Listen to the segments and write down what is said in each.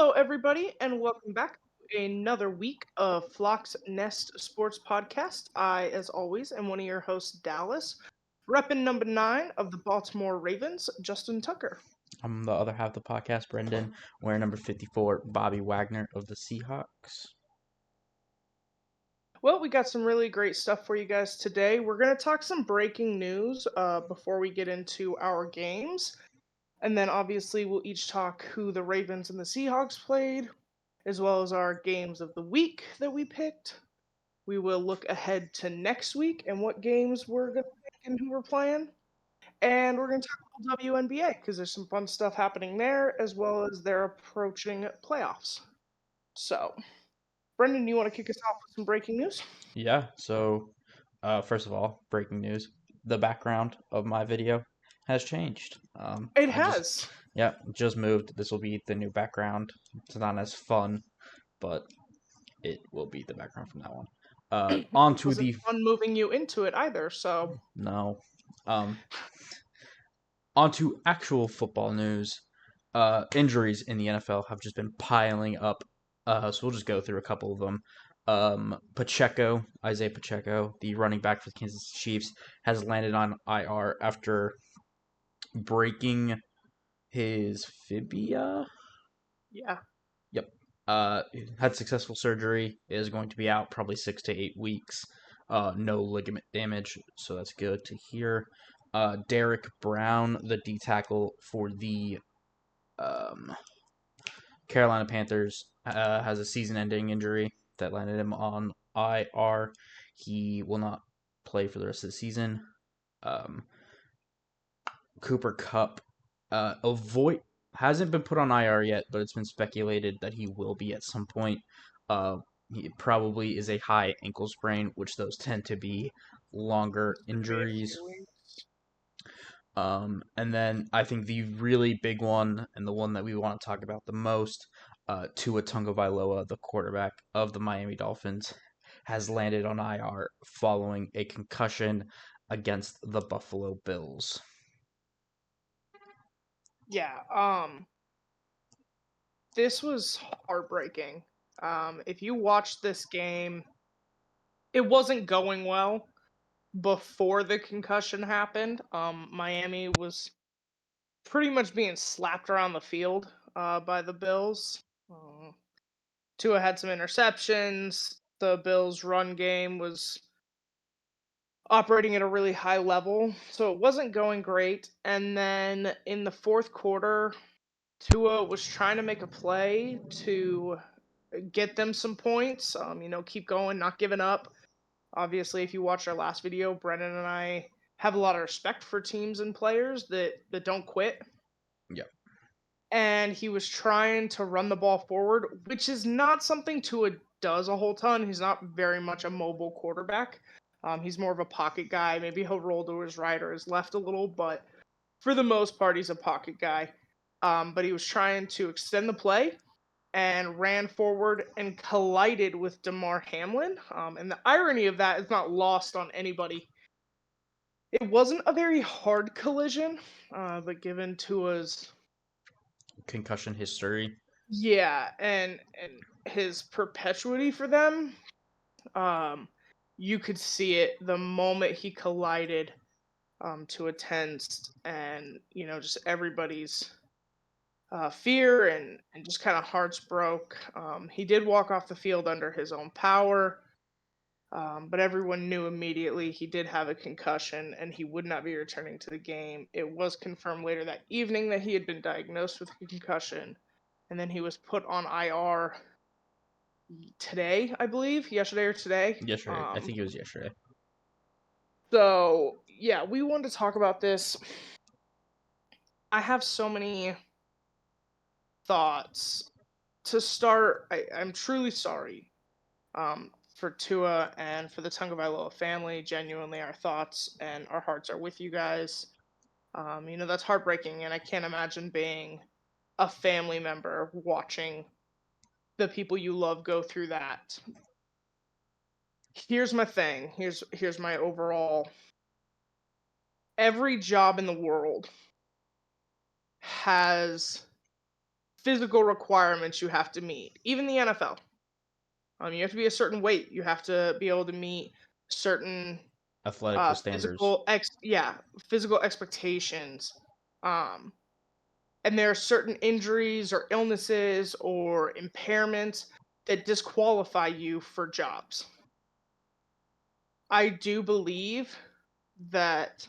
Hello, everybody, and welcome back to another week of Flock's Nest Sports Podcast. I, as always, am one of your hosts, Dallas, repping number 9 of the Baltimore Ravens, Justin Tucker. I'm the other half of the podcast, Brendan. We're number 54, Bobby Wagner of the Seahawks. Well, we got some really great stuff for you guys today. We're going to talk some breaking news before we get into our games. And then, obviously, we'll each talk who the Ravens and the Seahawks played, as well as our games of the week that we picked. We will look ahead to next week and what games we're going to pick and who we're playing. And we're going to talk about WNBA because there's some fun stuff happening there, as well as they're approaching playoffs. So, Brendan, you want to kick us off with some breaking news? Yeah, so first of all, breaking news. The background of my video has changed. It has. Just moved. This will be the new background. It's not as fun, but it will be the background from that one. On It to wasn't the fun moving you into it either, so. no. On to actual football news. Injuries in the NFL have just been piling up. So we'll just go through a couple of them. Isaiah Pacheco, the running back for the Kansas Chiefs, has landed on IR after breaking his fibia. Yeah. Yep. Had successful surgery. Is going to be out probably 6 to 8 weeks. No ligament damage, so that's good to hear. Derek Brown, the D tackle for the Carolina Panthers, has a season-ending injury that landed him on IR. He will not play for the rest of the season. Cooper Kupp hasn't been put on IR yet, but it's been speculated that he will be at some point. He probably is a high ankle sprain, which those tend to be longer injuries. And then I think the really big one, and the one that we want to talk about the most, Tua Tagovailoa, the quarterback of the Miami Dolphins, has landed on IR following a concussion against the Buffalo Bills. Yeah, this was heartbreaking. If you watched this game, it wasn't going well before the concussion happened. Miami was pretty much being slapped around the field by the Bills. Tua had some interceptions. The Bills' run game was operating at a really high level, so it wasn't going great. And then in the fourth quarter, Tua was trying to make a play to get them some points. Keep going, not giving up. Obviously, if you watched our last video, Brennan and I have a lot of respect for teams and players that don't quit. Yep. And he was trying to run the ball forward, which is not something Tua does a whole ton. He's not very much a mobile quarterback. He's more of a pocket guy. Maybe he'll roll to his right or his left a little, but for the most part, he's a pocket guy. But he was trying to extend the play and ran forward and collided with DeMar Hamlin. And the irony of that is not lost on anybody. It wasn't a very hard collision, but given Tua's concussion history. Yeah, and his perpetuity for them, you could see it the moment he collided to a tensed and just everybody's fear and just kind of hearts broke. He did walk off the field under his own power, but everyone knew immediately he did have a concussion and he would not be returning to the game. It was confirmed later that evening that he had been diagnosed with a concussion, and then he was put on IR today, I believe, yesterday or today. Yesterday. I think it was yesterday. So, yeah, we wanted to talk about this. I have so many thoughts. To start, I'm truly sorry for Tua and for the Tagovailoa family. Genuinely, our thoughts and our hearts are with you guys. That's heartbreaking, and I can't imagine being a family member watching the people you love go through that. Here's my thing. Here's my overall. Every job in the world has physical requirements you have to meet. Even the NFL. You have to be a certain weight. You have to be able to meet certain Athletical standards. physical expectations. Um, and there are certain injuries or illnesses or impairments that disqualify you for jobs. I do believe that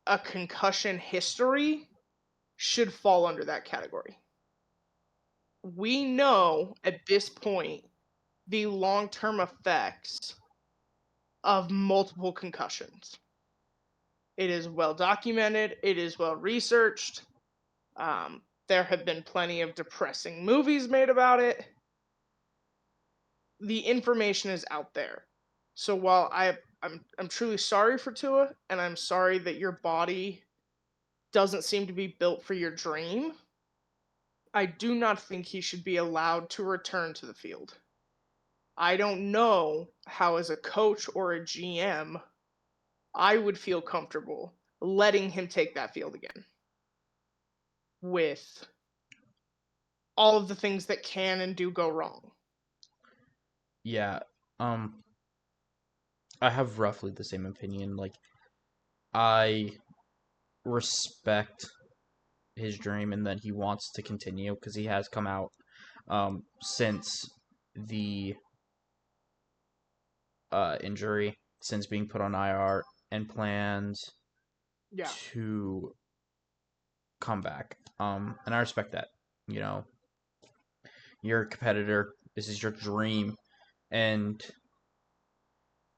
a concussion history should fall under that category. We know at this point the long term effects of multiple concussions. It is well documented, it is well researched. There have been plenty of depressing movies made about it. The information is out there. So while I'm truly sorry for Tua, and I'm sorry that your body doesn't seem to be built for your dream, I do not think he should be allowed to return to the field. I don't know how, as a coach or a GM, I would feel comfortable letting him take that field again with all of the things that can and do go wrong. Yeah. Um, I have roughly the same opinion. Like, I respect his dream and that he wants to continue because he has come out since the injury, since being put on IR, and plans Yeah. to come back. And I respect that. You know, you're a competitor. This is your dream, and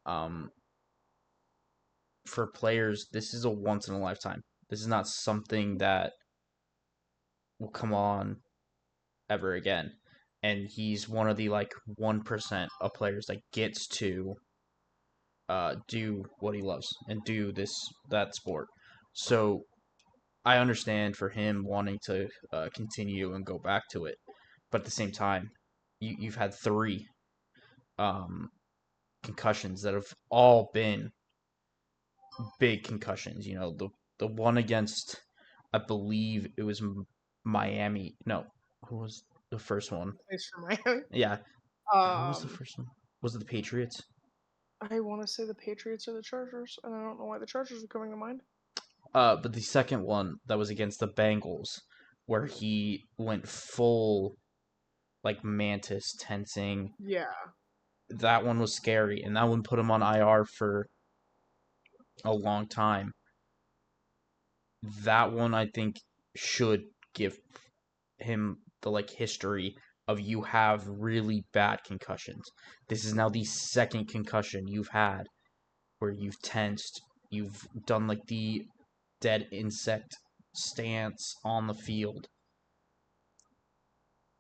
um, for players, this is a once in a lifetime. This is not something that will come on ever again. And he's one of the like 1% of players that gets to do what he loves and do that sport. So I understand for him wanting to continue and go back to it, but at the same time, you've had three um, concussions that have all been big concussions. You know, the one against, I believe it was Miami. No, who was the first one? Plays for Miami. Yeah, who was the Um, first one? Was it the Patriots? I want to say the Patriots or the Chargers, and I don't know why the Chargers are coming to mind. But the second one that was against the Bengals, where he went full like mantis tensing. Yeah, That one was scary, and that one put him on IR for a long time. That one I think should give him the like history of you have really bad concussions. This is now the second concussion you've had where you've tensed, you've done like the dead insect stance on the field.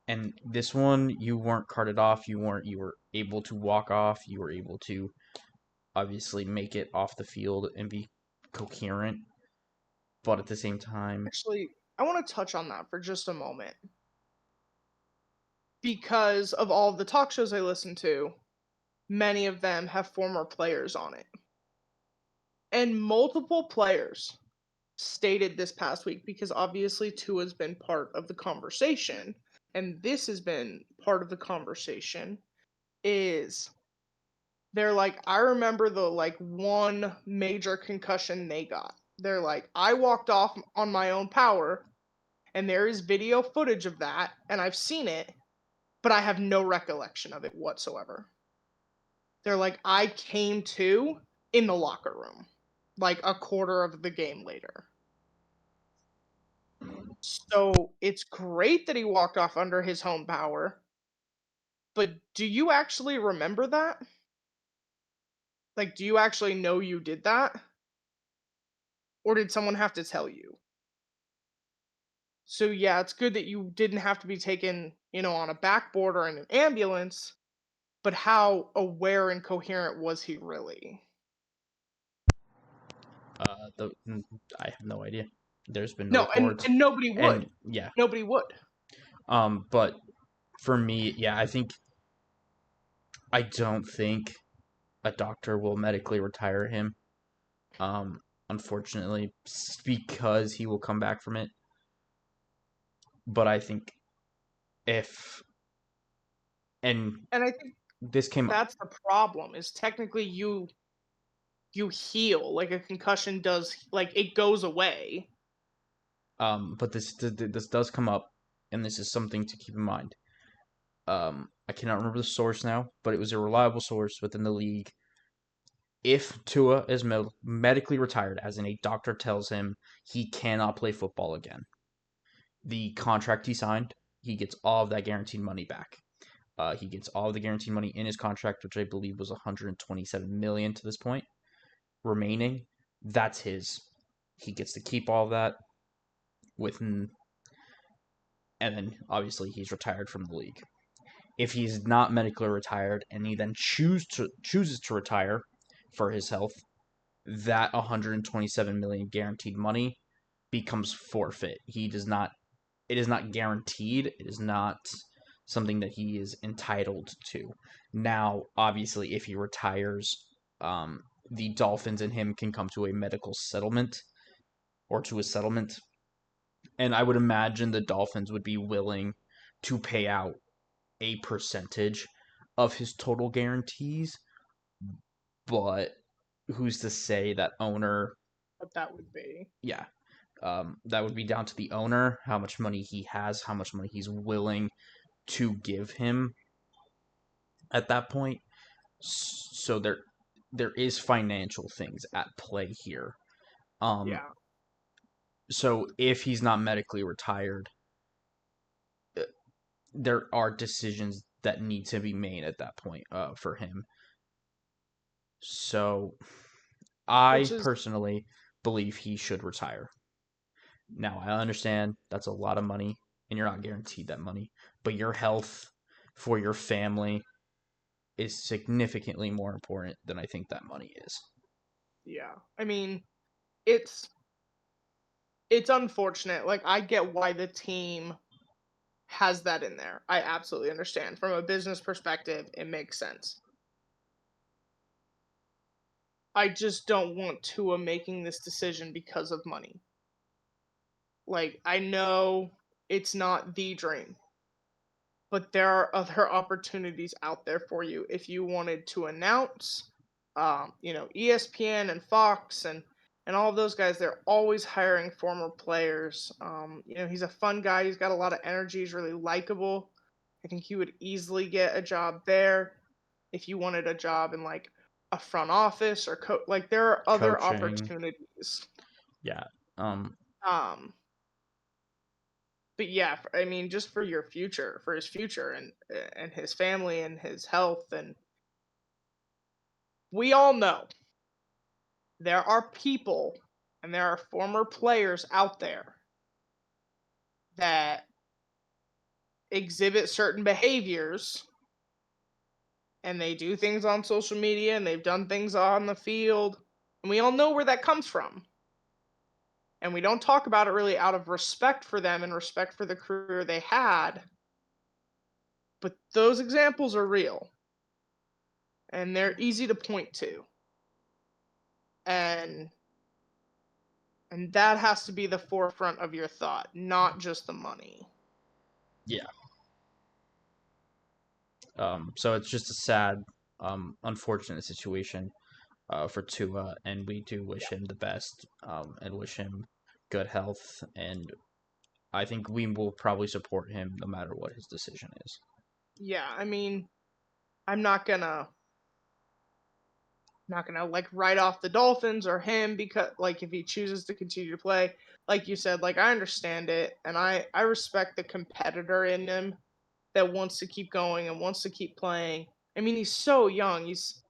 And this one you weren't carted off, you were able to walk off, you were able to obviously make it off the field and be coherent, but at the same time, actually, I want to touch on that for just a moment because of all of the talk shows I listen to. Many of them have former players on it, and multiple players stated this past week because obviously Tua's been part of the conversation, and this has been part of the conversation. Is they're like, I remember the like one major concussion they got. They're like, I walked off on my own power, and there is video footage of that, and I've seen it, but I have no recollection of it whatsoever. They're like, I came to in the locker room, like a quarter of the game later. So it's great that he walked off under his home power, but do you actually remember that? Like, do you actually know you did that? Or did someone have to tell you? So yeah, it's good that you didn't have to be taken, on a backboard or in an ambulance, but how aware and coherent was he really? the I have no idea. There's been no No, and reports, and nobody would. and yeah, Nobody would. but for me, yeah, I don't think a doctor will medically retire him. Um, Unfortunately, because he will come back from it. but I think if and And I think this came up, that's the problem, is technically you heal, like, a concussion does, like, it goes away. but this does come up, and this is something to keep in mind. I cannot remember the source now, but it was a reliable source within the league. If Tua is medically retired, as in a doctor tells him he cannot play football again, the contract he signed, he gets all of that guaranteed money back. He gets all of the guaranteed money in his contract, which I believe was 127 million to this point remaining. That's his. He gets to keep all of that with, and then obviously he's retired from the league. If he's not medically retired and he then chooses to retire for his health, that 127 million guaranteed money becomes forfeit. He does not. It is not guaranteed. It is not something that he is entitled to. Now, obviously, if he retires, the Dolphins and him can come to a medical settlement or to a settlement, and I would imagine the Dolphins would be willing to pay out a percentage of his total guarantees, but who's to say that owner? What that would be. Yeah, that would be down to the owner, how much money he has, how much money he's willing to give him at that point. So there is financial things at play here. Um, Yeah. so if he's not medically retired, uh, there are decisions that need to be made at that point for him. So Which I is personally believe he should retire. Now I understand that's a lot of money, and you're not guaranteed that money, but your health for your family is significantly more important than I think that money is. yeah. I mean, it's it's unfortunate. Like, I get why the team has that in there. I absolutely understand. From a business perspective, it makes sense. I just don't want Tua making this decision because of money. Like, I know it's not the dream, but there are other opportunities out there for you if you wanted to announce. ESPN and Fox and all of those guys, they're always hiring former players. He's a fun guy. He's got a lot of energy. He's really likable. I think he would easily get a job there if you wanted a job in, like, a front office or like, there are other Coaching, opportunities. yeah. Um, Um, but yeah, I mean, just for your future, for his future and his family and his health, and we all know there are people and there are former players out there that exhibit certain behaviors, and they do things on social media and they've done things on the field, and we all know where that comes from. And we don't talk about it really out of respect for them and respect for the career they had, but those examples are real and they're easy to point to. And that has to be the forefront of your thought, not just the money. yeah. So it's just a sad, unfortunate situation for Tua, and we do wish Yeah. him the best and wish him good health. And I think we will probably support him no matter what his decision is. Yeah, I mean, I'm not gonna like write off the Dolphins or him, because, like, if he chooses to continue to play, like you said, like, I understand it and I respect the competitor in him that wants to keep going and wants to keep playing. I mean, he's so young. He's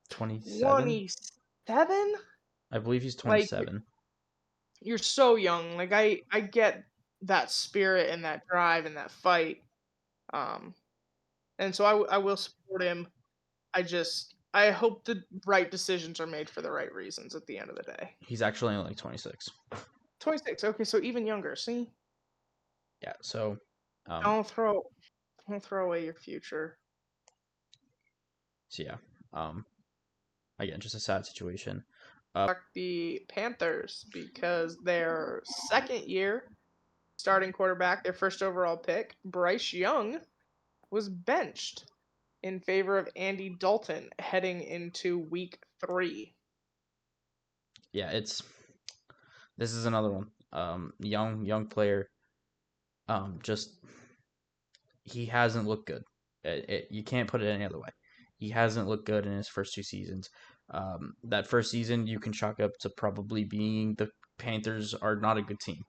27, 27? I believe he's Like, 27. you're so young. Like, I get that spirit and that drive and that fight. Um and so I will support him. I hope the right decisions are made for the right reasons at the end of the day. He's actually only like 26. 26. Okay, so even younger. See, Yeah. So, um, don't throw don't throw away your future. so yeah. Um, Again, just a sad situation. The Panthers, because their second year starting quarterback, their first overall pick, Bryce Young, was benched in favor of Andy Dalton heading into week 3. Yeah, this is another one. Young player. Just he hasn't looked good. You can't put it any other way. He hasn't looked good in his first 2 seasons. That first season you can chalk up to probably being the Panthers are not a good team.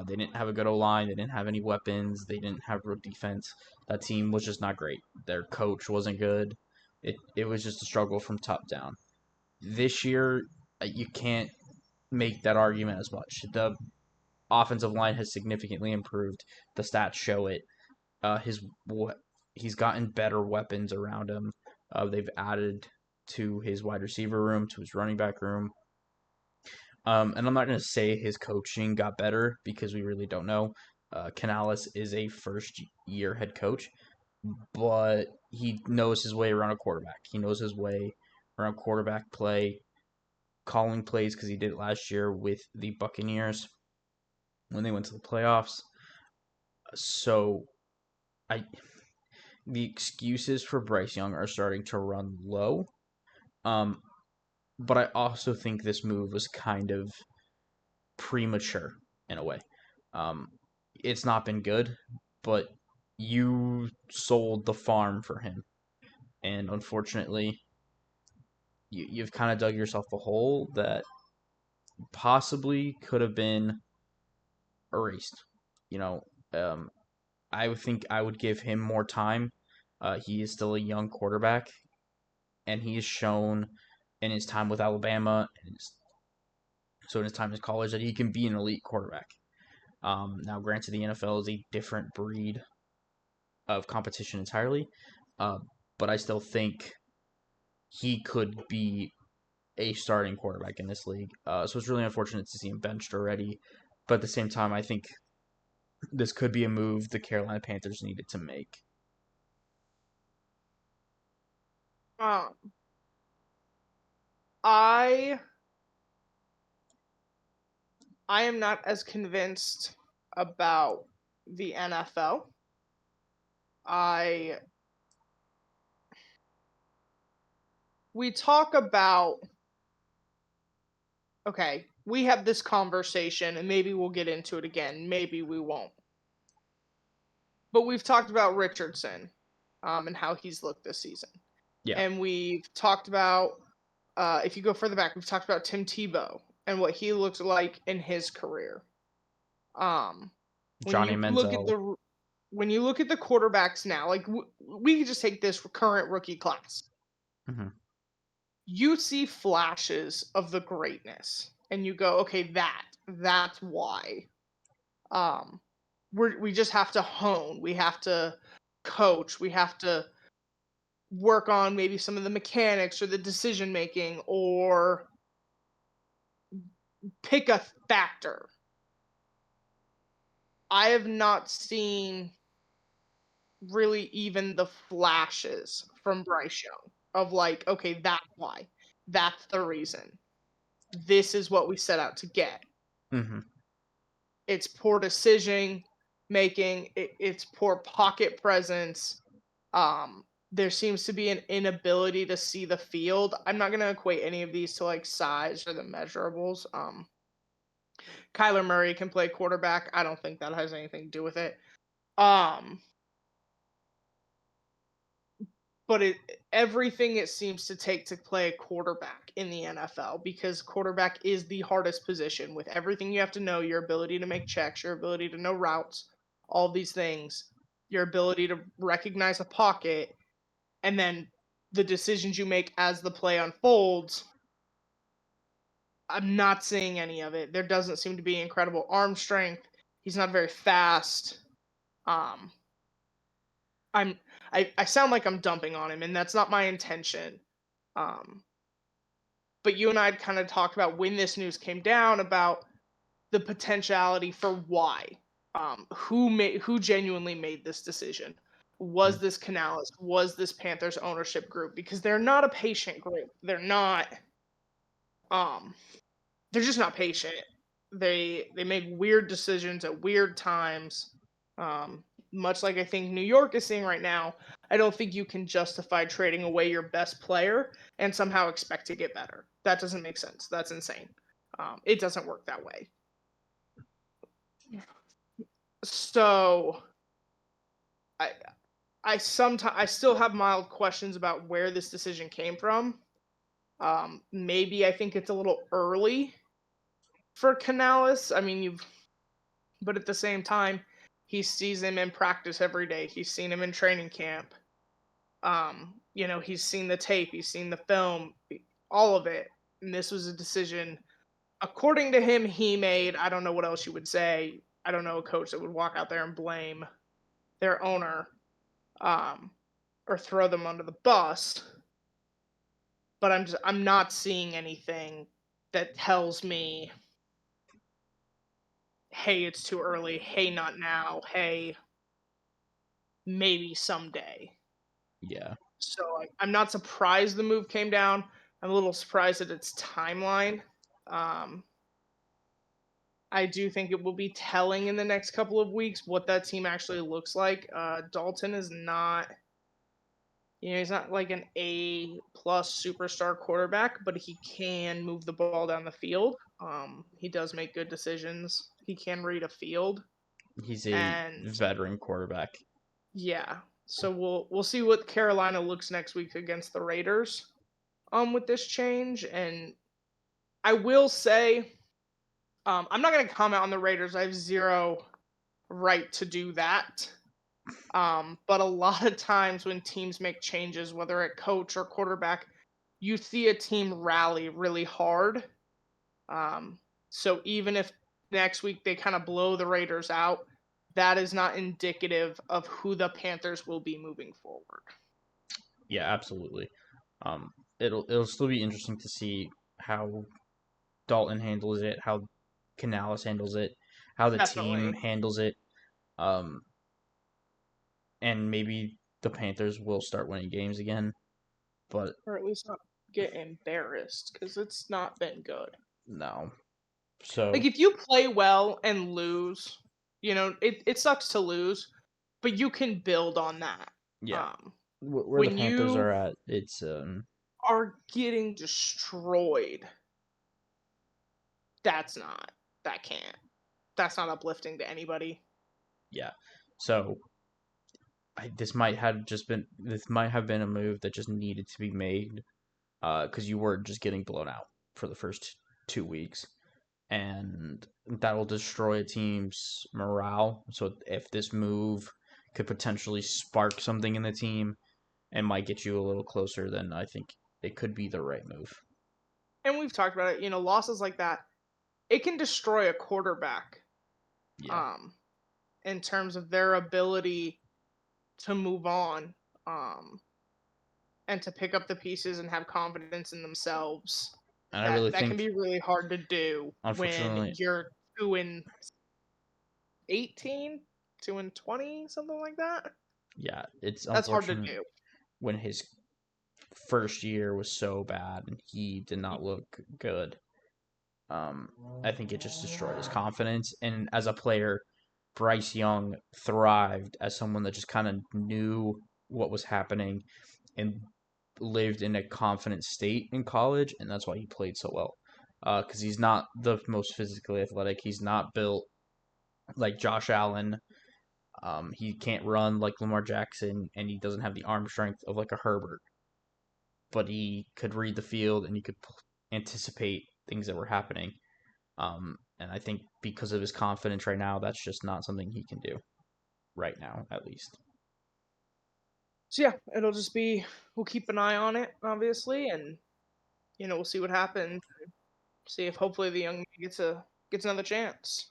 They didn't have a good O line. They didn't have any weapons. They didn't have real defense. That team was just not great. Their coach wasn't good. It was just a struggle from top down. This year, you can't make that argument as much. The offensive line has significantly improved. The stats show it. His he's gotten better weapons around him. They've added to his wide receiver room, to his running back room. And I'm not going to say his coaching got better because we really don't know. Canales is a first year head coach, but he knows his way around a quarterback. He knows his way around quarterback play, calling plays because he did it last year with the Buccaneers when they went to the playoffs. So I the excuses for Bryce Young are starting to run low. Um, but I also think this move was kind of premature in a way. Um, it's not been good, but you sold the farm for him, and unfortunately, you've kind of dug yourself a hole that possibly could have been erased. You know, um, I would think I would give him more time. He is still a young quarterback, and he has shown in his time with Alabama, so in his time in college, that he can be an elite quarterback. Now, granted, the NFL is a different breed of competition entirely, uh, but I still think he could be a starting quarterback in this league. So it's really unfortunate to see him benched already. But at the same time, I think this could be a move the Carolina Panthers needed to make. Um, I I am not as convinced about the NFL. I we talk about okay, we have this conversation and maybe we'll get into it again, maybe we won't. But we've talked about Richardson and how he's looked this season. Yeah, And we've talked about if you go further back, we've talked about Tim Tebow and what he looked like in his career. Um when Johnny you look at Manziel. the quarterbacks now, like we could just take this current rookie class. Mm-hmm. You see flashes of the greatness, and you go, okay, that's why. Um, we just have to hone. We have to coach. We have to work on maybe some of the mechanics or the decision making, or pick a factor. I have not seen really even the flashes from Bryce Young of like, okay, that's why. That's the reason. This is what we set out to get. Mm-hmm. It's poor decision making, it's poor pocket presence. There seems to be an inability to see the field. I'm not going to equate any of these to like size or the measurables. Kyler Murray can play quarterback. I don't think that has anything to do with it. Um, but everything it seems to take to play a quarterback in the NFL, because quarterback is the hardest position with everything you have to know, your ability to make checks, your ability to know routes, all these things, your ability to recognize a pocket, and then the decisions you make as the play unfolds. I'm not seeing any of it. There doesn't seem to be incredible arm strength. He's not very fast. Um, I'm I sound like I'm dumping on him, and that's not my intention. Um, but you and I kind of talked about when this news came down about the potentiality for why. Who genuinely made this decision? Was this Canales? Was this Panthers ownership group? Because they're not a patient group. Um they're just not patient. They make weird decisions at weird times. Um, Much like I think New York is seeing right now, I don't think you can justify trading away your best player and somehow expect to get better. That doesn't make sense. That's insane. It doesn't work that way. So I I still have mild questions about where this decision came from. Maybe I think it's a little early for Canales. I mean, but at the same time, he sees him in practice every day. He's seen him in training camp. He's seen the tape, he's seen the film, all of it. And this was a decision, according to him, he made. I don't know what else you would say. I don't know a coach that would walk out there and blame their owner, um, or throw them under the bus. But I'm not seeing anything that tells me, hey, it's too early. Hey, not now. Hey, maybe someday. Yeah. So I'm not surprised the move came down. I'm a little surprised at its timeline. Um, I do think it will be telling in the next couple of weeks what that team actually looks like. Dalton is not, he's not like an A plus superstar quarterback, but he can move the ball down the field. He does make good decisions. He can read a field, He's a and veteran quarterback. yeah. So we'll see what Carolina looks next week against the Raiders. With this change, and I will say, I'm not going to comment on the Raiders. I have zero right to do that. But a lot of times when teams make changes, whether at coach or quarterback, you see a team rally really hard. Um, so even if next week they kind of blow the Raiders out, that is not indicative of who the Panthers will be moving forward. Yeah, absolutely. Um, it'll still be interesting to see how Dalton handles it, how Canales handles it, how the team Definitely. handles it, um, and maybe the Panthers will start winning games again. But Or at least not get embarrassed, because it's not been good. no, so Like if you play well and lose, it sucks to lose, but you can build on that. yeah, Um, where the when Panthers you are at, it's are getting destroyed, that's not that can't that's not uplifting to anybody. yeah. So this might have been a move that just needed to be made because you were just getting blown out for the first 2 weeks, and that will destroy a team's morale. So if this move could potentially spark something in the team and might get you a little closer, then I think it could be the right move. And we've talked about it, losses like that, it can destroy a quarterback, Yeah, um, in terms of their ability to move on, um, and to pick up the pieces and have confidence in themselves. and I really That can think, be really hard to do when unfortunately, you're 2-18, 2-20, something like that. yeah, it's That's hard to unfortunate do. when his first year was so bad and he did not look good. Um, I think it just destroyed his confidence. And as a player, Bryce Young thrived as someone that just kind of knew what was happening and lived in a confident state in college, and that's why he played so well. Because he's not the most physically athletic. He's not built like Josh Allen. He can't run like Lamar Jackson, and he doesn't have the arm strength of like a Herbert. But he could read the field and he could anticipate things that were happening. And I think because of his confidence right now, that's just not something he can do right now, at least. So yeah, it'll just be, we'll keep an eye on it, obviously, and we'll see what happens. See if hopefully the young man gets another chance.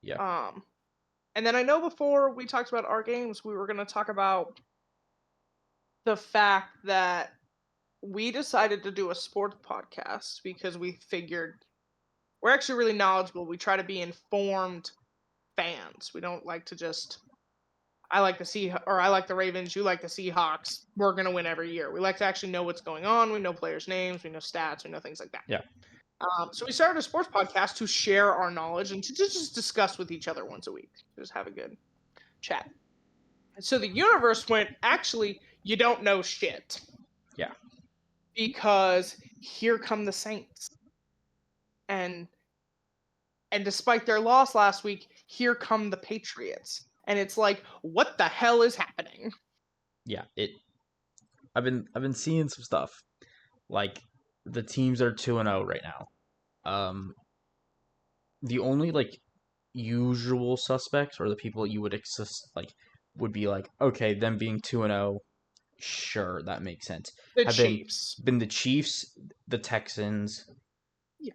Yeah. Um, and then I know before we talked about our games, we were going to talk about the fact that we decided to do a sports podcast because we figured we're actually really knowledgeable. We try to be informed fans. We don't like to just, I like the Ravens, you like the Seahawks. We're gonna win every year. We like to actually know what's going on. We know players' names, we know stats, we know things like that. Yeah. So we started a sports podcast to share our knowledge and to just discuss with each other once a week. Just have a good chat. So the universe went, actually, you don't know shit Yeah. because here come the Saints. And despite their loss last week, here come the Patriots. And it's like, what the hell is happening? Yeah, I've been seeing some stuff. Like the teams are 2-0 right now. The only like usual suspects or the people you would would be like, okay, them being 2-0, sure, that makes sense. The Have been Chiefs. been the Chiefs, the Texans, Yeah.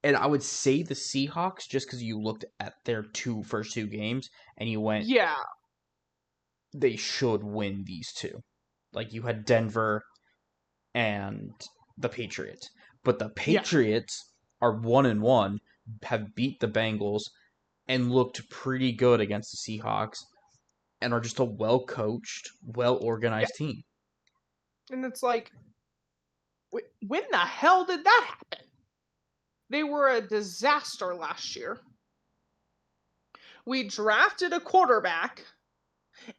and I would say the Seahawks just because you looked at their first two games and you went, Yeah. they should win these two. Like you had Denver and the Patriots. But the Yeah. Patriots are 1-1, have beat the Bengals, and looked pretty good against the Seahawks, and are just a well coached, well Yeah. organized team. And it's like, when the hell did that happen? They were a disaster last year. We drafted a quarterback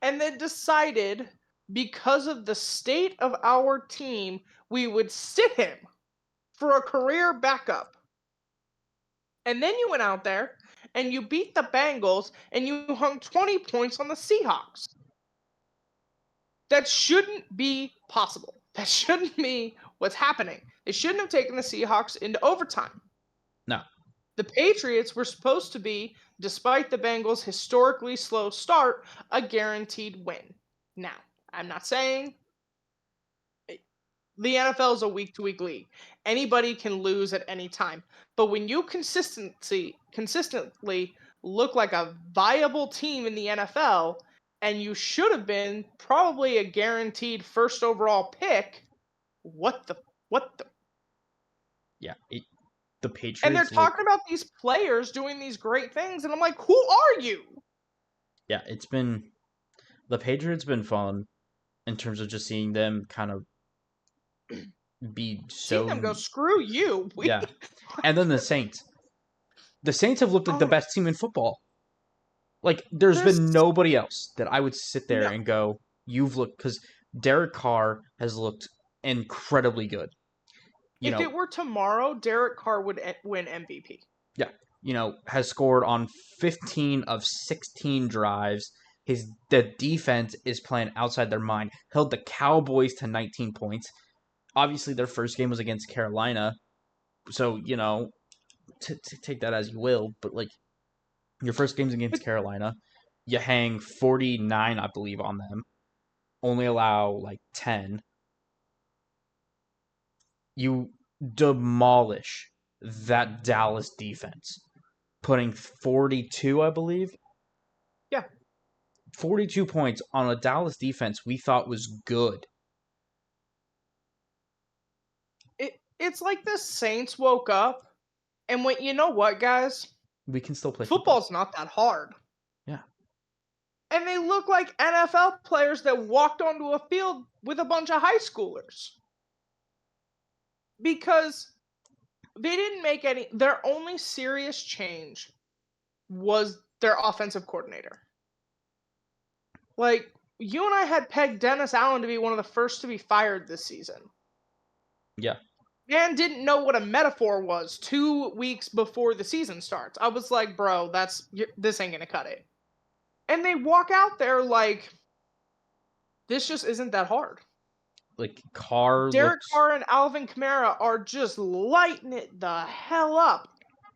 and then decided because of the state of our team, we would sit him for a career backup. And then you went out there and you beat the Bengals and you hung 20 points on the Seahawks. That shouldn't be possible. That shouldn't be what's happening. They shouldn't have taken the Seahawks into overtime. No. The Patriots were supposed to be, despite the Bengals' historically slow start, a guaranteed win. Now, I'm not saying the NFL is a week to week league. Anybody can lose at any time. But when you consistently look like a viable team in the NFL, and you should have been probably a guaranteed first overall pick, what the what the Yeah, the and they're Patriots look. talking about these players doing these great things, and I'm like, who are you? Yeah, the Patriots been fun in terms of just seeing them kind of be Seeing them so. go, screw you. Yeah, and then the Saints. The Saints have looked like the Oh, best team in football. Like, there's this been nobody else that I would sit there no. and go, you've looked, because Derek Carr has looked incredibly good. You If know, it were tomorrow, Derek Carr would win MVP. yeah, has scored on 15 of 16 drives. The defense is playing outside their mind. Held the Cowboys to 19 points. Obviously, their first game was against Carolina, so take that as you will. But like your first game's But against Carolina, you hang 49, I believe, on them. Only allow like 10. You demolish that Dallas defense, putting 42, I believe, yeah, 42 points on a Dallas defense we thought was good. it's like the Saints woke up and went, you know what, guys? We can still play football. Football's not that hard. Yeah. And they look like NFL players that walked onto a field with a bunch of high schoolers. Because they didn't make their only serious change was their offensive coordinator. Like, you and I had pegged Dennis Allen to be one of the first to be fired this season. Yeah. Man didn't know what a metaphor was 2 weeks before the season starts. I was like, bro, this ain't gonna cut it. And they walk out there like, this just isn't that hard. Like Carr Derek looks Carr and Alvin Kamara are just lighting it the hell up.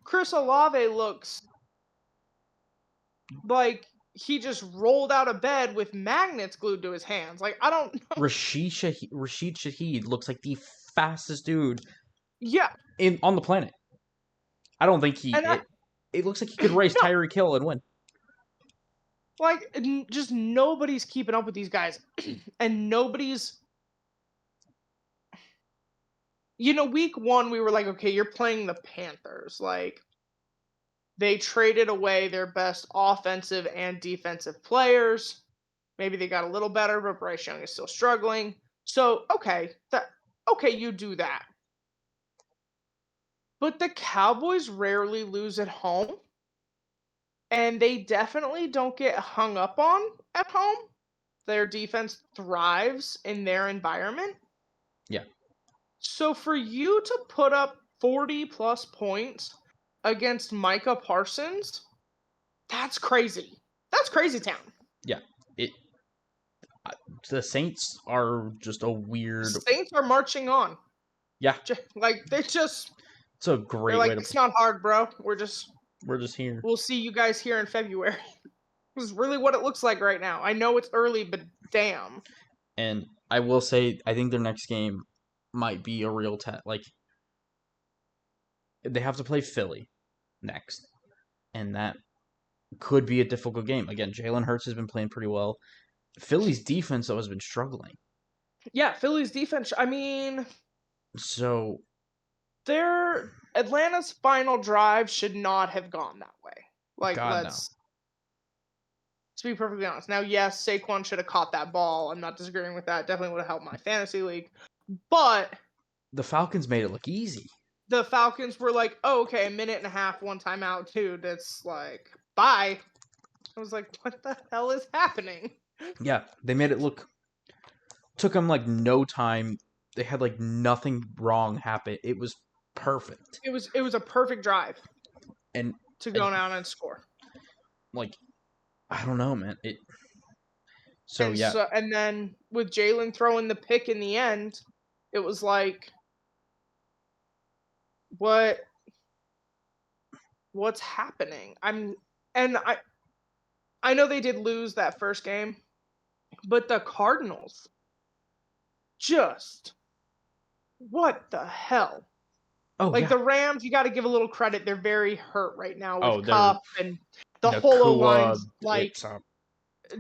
Chris Olave looks like he just rolled out of bed with magnets glued to his hands. Like, I don't know. Rashid Shaheed looks like the fastest dude Yeah. in on the planet. I don't think And it looks like he could race no, Tyreek Hill and win. like, just nobody's keeping up with these guys. And nobody's. Week one, we were like, okay, you're playing the Panthers. Like, they traded away their best offensive and defensive players. Maybe they got a little better, but Bryce Young is still struggling. So, okay, you do that. But the Cowboys rarely lose at home, and they definitely don't get hung up on at home. Their defense thrives in their environment. Yeah. So for you to put up 40 plus points against Micah Parsons, that's crazy. That's crazy town. Yeah. It the Saints are just a The weird. Saints are marching on. Yeah. Like It's a they're great like, way to. it's not hard, bro. We're just here. We'll see you guys here in February. This is really what it looks like right now. I know it's early, but damn. And I will say, I think their next game might be a real test. Like, they have to play Philly next, and that could be a difficult game. Again, Jalen Hurts has been playing pretty well. Philly's defense, though, has been struggling. Yeah, Philly's defense. I mean, So, their Atlanta's final drive should not have gone that way. Like, God, no. let's be perfectly honest. Now, yes, Saquon should have caught that ball. I'm not disagreeing with that. Definitely would have helped my fantasy league. But The Falcons made it look easy. the Falcons were like, oh, okay, a minute and a half, one timeout, dude. It's like, bye. I was like, what the hell is happening? Yeah, they made it look. Took them like no time. They had like nothing wrong happen. It was perfect. It was a perfect drive And to go down and score. like, I don't know, man. So yeah, And then with Jalen throwing the pick in the end, it was like, what's happening? I know they did lose that first game, but the Cardinals just what the hell? oh Like yeah, the Rams, you got to give a little credit. They're very hurt right now with they're Cup and the whole O Nakua. line's like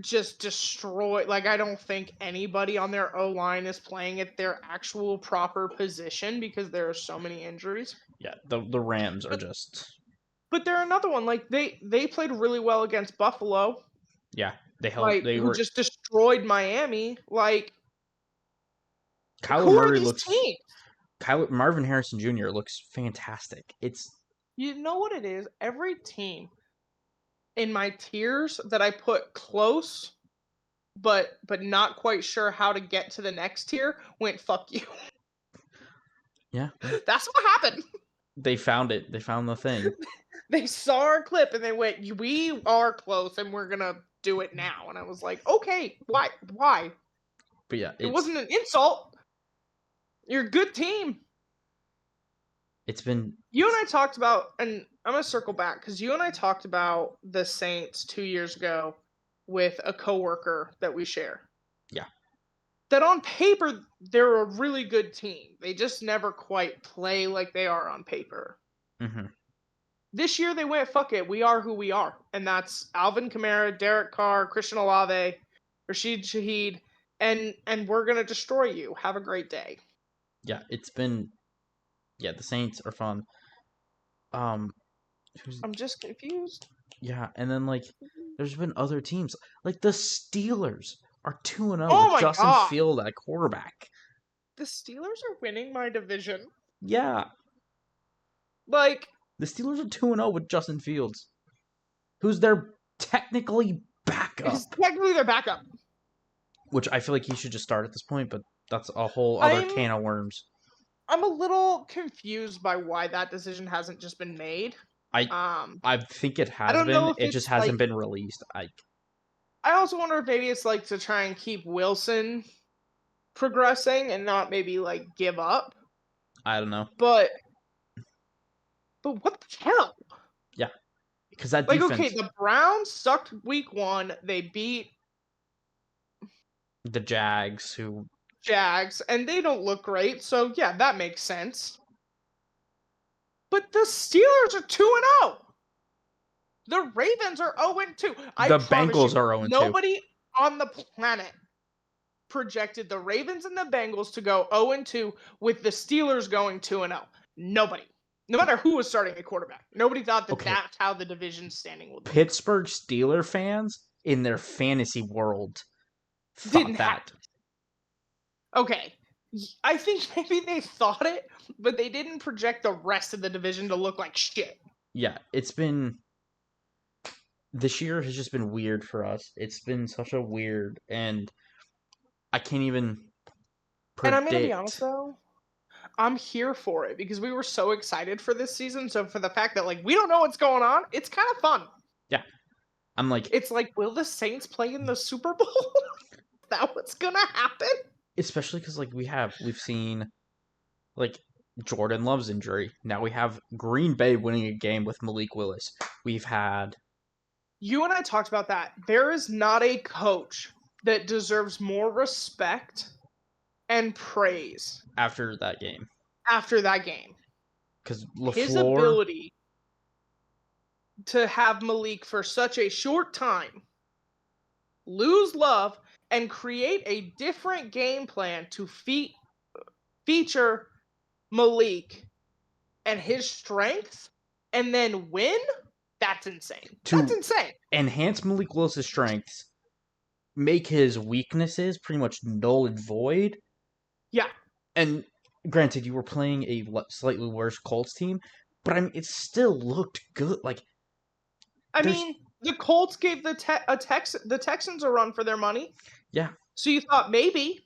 just destroyed. Like I don't think anybody on their O line is playing at their actual proper position because there are so many injuries. Yeah, the Rams are just. But they're another one. Like they played really well against Buffalo. Yeah, they held. Like They who were. just destroyed Miami. Like Kyler who are Murray these looks. teams? Marvin Harrison Jr. looks fantastic. You know what it is? Every team in my tiers that I put close but not quite sure how to get to the next tier went fuck you. Yeah. That's what happened. They found it. They found the thing. They saw our clip and they went, "We are close and we're going to do it now." And I was like, "Okay, why? But yeah, It wasn't an insult. You're a good team." it's been. You and I talked about, and I'm going to circle back because you and I talked about the Saints 2 years ago with a coworker that we share. Yeah. That on paper, they're a really good team. They just never quite play like they are on paper. Mm-hmm. This year, they went, fuck it, we are who we are. And that's Alvin Kamara, Derek Carr, Christian Olave, Rashid Shaheed, and we're going to destroy you. Have a great day. Yeah, it's been. Yeah, the Saints are fun. I'm just confused. Yeah, and then like there's been other teams. Like the Steelers are 2-0 Oh with my Justin God. Field at quarterback. The Steelers are winning my division. Yeah. Like The Steelers are 2-0 with Justin Fields. Who's their technically backup. it's technically their backup. Which I feel like he should just start at this point, but that's a whole other can of worms. I'm a little confused by why that decision hasn't just been made. I think it has don't been. know if It just it's, hasn't like- been released. I also wonder if maybe it's like to try and keep Wilson progressing and not maybe like give up. I don't know. But what the hell? Yeah. Because that Like, defense. okay, the Browns sucked week 1. They beat The Jags, Jags, and they don't look great. So, yeah, that makes sense. But the Steelers are 2-0. The Ravens are 0-2. The Bengals are 0-2. Nobody on the planet projected the Ravens and the Bengals to go 0-2 with the Steelers going 2-0. Nobody. No matter who was starting at quarterback. Nobody thought that that's how the division standing would be. Pittsburgh Steeler fans in their fantasy world thought Didn't that. happen. Okay. I think maybe they thought it, but they didn't project the rest of the division to look like shit. Yeah, it's been this year has just been weird for us. It's been such a weird, and I can't even And I'm gonna be honest predict. though, I'm here for it because we were so excited for this season. So for the fact that like we don't know what's going on, it's kind of fun. Yeah, I'm like, It's like, will the Saints play in the Super Bowl? Is that what's gonna happen? especially because like we've seen like Jordan Love's injury. Now we have Green Bay winning a game with Malik Willis. We've had You and I talked about that. There is not a coach that deserves more respect and praise after that game after that game. because His Lafleur ability to have Malik for such a short time lose love and create a different game plan to feature Malik and his strengths and then win, that's insane. That's to insane. enhance Malik Willis's strengths, make his weaknesses pretty much null and void. Yeah. And granted, you were playing a slightly worse Colts team, but I mean, it still looked good. Like I there's mean, the Colts gave the Texans a run for their money. yeah, So you thought maybe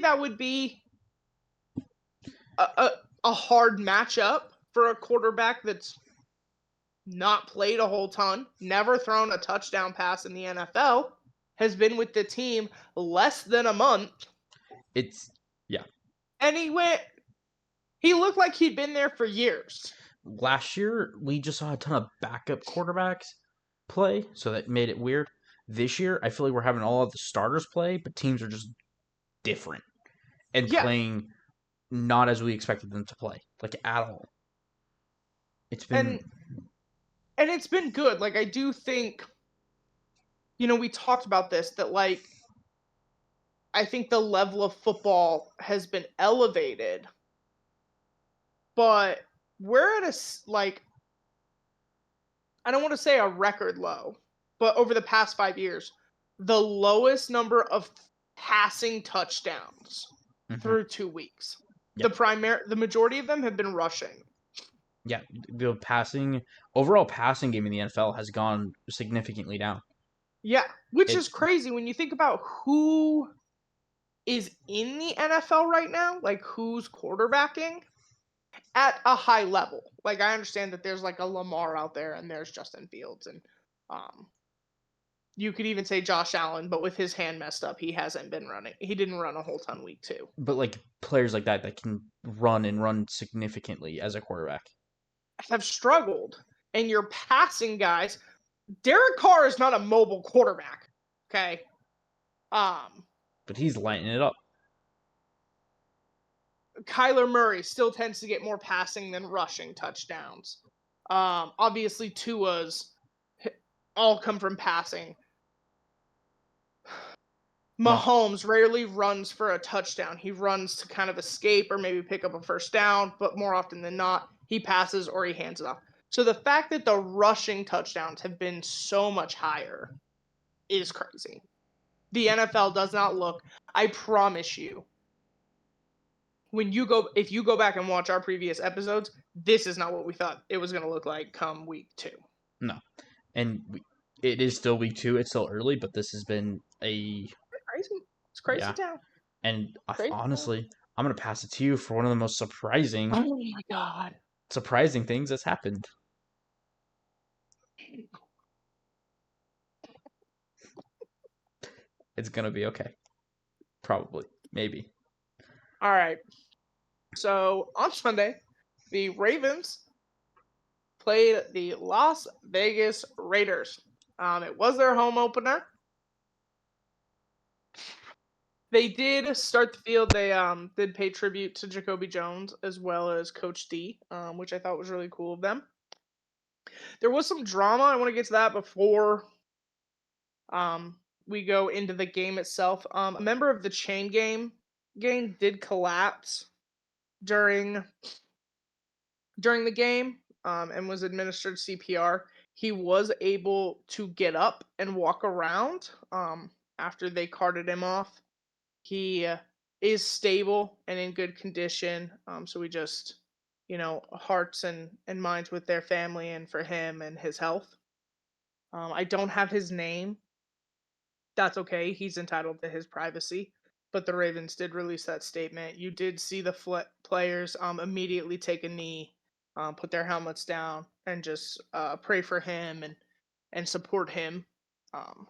that would be a hard matchup for a quarterback that's not played a whole ton, never thrown a touchdown pass in the NFL, has been with the team less than a month, it's yeah. and he looked like he'd been there for years. Last year we just saw a ton of backup quarterbacks play, so that made it weird. This year, I feel like we're having all of the starters play, but teams are just different and Yeah, playing not as we expected them to play, like at all. It's been and and it's been good. Like I do think, we talked about this that like I think the level of football has been elevated, but we're at like I don't want to say a record low, but over the past 5 years, the lowest number of passing touchdowns mhm. through 2 weeks. Yeah, The majority of them have been rushing. yeah. The passing overall passing game in the NFL has gone significantly down. Yeah, which is It's crazy when you think about who is in the NFL right now, like who's quarterbacking at a high level. Like I understand that there's like a Lamar out there and there's Justin Fields and um you could even say Josh Allen, but with his hand messed up, he hasn't been running. He didn't run a whole ton week 2. but like players like that can run and run significantly as a quarterback. Have struggled. And your passing guys, Derek Carr is not a mobile quarterback. Okay. Um But he's lighting it up. Kyler Murray still tends to get more passing than rushing touchdowns. Obviously Tua's all come from passing. Mah- Mahomes rarely runs for a touchdown. He runs to kind of escape or maybe pick up a first down, but more often than not, he passes or he hands it off. So the fact that the rushing touchdowns have been so much higher is crazy. The NFL does not look, I promise you, if you go back and watch our previous episodes, this is not what we thought it was going to look like come week 2. no, and it is still week 2. It's still early, but this has been a It's crazy. It's crazy yeah. town. And Crazy town. honestly, I'm gonna pass it to you for one of the most Oh my god. surprising things that's happened. It's gonna be okay. Probably, maybe. All right. So on Sunday, the Ravens played the Las Vegas Raiders. It was their home opener. They did start the field. They did pay tribute to Jacoby Jones as well as Coach D, which I thought was really cool of them. There was some drama. I want to get to that before we go into the game itself. A member of the chain game did collapse during the game and was administered CPR. He was able to get up and walk around after they carted him off. He is stable and in good condition. So we just, hearts and minds with their family and for him and his health. I don't have his name. That's okay. He's entitled to his privacy. But the Ravens did release that statement. You did see the players immediately take a knee, put their helmets down, and just pray for him and support him. Um,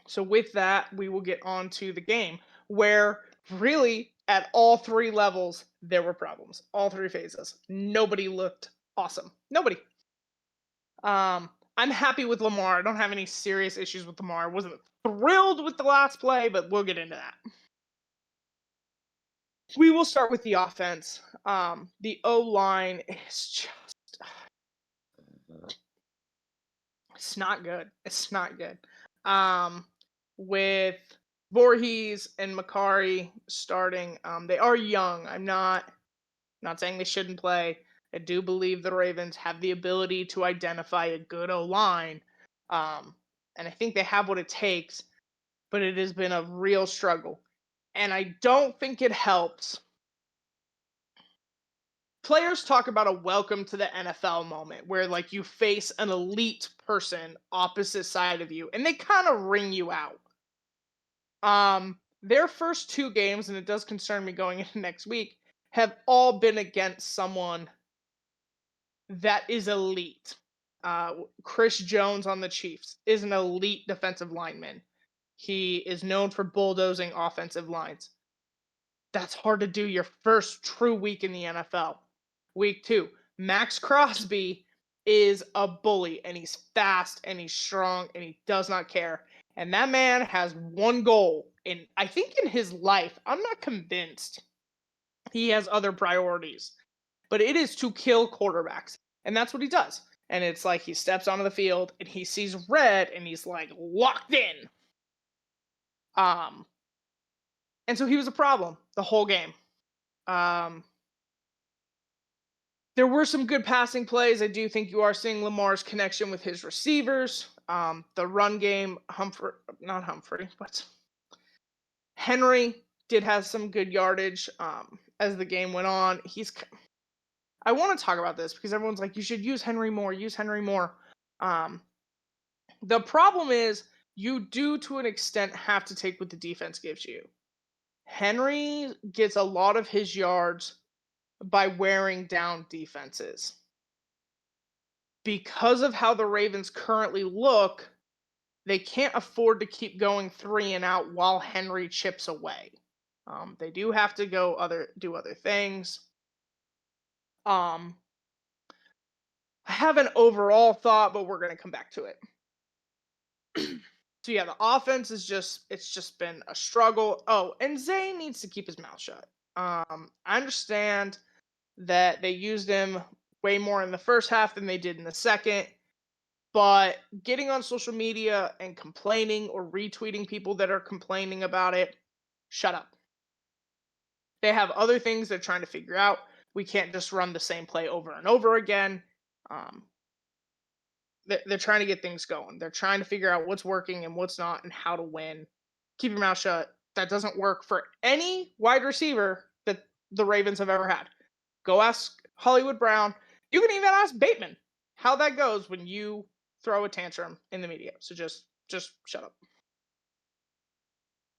so with that, we will get on to the game where really at all three levels there were problems. All three phases. Nobody looked awesome. Nobody. I'm happy with Lamar. I don't have any serious issues with Lamar. I wasn't thrilled with the last play, but we'll get into that. We will start with the offense. The O line is just it's not good. It's not good. Um, with Voorhees and Makari starting, they are young. I'm not saying they shouldn't play. I do believe the Ravens have the ability to identify a good O line, and I think they have what it takes. But it has been a real struggle, and I don't think it helps. Players talk about a welcome to the NFL moment where like you face an elite person opposite side of you and they kind of ring you out. Their first two games, and it does concern me going into next week, have all been against someone that is elite. Chris Jones on the Chiefs is an elite defensive lineman. He is known for bulldozing offensive lines. That's hard to do your first true week in the NFL. Week two, Max Crosby is a bully and he's fast and he's strong and he does not care. And that man has one goal in I think in his life. I'm not convinced he has other priorities, but it is to kill quarterbacks. And that's what he does. And it's like he steps onto the field and he sees red and he's like locked in. Um and so he was a problem the whole game. Um There were some good passing plays. I do think you are seeing Lamar's connection with his receivers. The run game, not Humphrey, but Henry did have some good yardage as the game went on. I want to talk about this because everyone's like, you should use Henry more, use Henry more. Um, the problem is you do to an extent have to take what the defense gives you. Henry gets a lot of his yards by wearing down defenses. Because of how the Ravens currently look, they can't afford to keep going three and out while Henry chips away. They do have to do other things. Um, I have an overall thought, but we're going to come back to it. So yeah, the offense is it's just been a struggle. Oh, and Zay needs to keep his mouth shut. I understand that they used him way more in the first half than they did in the second. But getting on social media and complaining or retweeting people that are complaining about it, shut up. They have other things they're trying to figure out. We can't just run the same play over and over again. Um, they're trying to get things going. They're trying to figure out what's working and what's not and how to win. Keep your mouth shut. That doesn't work for any wide receiver that the Ravens have ever had. Go ask Hollywood Brown. You can even ask Bateman how that goes when you throw a tantrum in the media. So just shut up.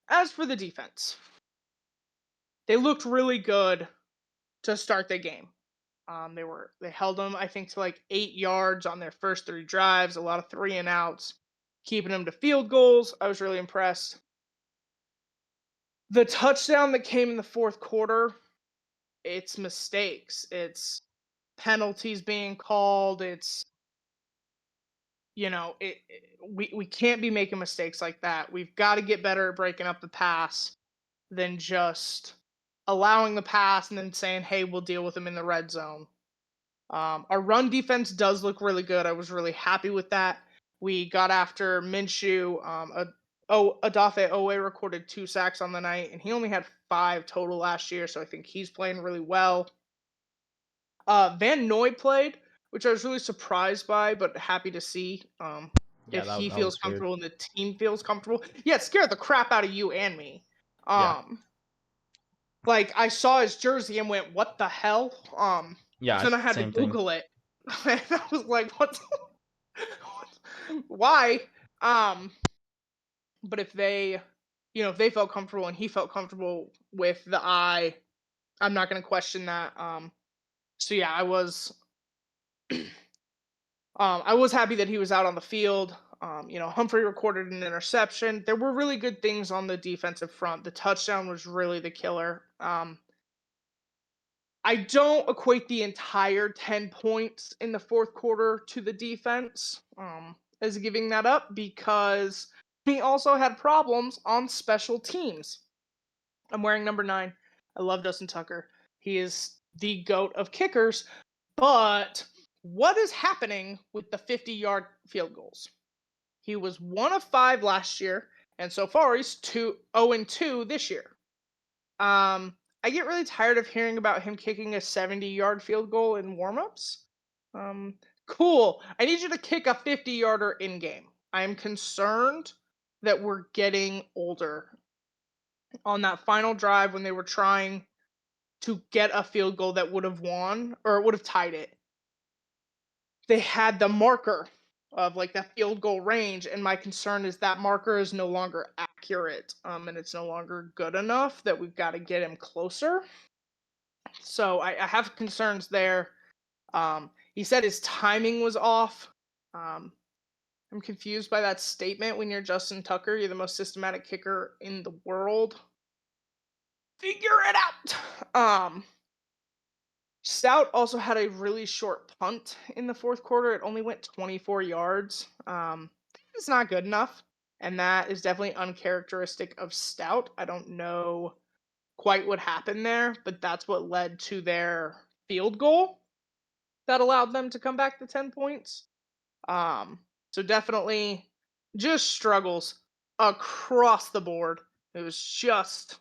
As for the defense, they looked really good to start the game. They held them I think to like 8 yards on their first three drives, a lot of three and outs, keeping them to field goals. I was really impressed. The touchdown that came in the fourth quarter, it's mistakes. It's penalties being called. It's we can't be making mistakes like that. We've got to get better at breaking up the pass than just allowing the pass and then saying, "Hey, we'll deal with them in the red zone." Our run defense does look really good. I was really happy with that. We got after Minshew. Adafe Owe recorded 2 sacks on the night, and he only had 5 total last year, so I think he's playing really well. Van Noy played, which I was really surprised by, but happy to see. Yeah, If he that feels was good. comfortable and the team feels comfortable. Yeah, it scared the crap out of you and me. Yeah. Um, like I saw his jersey and went, "What the hell?" Yeah, Then I had to same thing. Google it, and I was like, "What? Why?" Um, but if they, if they felt comfortable and he felt comfortable with the eye, I'm not going to question that. So yeah, I was happy that he was out on the field. Humphrey recorded an interception. There were really good things on the defensive front. The touchdown was really the killer. I don't equate the entire 10 points in the fourth quarter to the defense as giving that up because he also had problems on special teams. I'm wearing number 9. I love Justin Tucker. He is the GOAT of kickers. But what is happening with the 50-yard field goals? He was 1 of 5 last year, and so far he's 0-2 this year. I get really tired of hearing about him kicking a 70-yard field goal in warmups. Cool. I need you to kick a 50-yarder in game. I am concerned that we're getting older. On that final drive when they were trying to get a field goal that would have won or would have tied it, they had the marker of like that field goal range, and my concern is that marker is no longer accurate, and it's no longer good enough that we've got to get him closer. So I have concerns there. He said his timing was off. I'm confused by that statement. When you're Justin Tucker, you're the most systematic kicker in the world. Figure it out. Stout also had a really short punt in the fourth quarter. It only went 24 yards. It's not good enough, and that is definitely uncharacteristic of Stout. I don't know quite what happened there, but that's what led to their field goal that allowed them to come back to 10 points. Um, so definitely just struggles across the board. It was just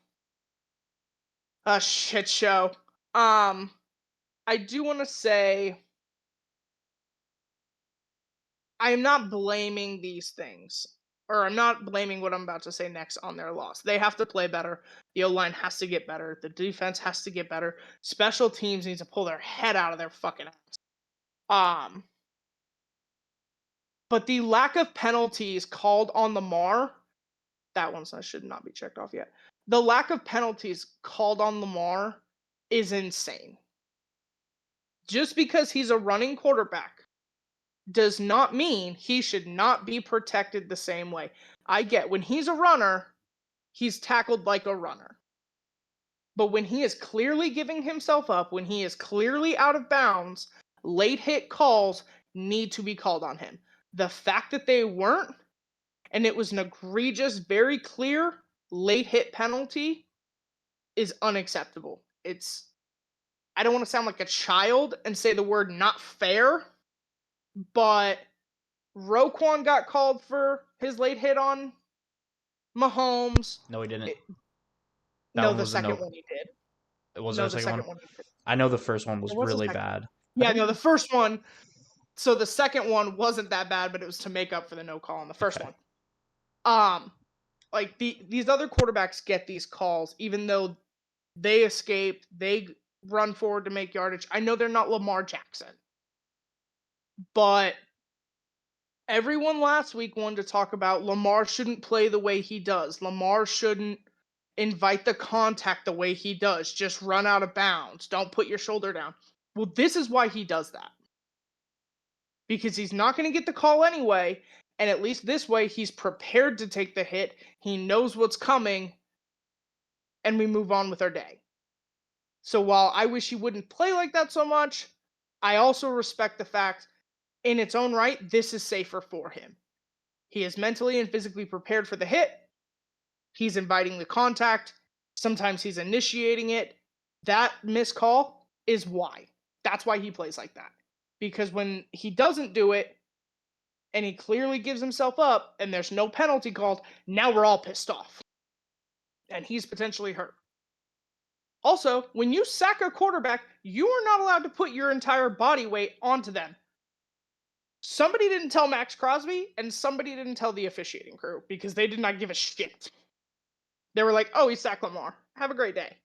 a shit show. Um, I do want to say I am not blaming these things, or I'm not blaming what I'm about to say next on their loss. They have to play better. The O line has to get better. The defense has to get better. Special teams needs to pull their head out of their fucking ass. Um, but the lack of penalties called on Lamar, that one should not be checked off yet. The lack of penalties called on Lamar is insane. Just because he's a running quarterback does not mean he should not be protected the same way. I get when he's a runner, he's tackled like a runner. But when he is clearly giving himself up, when he is clearly out of bounds, late hit calls need to be called on him. The fact that they weren't, and it was an egregious, very clear late hit penalty, is unacceptable. I don't want to sound like a child and say the word not fair, but Roquan got called for his late hit on Mahomes. No, he didn't. It, That no, one the was a second no. one he did. Was there No, a the second one? second one he did. I know the first one was There was a really second. bad. I Yeah, think. no, the first one. So the second one wasn't that bad, but it was to make up for the no call on the first Okay. one. Like these other quarterbacks get these calls, even though they escape, they run forward to make yardage. I know they're not Lamar Jackson, but everyone last week wanted to talk about Lamar shouldn't play the way he does. Lamar shouldn't invite the contact the way he does. Just run out of bounds. Don't put your shoulder down. Well, this is why he does that. Because he's not going to get the call anyway, and at least this way he's prepared to take the hit. He knows what's coming, and we move on with our day. So while I wish he wouldn't play like that so much, I also respect the fact in its own right this is safer for him. He is mentally and physically prepared for the hit. He's inviting the contact. Sometimes he's initiating it. That missed call is why. That's why he plays like that. Because when he doesn't do it and he clearly gives himself up and there's no penalty called, now we're all pissed off. And he's potentially hurt. Also, when you sack a quarterback, you are not allowed to put your entire body weight onto them. Somebody didn't tell Max Crosby, and somebody didn't tell the officiating crew because they did not give a shit. They were like, "Oh, he sacked Lamar. Have a great day."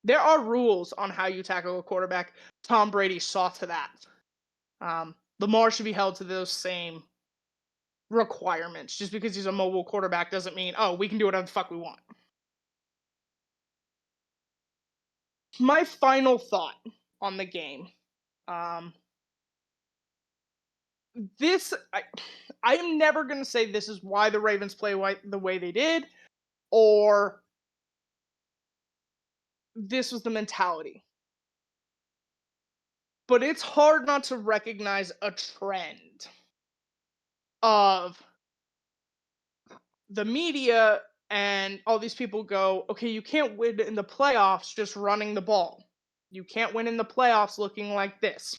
There are rules on how you tackle a quarterback. Tom Brady saw to that. Lamar should be held to those same requirements. Just because he's a mobile quarterback doesn't mean, oh, we can do whatever the fuck we want. My final thought on the game. Um, this I am never going to say this is why the Ravens play the way they did, or this was the mentality. But it's hard not to recognize a trend of the media and all these people go, okay, you can't win in the playoffs just running the ball. You can't win in the playoffs looking like this.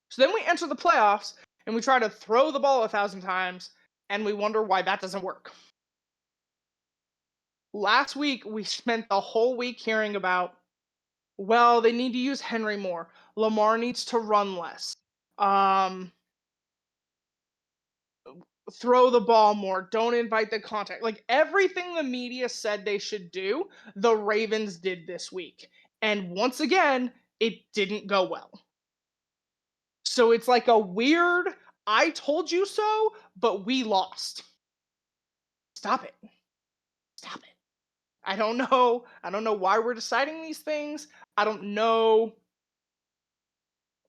So then we enter the playoffs and we try to throw the ball 1,000 times and we wonder why that doesn't work. Last week, we spent the whole week hearing about, well, they need to use Henry more. Lamar needs to run less. Um, Throw the ball more. Don't invite the contact. Like everything the media said they should do, the Ravens did this week. And once again, it didn't go well. So it's like a weird, I told you so, but we lost. Stop it. Stop it. I don't know. I don't know why we're deciding these things. I don't know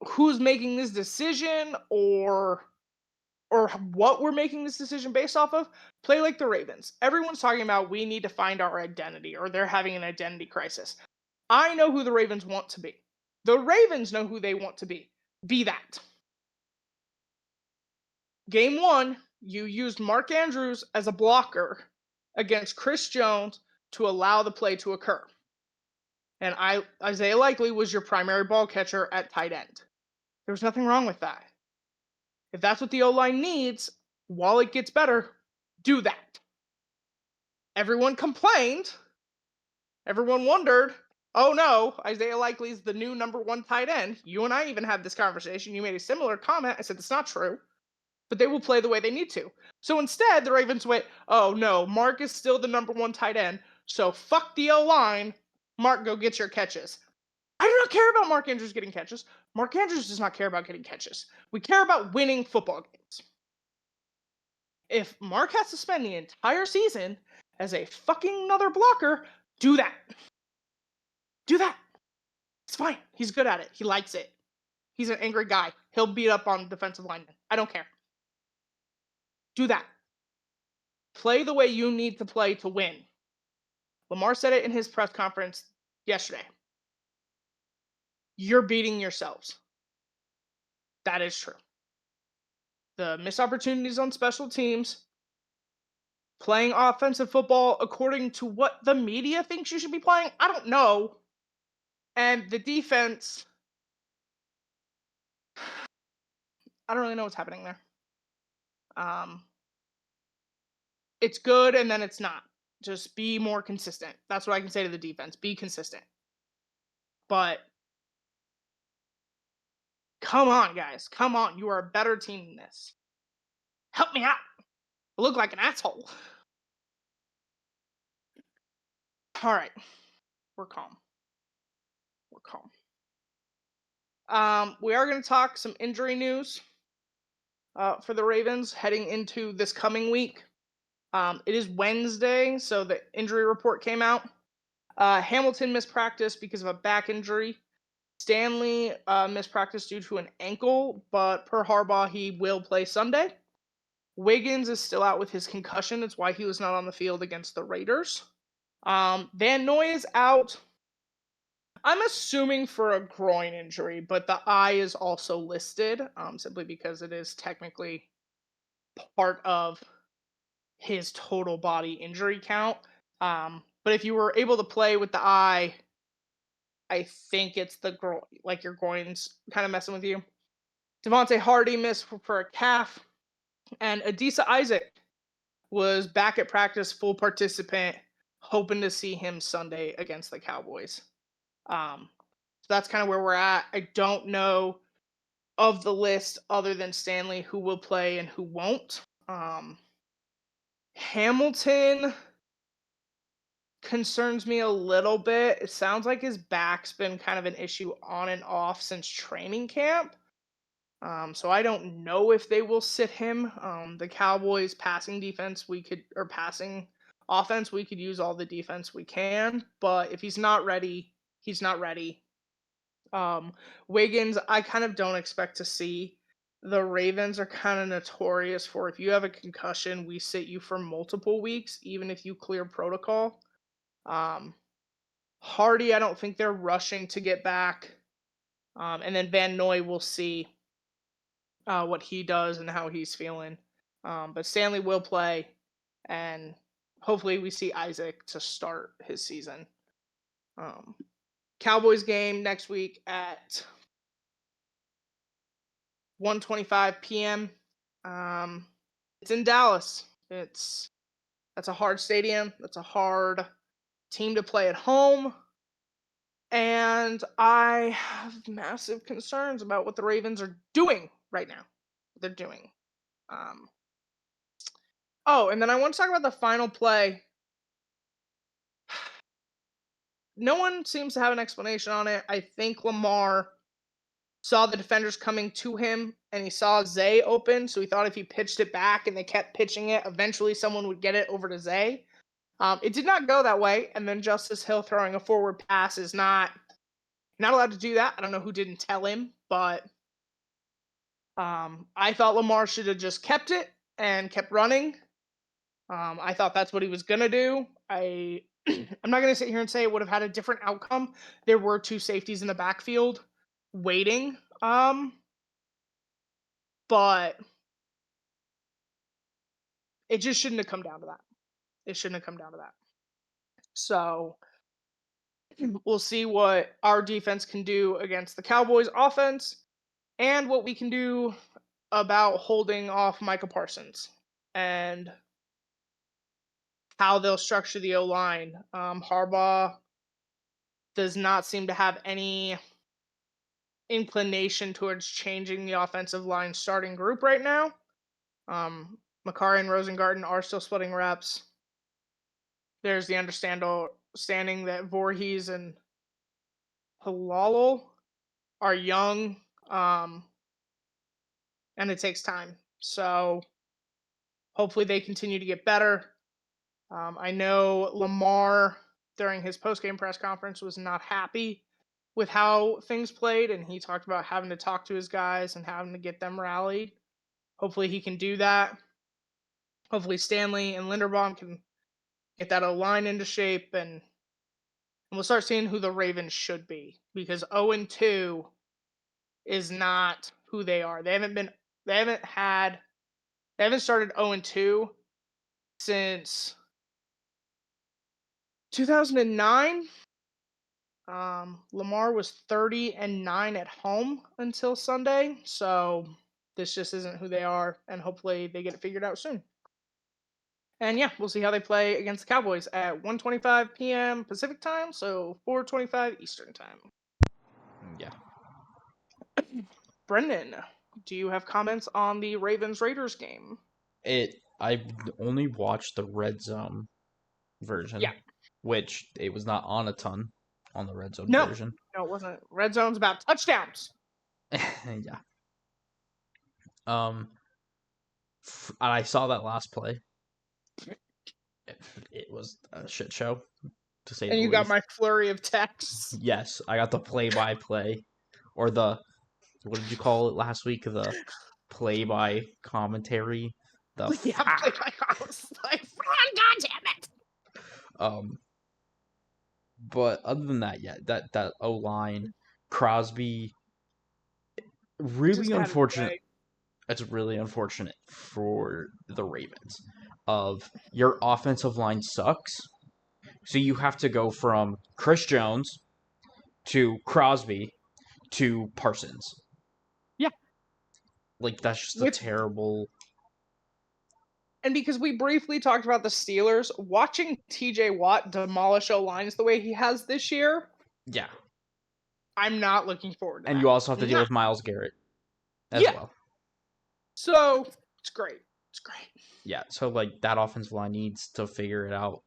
who's making this decision or what we're making this decision based off of. Play like the Ravens. Everyone's talking about we need to find our identity or they're having an identity crisis. I know who the Ravens want to be. The Ravens know who they want to be. Be that. Game 1, you used Mark Andrews as a blocker against Chris Jones to allow the play to occur. And Isaiah Likely was your primary ball catcher at tight end. There was nothing wrong with that. If that's what the O-line needs, while it gets better, do that. Everyone complained. Everyone wondered, oh no, Isaiah Likely's the new number 1 tight end. You and I even had this conversation. You made a similar comment. I said, it's not true. But they will play the way they need to. So instead, the Ravens went, oh no, Mark is still the number 1 tight end. So fuck the O-line. Mark, go get your catches. I do not care about Mark Andrews getting catches. Mark Andrews does not care about getting catches. We care about winning football games. If Mark has to spend the entire season as a fucking another blocker, do that. Do that. It's fine. He's good at it. He likes it. He's an angry guy. He'll beat up on defensive linemen. I don't care. Do that. Play the way you need to play to win. Lamar said it in his press conference yesterday. You're beating yourselves. That is true. The missed opportunities on special teams, playing offensive football according to what the media thinks you should be playing, I don't know. And the defense, I don't really know what's happening there. Um, it's good and then it's not. Just be more consistent. That's what I can say to the defense. Be consistent. But come on, guys. Come on. You are a better team than this. Help me out. I look like an asshole. All right. We're calm. We're calm. We are going to talk some injury news for the Ravens heading into this coming week. It is Wednesday, so the injury report came out. Hamilton missed practice because of a back injury. Stanley missed practice due to an ankle, but per Harbaugh, he will play Sunday. Wiggins is still out with his concussion. That's why he was not on the field against the Raiders. Van Noy is out. I'm assuming for a groin injury, but the eye is also listed simply because it is technically part of his total body injury count. But if you were able to play with the eye, I think it's the groin, like your groin's kind of messing with you. Devontae Hardy missed for a calf, and Adisa Isaac was back at practice, full participant, hoping to see him Sunday against the Cowboys. So that's kind of where we're at. I don't know of the list other than Stanley who will play and who won't. Hamilton concerns me a little bit. It sounds like his back's been kind of an issue on and off since training camp. So I don't know if they will sit him. The Cowboys passing defense or passing offense, we could use all the defense we can. But if he's not ready, he's not ready. Um, Wiggins, I kind of don't expect to see. The Ravens are kind of notorious for if you have a concussion, we sit you for multiple weeks, even if you clear protocol. Um, Hardy, I don't think they're rushing to get back. And then Van Noy, we'll see what he does and how he's feeling. But Stanley will play, and hopefully we see Isaac to start his season. Um, Cowboys game next week at 1:25 p.m. It's in Dallas. That's a hard stadium. That's a hard team to play at home. And I have massive concerns about what the Ravens are doing right now. What they're doing. Um, and then I want to talk about the final play. No one seems to have an explanation on it. I think Lamar saw the defenders coming to him and he saw Zay open, so he thought if he pitched it back and they kept pitching it, eventually someone would get it over to Zay. It did not go that way, and then Justice Hill throwing a forward pass is not allowed to do that. I don't know who didn't tell him, but I thought Lamar should have just kept it and kept running. I thought that's what he was gonna do. I'm not gonna sit here and say it would have had a different outcome. There were two safeties in the backfield waiting. But it just shouldn't have come down to that. It shouldn't have come down to that. So we'll see what our defense can do against the Cowboys offense and what we can do about holding off Micah Parsons and how they'll structure the O line. Harbaugh does not seem to have any inclination towards changing the offensive line starting group right now. Makari and Rosengarten are still splitting reps. There's the understanding that Voorhees and Halal are young, and it takes time. So hopefully they continue to get better. I know Lamar during his post-game press conference was not happy with how things played, and he talked about having to talk to his guys and having to get them rallied. Hopefully he can do that. Hopefully Stanley and Linderbaum can get that O-line into shape, and we'll start seeing who the Ravens should be, because 0-2 is not who they are. They haven't started 0-2 since 2009. Lamar was 30-9 at home until Sunday, so this just isn't who they are, and hopefully they get it figured out soon. And yeah, we'll see how they play against the Cowboys at 1:25 p.m. Pacific time, so 4:25 Eastern time. Yeah. Brendan, do you have comments on the Ravens Raiders game? I only watched the red zone version, Yeah. which it was not on a ton on the red zone No, version. no, it wasn't. Red zone's about touchdowns. Yeah. And I saw that last play. It was a shit show, to say And the you got least. my flurry of texts. Yes, I got the play-by-play, or the what did you call it last week? The play-by commentary. The Yeah, I was like, God damn it. um. But other than that, yeah, that O line, Crosby, really Just got in the unfortunate. way. It's really unfortunate for the Ravens. Of your offensive line sucks, so you have to go from Chris Jones to Crosby to Parsons. Yeah. Like that's just a With terrible. And because we briefly talked about the Steelers, watching TJ Watt demolish O lines the way he has this year, Yeah, I'm not looking forward to and that. you also have to deal Not. with Myles Garrett as Yeah. well. So it's great. It's great. Yeah, so like that offensive line needs to figure it out.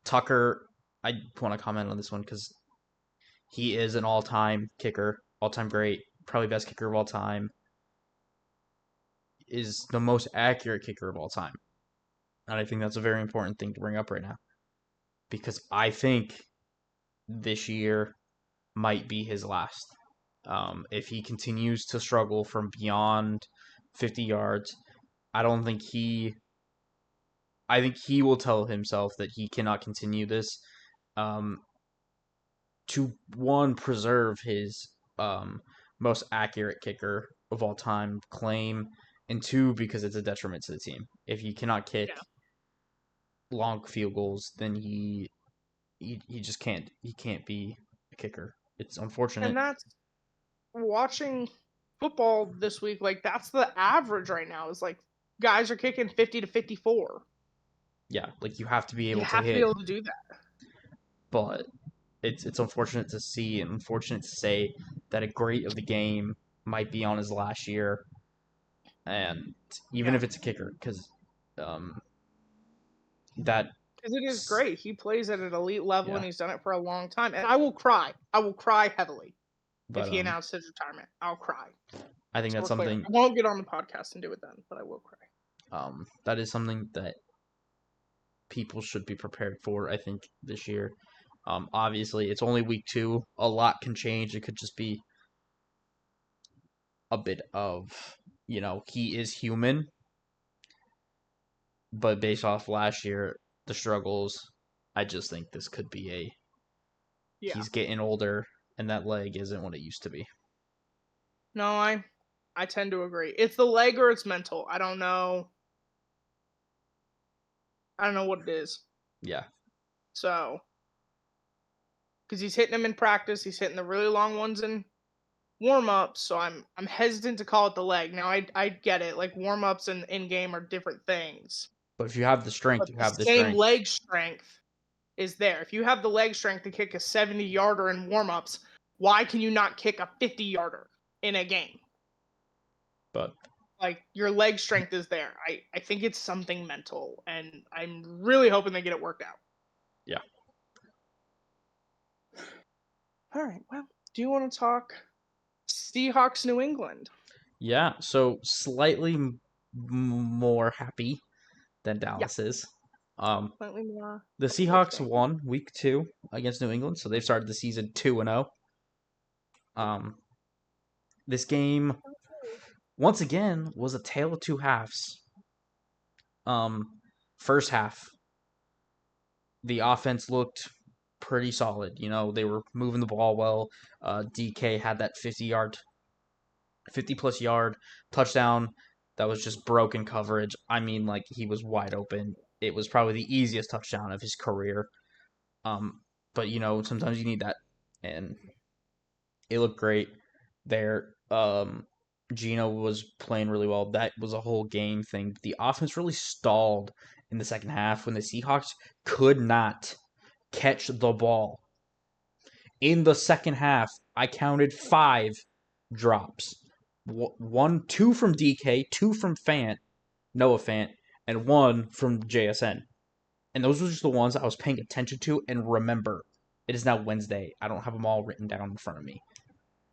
Tucker I want to comment on this one because he is an all-time kicker, all-time great, probably best kicker of all time, is the most accurate kicker of all time. And I think that's a very important thing to bring up right now because I think this year might be his last. If he continues to struggle from beyond 50 yards, I don't think he. I think he will tell himself that he cannot continue this. Um, to one, preserve his most accurate kicker of all time claim, and two, because it's a detriment to the team. If he cannot kick Yeah. long field goals, then he just can't be a kicker. It's unfortunate. And that's watching football this week, like that's the average right now is like guys are kicking 50 to 54. Yeah, like you have to be You able to have to be hit, able to do that. but it's unfortunate to see and unfortunate to say that a great of the game might be on his last year, and even Yeah. if it's a kicker, because um, that Because it is great. He plays at an elite level yeah, and he's done it for a long time. And I will cry. I will cry heavily if but he announced his retirement. I'll cry. I think So that's we're clear. something I won't get on the podcast and do it then, but I will cry. that is something that people should be prepared for. I think this year, obviously, it's only week 2. A lot can change. It could just be a bit of he is human, but based off last year, the struggles, I just think this could be Yeah. he's getting older and that leg isn't what it used to be. No, I tend to agree. It's the leg or it's mental. I don't know. I don't know what it is. Yeah. So, because he's hitting them in practice, he's hitting the really long ones in warm ups. So I'm hesitant to call it the leg. Now I get it. Like warm ups and in game are different things, But if you have the strength, but you the have the same strength. leg strength is there. If you have the leg strength to kick a 70 yarder in warm ups, why can you not kick a 50 yarder in a game? But Like your leg strength is there. I think it's something mental, and I'm really hoping they get it worked out. yeah. All right. Well, do you want to talk Seahawks New England? Yeah. So slightly more happy than Yeah, Dallas is. Um, slightly more the Seahawks uplifting. won week 2 against New England, so they've started the season 2-0. Um, this game once again was a tale of two halves. First half, the offense looked pretty solid. They were moving the ball well. DK had that 50 plus yard touchdown that was just broken coverage. I mean, like he was wide open. It was probably the easiest touchdown of his career. Um, but sometimes you need that, and it looked great there. Gino was playing really well. That was a whole game thing. The offense really stalled in the second half when the Seahawks could not catch the ball. In the second half, I counted 5 drops. Two from DK, 2 from Noah Fant, and 1 from JSN. And those were just the ones I was paying attention to. And remember, it is now Wednesday. I don't have them all written down in front of me.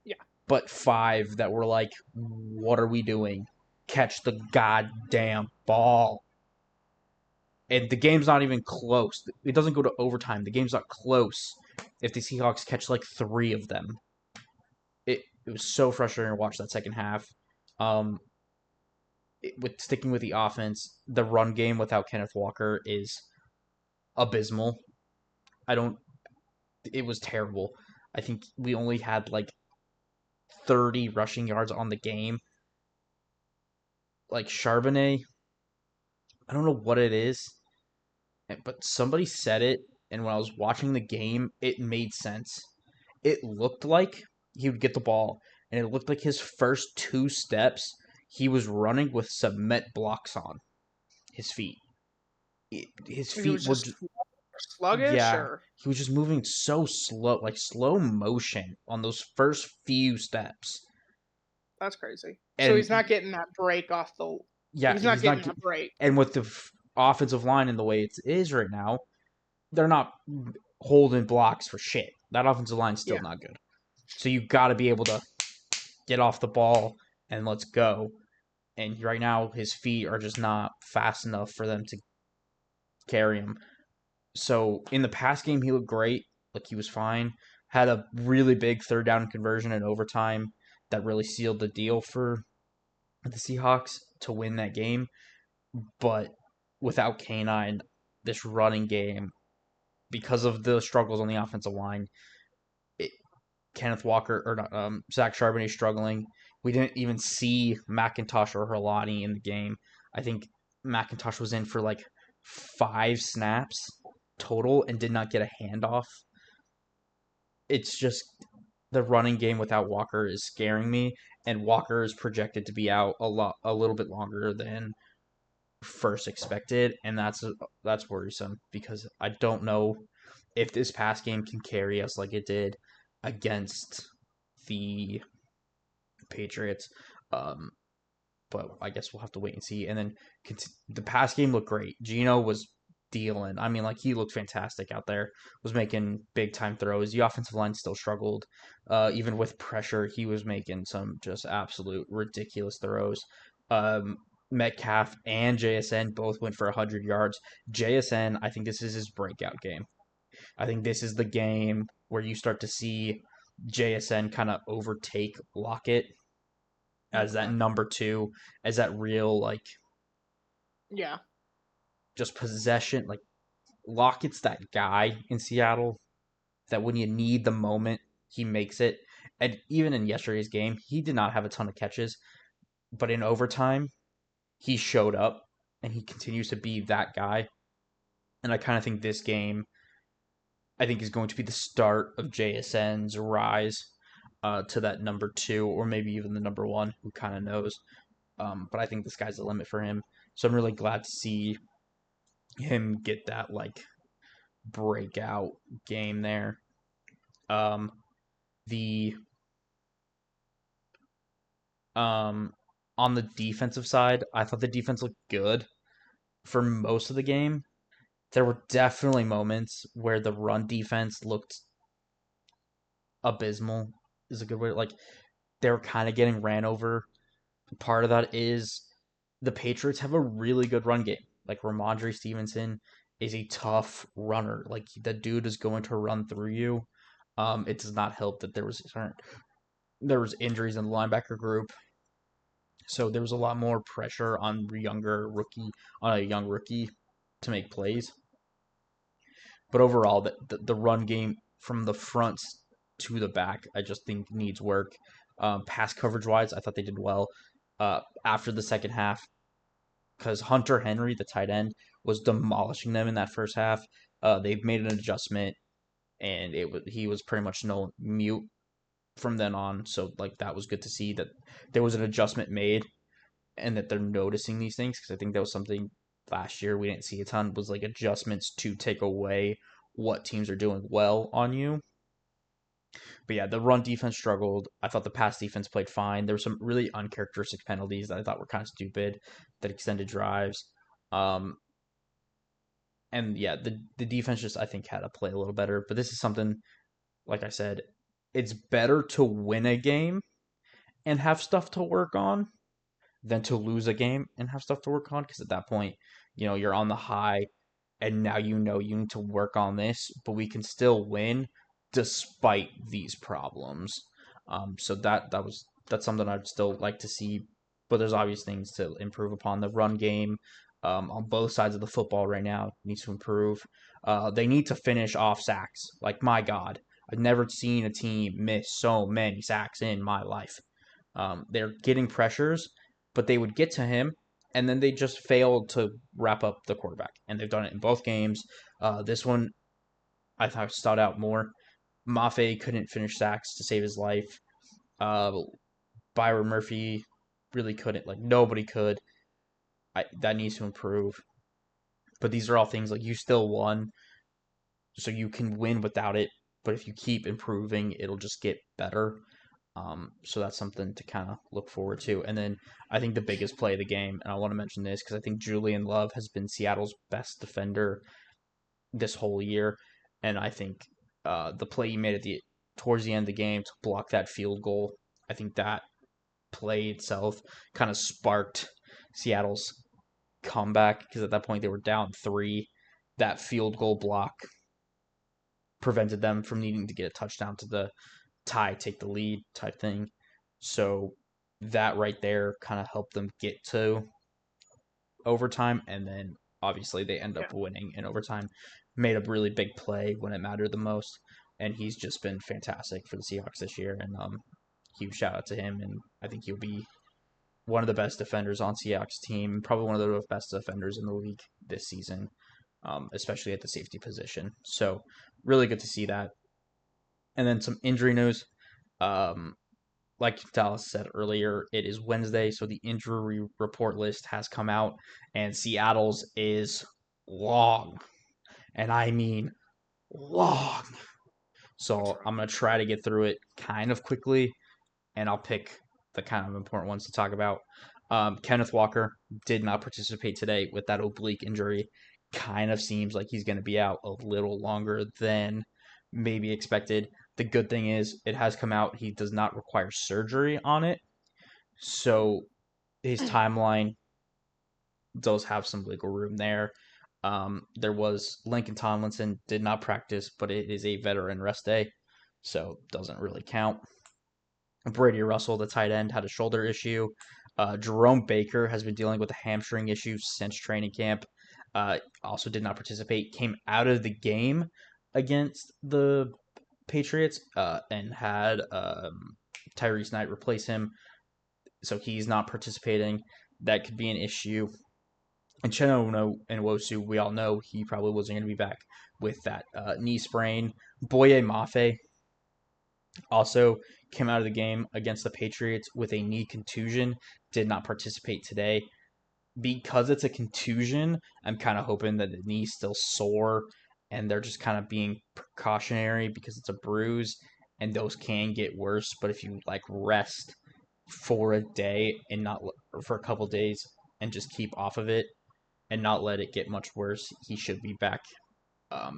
Yeah, But 5 that were like, what are we doing? Catch the goddamn ball. And the game's not even close. It doesn't go to overtime. The game's not close if the Seahawks catch like 3 of them. It was so frustrating to watch that second half. Um, with sticking with the offense, the run game without Kenneth Walker is abysmal. I don't. It was terrible. I think we only had like 30 rushing yards on the game. Like Charbonnet, I don't know what it is, but somebody said it, and when I was watching the game, it made sense. It looked like he would get the ball, and it looked like his first 2 steps, he was running with cement blocks on his feet. His he feet was were just just, sluggish, yeah, or he was just moving so slow, like slow motion on those first few steps. that's crazy. So he's And not getting that break off the. yeah, He's not he's getting not. that break. And with the offensive line in the way it is right now, they're not. holding blocks for shit. That offensive line's still Yeah. not good. So you got to be able to get off the ball and let's go. And right now, his feet are just not fast enough for them to carry him. So in the pass game, he looked great. Like he was fine. Had a really big third down conversion in overtime that really sealed the deal for the Seahawks to win that game. But without K9, this running game, because of the struggles on the offensive line, it, Kenneth Walker or not, Zach Charbonnet struggling. We didn't even see McIntosh or Herlani in the game. I think McIntosh was in for like 5 snaps total and did not get a handoff. It's just the running game without Walker is scaring me, and Walker is projected to be out a little bit longer than first expected, and that's worrisome because I don't know if this pass game can carry us like it did against the Patriots. Um, but I guess we'll have to wait and see. And then the pass game looked great. Gino was dealing. I mean, like he looked fantastic out there. Was making big time throws. The offensive line still struggled, even with pressure. He was making some just absolute ridiculous throws. Metcalf and JSN both went for 100 yards. JSN, I think this is his breakout game. I think this is the game where you start to see JSN kind of overtake Lockett as that Okay. number two, as that real like Yeah. just possession. Like Lockett's that guy in Seattle that when you need the moment, he makes it. And even in yesterday's game, he did not have a ton of catches, but in overtime, he showed up and he continues to be that guy. And I kind of think this game, I think, is going to be the start of JSN's rise to that number two, or maybe even the number one. Who kind of knows? But I think the sky's the limit for him. So I'm really glad to see him get that like breakout game there. Um, the um, on the defensive side, I thought the defense looked good for most of the game. There were definitely moments where the run defense looked abysmal. Is a good way. Like they were kind of getting ran over. Part of that is the Patriots have a really good run game. Like Ramondre Stevenson is a tough runner. Like the dude is going to run through you. It does not help that there was injuries in the linebacker group, so there was a lot more pressure on a young rookie to make plays. But overall, the run game from the front to the back, I just think needs work. Pass coverage wise, I thought they did well. After the second half, because Hunter Henry, the tight end, was demolishing them in that first half. They've made an adjustment, and he was pretty much no mute from then on. So like that was good to see that there was an adjustment made, and that they're noticing these things because I think that was something last year we didn't see a ton was like adjustments to take away what teams are doing well on you. But yeah, the run defense struggled. I thought the pass defense played fine. There were some really uncharacteristic penalties that I thought were kind of stupid that extended drives. Um, and yeah, the defense just I think had to play a little better. But this is something, like I said, it's better to win a game and have stuff to work on than to lose a game and have stuff to work on. Because at that point, you're on the high, and now you need to work on this, but we can still win despite these problems. So that's something I'd still like to see, but there's obvious things to improve upon. The run game on both sides of the football right now needs to improve. They need to finish off sacks. Like my God, I've never seen a team miss so many sacks in my life. They're getting pressures, but they would get to him, and then they just failed to wrap up the quarterback. And they've done it in both games. This one, I thought stood out more. Mafe couldn't finish sacks to save his life. Uh, Byron Murphy really couldn't. Like nobody could. That needs to improve. But these are all things like you still won, so you can win without it. But if you keep improving, it'll just get better. So that's something to kind of look forward to. And then I think the biggest play of the game, and I want to mention this because I think Julian Love has been Seattle's best defender this whole year. And I think the play he made towards the end of the game to block that field goal, I think that play itself kind of sparked Seattle's comeback because at that point they were down 3. That field goal block prevented them from needing to get a touchdown to the tie, take the lead type thing. So that right there kind of helped them get to overtime, and then obviously they end up Yeah. winning in overtime. Made a really big play when it mattered the most, and he's just been fantastic for the Seahawks this year. And huge shout out to him, and I think he'll be one of the best defenders on Seahawks team, probably one of the best defenders in the league this season, especially at the safety position. So really good to see that. And then some injury news. Um, like Dallas said earlier, it is Wednesday, so the injury report list has come out, and Seattle's is long. And I mean long. That's So right. I'm going to try to get through it kind of quickly, and I'll pick the kind of important ones to talk about. Kenneth Walker did not participate today with that oblique injury. Kind of seems like he's going to be out a little longer than maybe expected. The good thing is it has come out he does not require surgery on it. So his timeline does have some wiggle room there. There was Lincoln Tomlinson did not practice, but it is a veteran rest day, so doesn't really count. Brady Russell, the tight end, had a shoulder issue. Jerome Baker has been dealing with a hamstring issue since training camp. Also did not participate. Came out of the game against the Patriots and had Tyrese Knight replace him, so he's not participating. That could be an issue. And Cheno and Wosu, we all know he probably wasn't going to be back with that knee sprain. Boye Mafe also came out of the game against the Patriots with a knee contusion, did not participate today. Because it's a contusion, I'm kind of hoping that the knee's still sore and they're just kind of being precautionary because it's a bruise and those can get worse. But if you like rest for a day and not for a couple days and just keep off of it and not let it get much worse, he should be back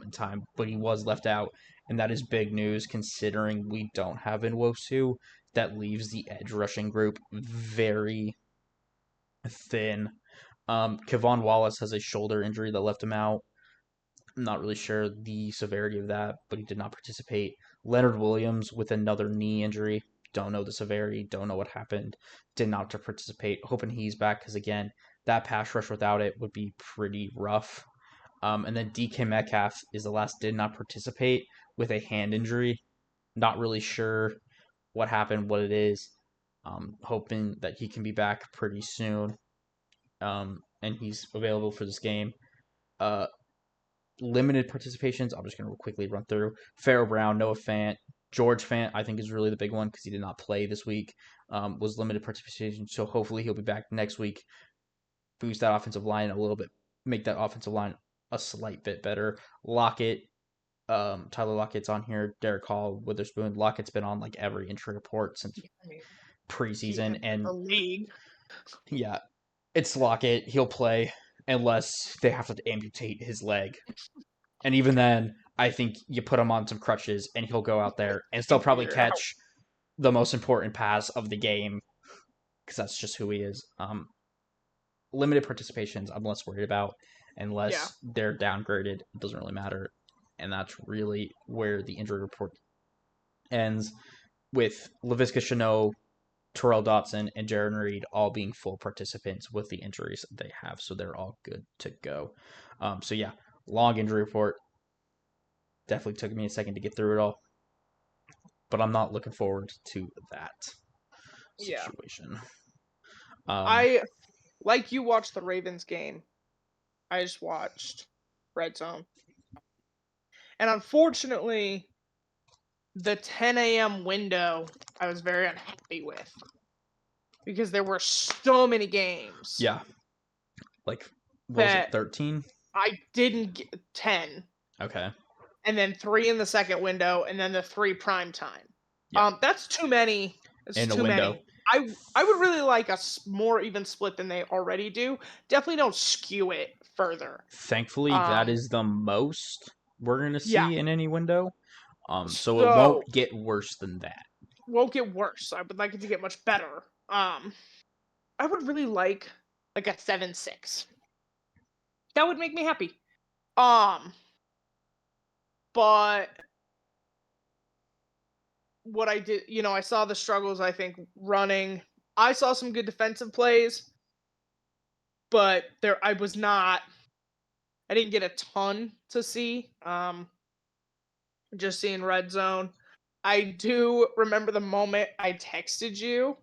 in time. But he was left out, and that is big news considering we don't have Nwosu. That leaves the edge rushing group very thin. Kevon Wallace has a shoulder injury that left him out. I'm not really sure the severity of that, but he did not participate. Leonard Williams with another knee injury. Don't know the severity, don't know what happened. Did not to participate. Hoping he's back because, again, that pass rush without it would be pretty rough. And then DK Metcalf is the last, did not participate with a hand injury. Not really sure what happened, what it is. Hoping that he can be back pretty soon. And he's available for this game. Uh, Limited participations. I'm just going to quickly run through. Pharaoh Brown, Noah Fant, George Fant, I think is really the big one because he did not play this week. Was limited participation, so hopefully he'll be back next week. Boost that offensive line a little bit, make that offensive line a slight bit better. Lockett, Tyler Lockett's on here. Derek Hall, Witherspoon. Lockett's been on like every injury report since I mean, he preseason, entered and the league. yeah, it's Lockett. He'll play unless they have to amputate his leg. And even then, I think you put him on some crutches and he'll go out there and still He'll probably figure it out. catch the most important pass of the game because that's just who he is. Limited participations, I'm less worried about Yeah. unless they're downgraded. It doesn't really matter. And that's really where the injury report ends with Laviska Shenault, Terrell Dotson, and Jaron Reed all being full participants with the injuries that they have. So they're all good to go. So yeah, long injury report. Definitely took me a second to get through it all, but I'm not looking forward to that Yeah. situation. Um, I like you watched the Ravens game. I just watched Red Zone. And unfortunately, the 10 a.m. window I was very unhappy with because there were so many games yeah, like what was it, that 13? I didn't get 10, Okay, and then 3 in the second window, and then the 3 prime time. yeah, That's too many. It's in a too window. many. I would really like a more even split than they already do. Definitely don't skew it further. Thankfully, that Um, is the most. we're gonna Yeah. see in any window. So it won't So get worse than that. won't get worse. I would like it to get much better. I would really like a 7-6. That would make me happy. Um, but what I did, I saw the struggles, I think, running. I saw some good defensive plays, but I didn't get a ton to see. Just seeing red zone. I do remember the moment I texted you,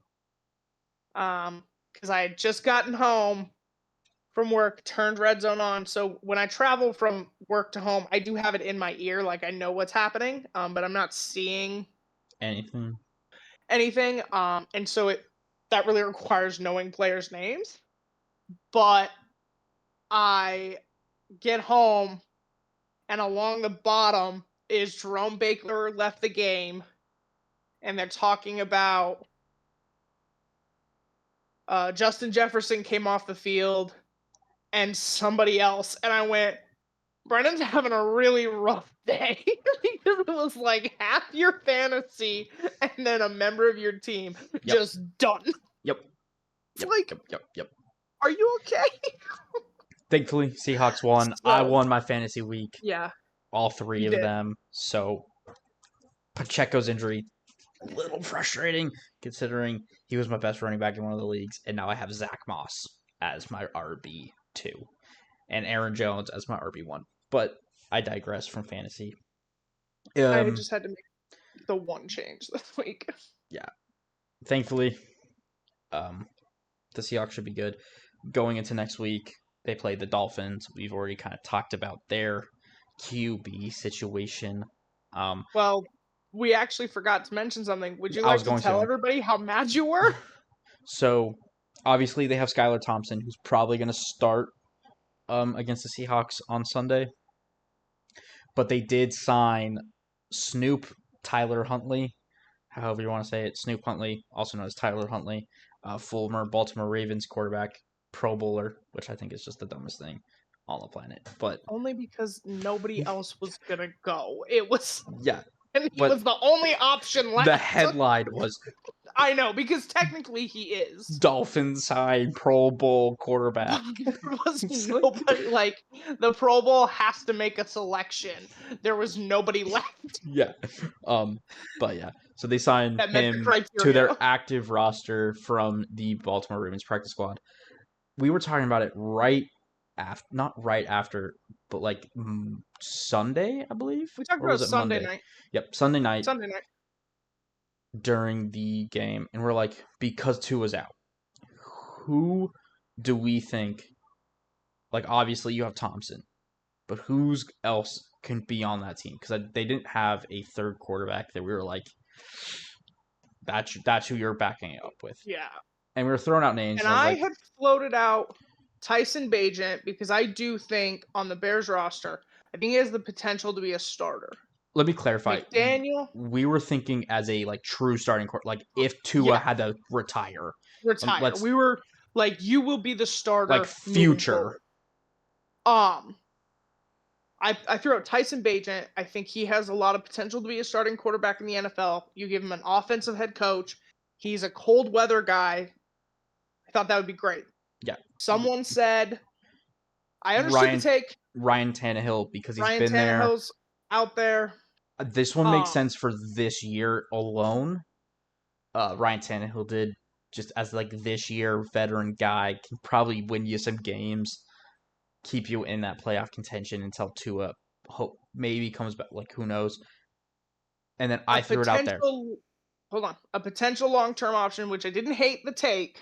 because I had just gotten home from work, turned red zone on. So when I travel from work to home, I do have it in my ear, like I know what's happening, but I'm not seeing Anything? anything. And so that really requires knowing players' names. But I get home, and along the bottom is Jerome Baker left the game, and they're talking about Justin Jefferson came off the field and somebody else, and I went, Brennan's having a really rough day because it was like half your fantasy and then a member of your team Yep. just done. Yep. It's Yep. like, Yep. are you okay? Thankfully, Seahawks won. I So, won my fantasy week, yeah, all three you of did. them. So Pacheco's injury, a little frustrating considering he was my best running back in one of the leagues, and now I have Zach Moss as my RB2 and Aaron Jones as my RB1. But I digress from fantasy. I just had to make the one change this week. Yeah. Thankfully, the Seahawks should be good. Going into next week, they play the Dolphins. We've already kind of talked about their QB situation. Well, we actually forgot to mention something. Would you I was like to going tell to. everybody how mad you were? So, obviously, they have Skylar Thompson, who's probably going to start against the Seahawks on Sunday. But they did sign Snoop Tyler Huntley, however you want to say it. Snoop Huntley, also known as Tyler Huntley, former Baltimore Ravens quarterback, Pro Bowler, which I think is just the dumbest thing on the planet. But Only because nobody else was gonna go. It was, yeah, and he but was the only option the left. headline was I know, because technically he is. Dolphins sign Pro Bowl quarterback. There was It's nobody, like, the Pro Bowl has to make a selection. There was nobody left yeah. But yeah. So they signed that met the him to their criteria. active roster from the Baltimore Ravens practice squad. We were talking about it right after, not right after, but like Sunday, I believe, We talked or about was it Sunday Monday? night. Yep, Sunday night Sunday night. during the game, and we're like, because Tua's out, who do we think? Like, obviously you have Thompson, but who's else can be on that team? Because they didn't have a third quarterback that we were like, that's who you're backing up with, Yeah. and we were throwing out names, And and I was I like, had floated out Tyson Bagent because I do think on the Bears roster, I think he has the potential to be a starter. let me clarify. McDaniel, We were thinking as a like true starting court, like if Tua yeah, had to retire. retire. Let's We were like, you will be the like starter moving future. forward. I threw out Tyson Bagent. I think he has a lot of potential to be a starting quarterback in the NFL. You give him an offensive head coach. He's a cold weather guy. I thought that would be great. Yeah. Someone said, I understood the Ryan take. Ryan Tannehill because he's Ryan been there. Tannehill's out there. This one makes sense for this year alone. Ryan Tannehill did just as like this year veteran guy can probably win you some games, keep you in that playoff contention until Tua hope maybe comes back. Like who knows? And then A I threw it out there. potential, hold on, a potential long-term option, which I didn't hate the take,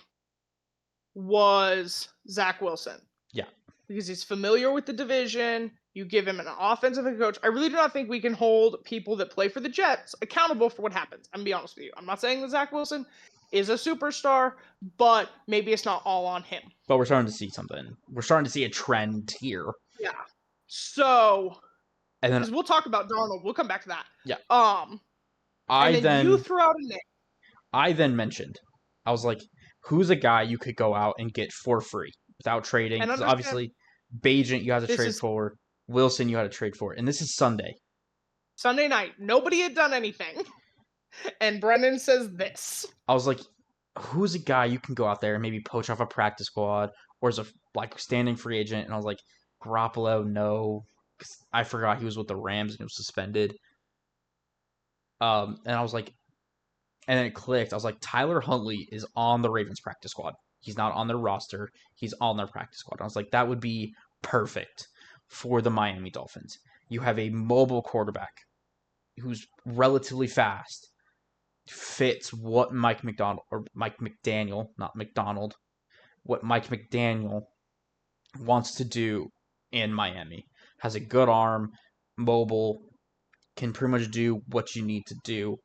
was Zach Wilson. Yeah. Because he's familiar with the division. You give him an offensive head coach. I really do not think we can hold people that play for the Jets accountable for what happens. I'm going to be honest with you. I'm not saying that Zach Wilson is a superstar, but maybe it's not all on him. But we're starting to see something. We're starting to see a trend here. Yeah. So, And then because we'll talk about Darnold. We'll come back to that. Yeah. And then you threw out a name. I then mentioned, I was like, who's a guy you could go out and get for free without trading? And Because understand, obviously, Bagent, you have to this trade is for. Wilson, you had to trade for. And this is Sunday. Sunday night, nobody had done anything. And Brendan says this. I was like, who's a guy you can go out there and maybe poach off a practice squad or as a standing free agent? And I was like, Garoppolo, no. 'Cause I forgot he was with the Rams and he was suspended. And I was like, and then it clicked. I was like, Tyler Huntley is on the Ravens practice squad. He's not on their roster. He's on their practice squad. I was like, that would be perfect for the Miami Dolphins. You have a mobile quarterback who's relatively fast, fits what Mike McDaniel, not McDonald, what Mike McDaniel wants to do in Miami. Has a good arm, mobile, can pretty much do what you need to do,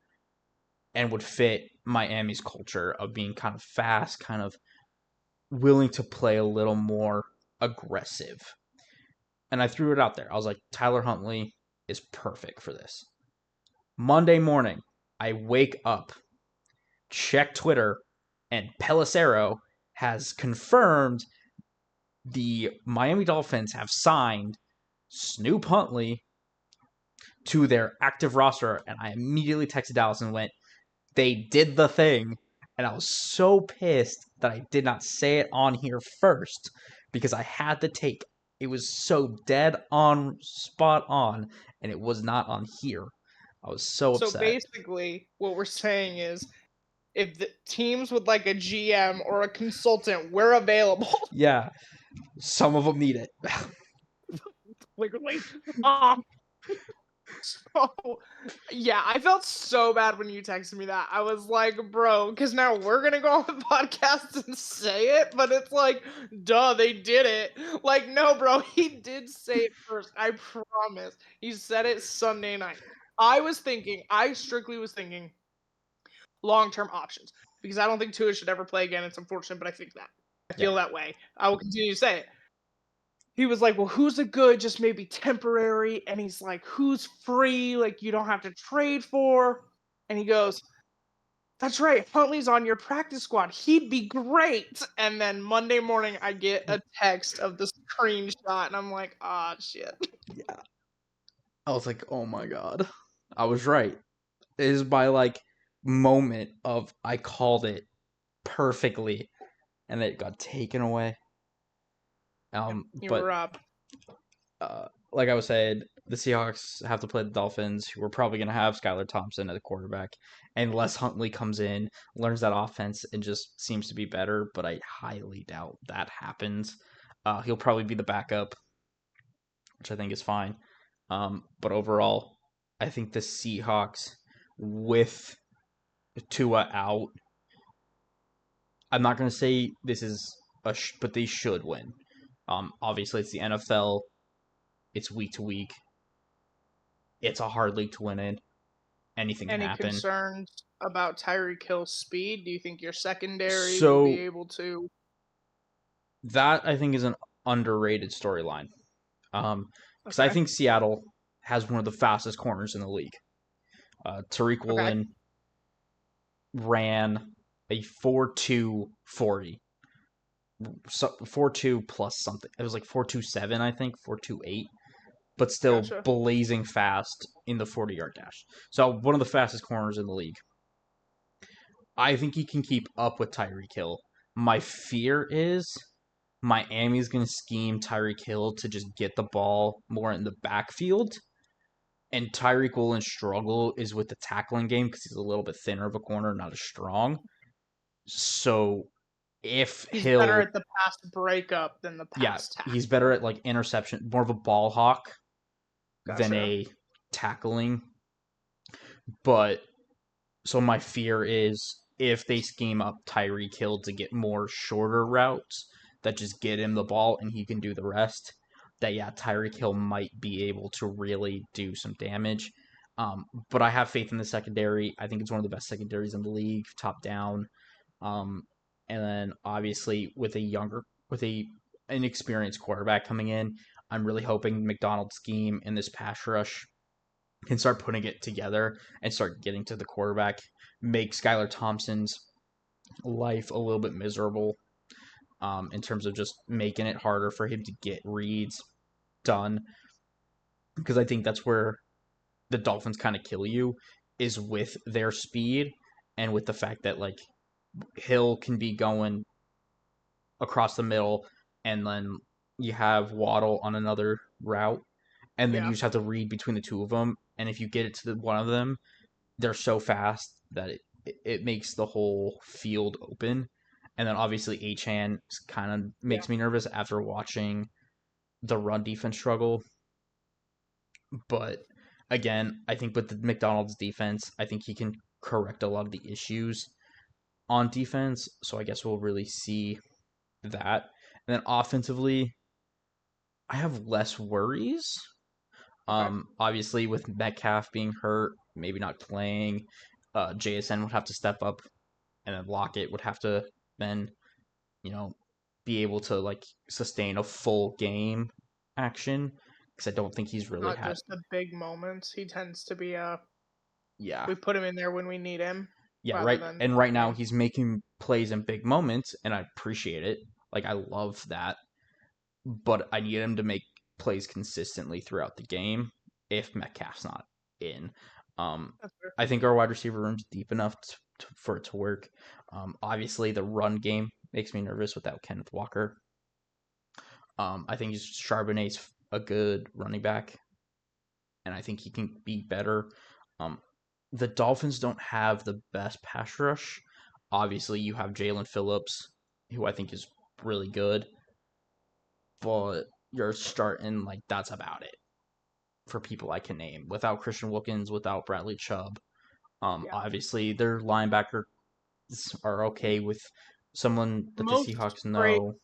and would fit Miami's culture of being kind of fast, kind of willing to play a little more aggressive. And I threw it out there. I was like, Tyler Huntley is perfect for this. Monday morning, I wake up, check Twitter, and Pelissero has confirmed the Miami Dolphins have signed Snoop Huntley to their active roster. And I immediately texted Dallas and went, they did the thing. And I was so pissed that I did not say it on here first because I had the take. It was so dead on, spot on, and it was not on here. I was so upset. So basically, what we're saying is, if the teams would like a GM or a consultant, we're available. Yeah, some of them need it. Literally. So, yeah, I felt so bad when you texted me that. I was like, bro, because now we're going to go on the podcast and say it, but it's like, duh, they did it. Like, no, bro, he did say it first. I promise. He said it Sunday night. I strictly was thinking long-term options because I don't think Tua should ever play again. It's unfortunate, but I think that. I feel that way. I will continue to say it. He was like, well, who's a good, just maybe temporary? And he's like, who's free? Like, you don't have to trade for. And he goes, that's right. Huntley's on your practice squad. He'd be great. And then Monday morning, I get a text of the screenshot, and I'm like, ah, shit. Yeah. I was like, oh my God. I was right. It is my moment of I called it perfectly and it got taken away. You But were up. like I was saying, the Seahawks have to play the Dolphins, who are probably going to have Skylar Thompson at the quarterback, unless Huntley comes in, learns that offense, and just seems to be better. But I highly doubt that happens. He'll probably be the backup, which I think is fine. But overall, I think the Seahawks with Tua out, I'm not going to say this is but they should win. Obviously, it's the NFL. It's week to week. It's a hard league to win in. Anything can Any happen. concerns about Tyreek Hill's speed? Do you think your secondary So, will be able to? that I think is an underrated storyline. Because I think Seattle has one of the fastest corners in the league. Tariq Woolen ran a 4.2 40. 4.2 plus something. It was like 4.27, I think, 4.28. But still blazing fast in the 40-yard dash. So one of the fastest corners in the league. I think he can keep up with Tyreek Hill. My fear is Miami's going to scheme Tyreek Hill to just get the ball more in the backfield. And Tyreek Woolen's struggle is with the tackling game because he's a little bit thinner of a corner, not as strong. So if he's Hill... better at the pass breakup than the pass tackle. He's better at interception, more of a ball hawk than a tackling. But so my fear is if they scheme up Tyreek Hill to get more shorter routes that just get him the ball and he can do the rest, that Tyreek Hill might be able to really do some damage. But I have faith in the secondary. I think it's one of the best secondaries in the league, top down. And then obviously with an inexperienced quarterback coming in, I'm really hoping McDonald's scheme in this pass rush can start putting it together and start getting to the quarterback, make Skylar Thompson's life a little bit miserable in terms of just making it harder for him to get reads done. because I think that's where the Dolphins kind of kill you is with their speed and with the fact that like Hill can be going across the middle and then you have Waddle on another route and then you Yeah, just have to read between the two of them and if you get it to one of them they're so fast that it makes the whole field open and then obviously Achan kind of yeah, makes me nervous after watching the run defense struggle. But again, I think with the McDonald's defense, I think he can correct a lot of the issues on defense. So I guess we'll really see that. And then offensively, I have less worries. okay. Obviously, with Metcalf being hurt, maybe not playing, JSN would have to step up, and then Lockett would have to then, you know, be able to like sustain a full game action because I don't think he's really Not had. just the big moments. He tends to be Yeah, we put him in there when we need him, yeah, rather right. than And right now game. he's making plays in big moments, and I appreciate it. Like I love that, but I need him to make plays consistently throughout the game if Metcalf's not in. Um, That's fair. I think our wide receiver room's deep enough for it to work. Obviously, the run game makes me nervous without Kenneth Walker. I think Charbonnet's a good running back, and I think he can be better. Um, the Dolphins don't have the best pass rush. Obviously, you have Jalen Phillips, who I think is really good, but you're starting like that's about it for people I can name. Without Christian Wilkins, without Bradley Chubb, Yeah. obviously their linebackers are okay with someone that the Most Seahawks great know.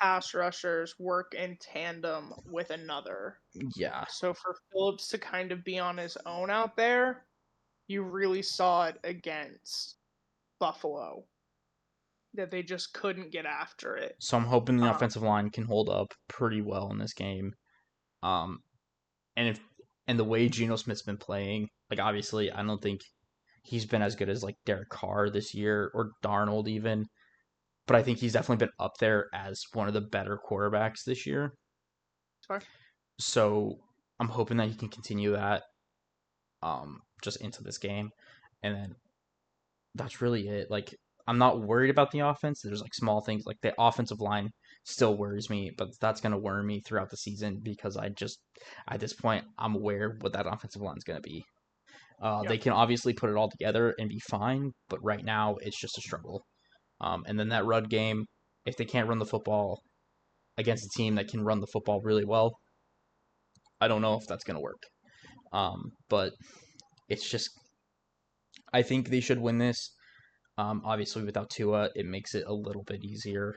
pass rushers work in tandem with another. Yeah, So for Phillips to kind of be on his own out there, you really saw it against Buffalo that they just couldn't get after it. so I'm hoping the Um, offensive line can hold up pretty well in this game. Um, and if and the way Geno Smith's been playing, like obviously I don't think he's been as good as like Derek Carr this year or Darnold even, but I think he's definitely been up there as one of the better quarterbacks this year. sorry. So I'm hoping that he can continue that just into this game, and then that's really it. Like I'm not worried about the offense. There's like small things like the offensive line still worries me, but that's gonna worry me throughout the season because I just at this point I'm aware what that offensive line is gonna be. Yeah. They can obviously put it all together and be fine, but right now it's just a struggle. And then that run game, if they can't run the football against a team that can run the football really well, I don't know if that's gonna work. But it's just I think they should win this. Obviously, without Tua, it makes it a little bit easier.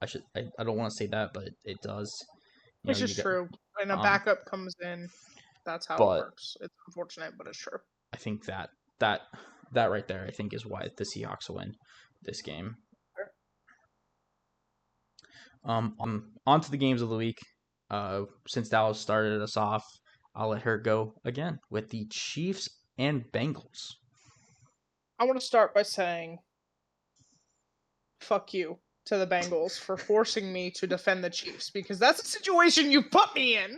I don't want to say that, but it does. You know, Which you is get true. When a um, backup comes in, that's how it but works. It's unfortunate, but it's true. I think that that right there, I think, is why the Seahawks win this game. On to the games of the week. Since Dallas started us off, I'll let her go again with the Chiefs and Bengals. I want to start by saying fuck you to the Bengals for forcing me to defend the Chiefs because that's the situation you put me in.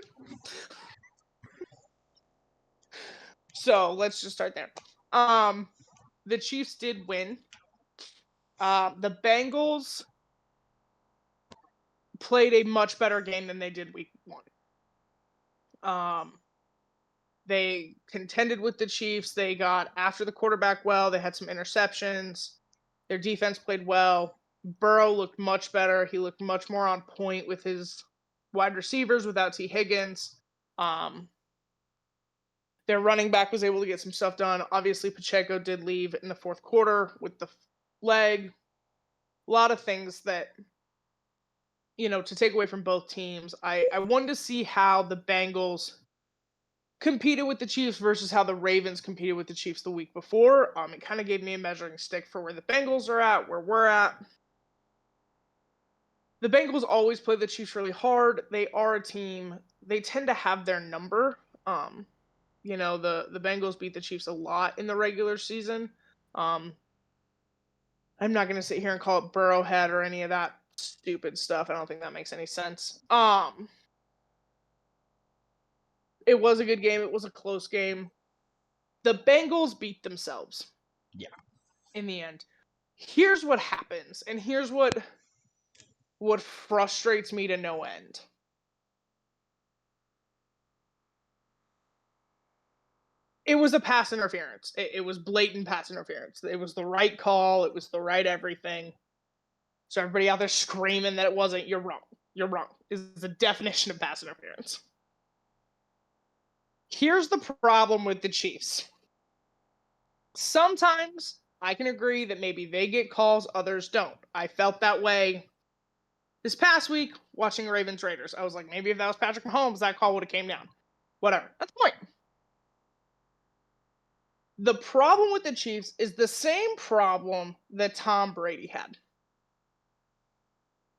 So let's just start there. Um, the Chiefs did win. The Bengals played a much better game than they did week one. Um, they contended with the Chiefs. They got after the quarterback well. They had some interceptions. Their defense played well. Burrow looked much better. He looked much more on point with his wide receivers without T. Higgins. Um, their running back was able to get some stuff done. Obviously, Pacheco did leave in the fourth quarter with the leg. A lot of things that, to take away from both teams. I wanted to see how the Bengals competed with the Chiefs versus how the Ravens competed with the Chiefs the week before. It kind of gave me a measuring stick for where the Bengals are at, where we're at. The Bengals always play the Chiefs really hard. They are a team. They tend to have their number. The Bengals beat the Chiefs a lot in the regular season. Um, I'm not going to sit here and call it Burrowhead or any of that stupid stuff. I don't think that makes any sense. It was a good game. It was a close game. The Bengals beat themselves Yeah. in the end. Here's what happens, and here's what frustrates me to no end. It was a pass interference. It was blatant pass interference. It was the right call. It was the right everything. So everybody out there screaming that it wasn't, you're wrong. You're wrong. This is the definition of pass interference. Here's the problem with the Chiefs. Sometimes I can agree that maybe they get calls, others don't. I felt that way this past week watching Ravens Raiders. I was like, maybe if that was Patrick Mahomes, that call would have came down. Whatever. That's the point. The problem with the Chiefs is the same problem that Tom Brady had.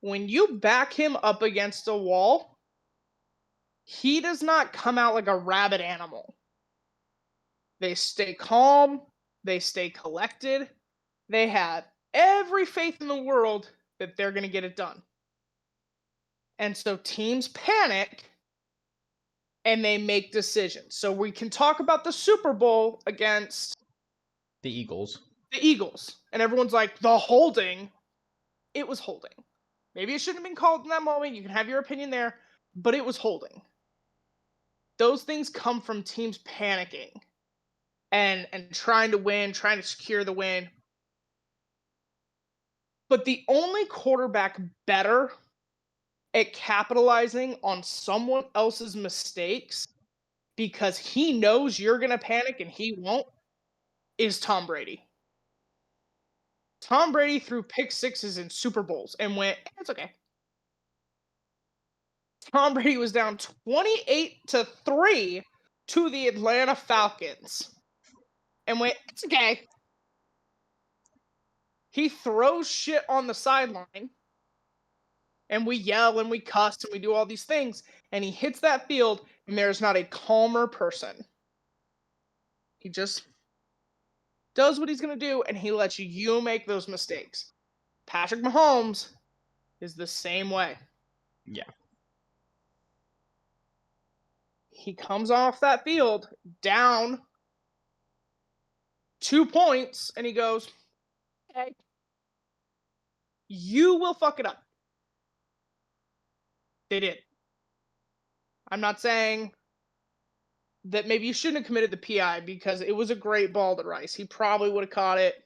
When you back him up against a wall, he does not come out like a rabid animal. They stay calm, they stay collected, they have every faith in the world that they're going to get it done. And so teams panic and they make decisions. So we can talk about the Super Bowl against The Eagles. the Eagles. And everyone's like, the holding. It was holding. Maybe it shouldn't have been called in that moment. You can have your opinion there, but it was holding. Those things come from teams panicking and trying to win, trying to secure the win. But the only quarterback better at capitalizing on someone else's mistakes because he knows you're going to panic and he won't is Tom Brady. Tom Brady threw pick sixes in Super Bowls and went, it's okay. Tom Brady was down 28-3 to the Atlanta Falcons and went, it's okay. He throws shit on the sideline and we yell and we cuss and we do all these things and he hits that field and there's not a calmer person. He just does what he's going to do and he lets you make those mistakes. Patrick Mahomes is the same way. Yeah. He comes off that field down 2 points and he goes, hey, you will fuck it up. They did. I'm not saying that maybe you shouldn't have committed the PI because it was a great ball to Rice. He probably would have caught it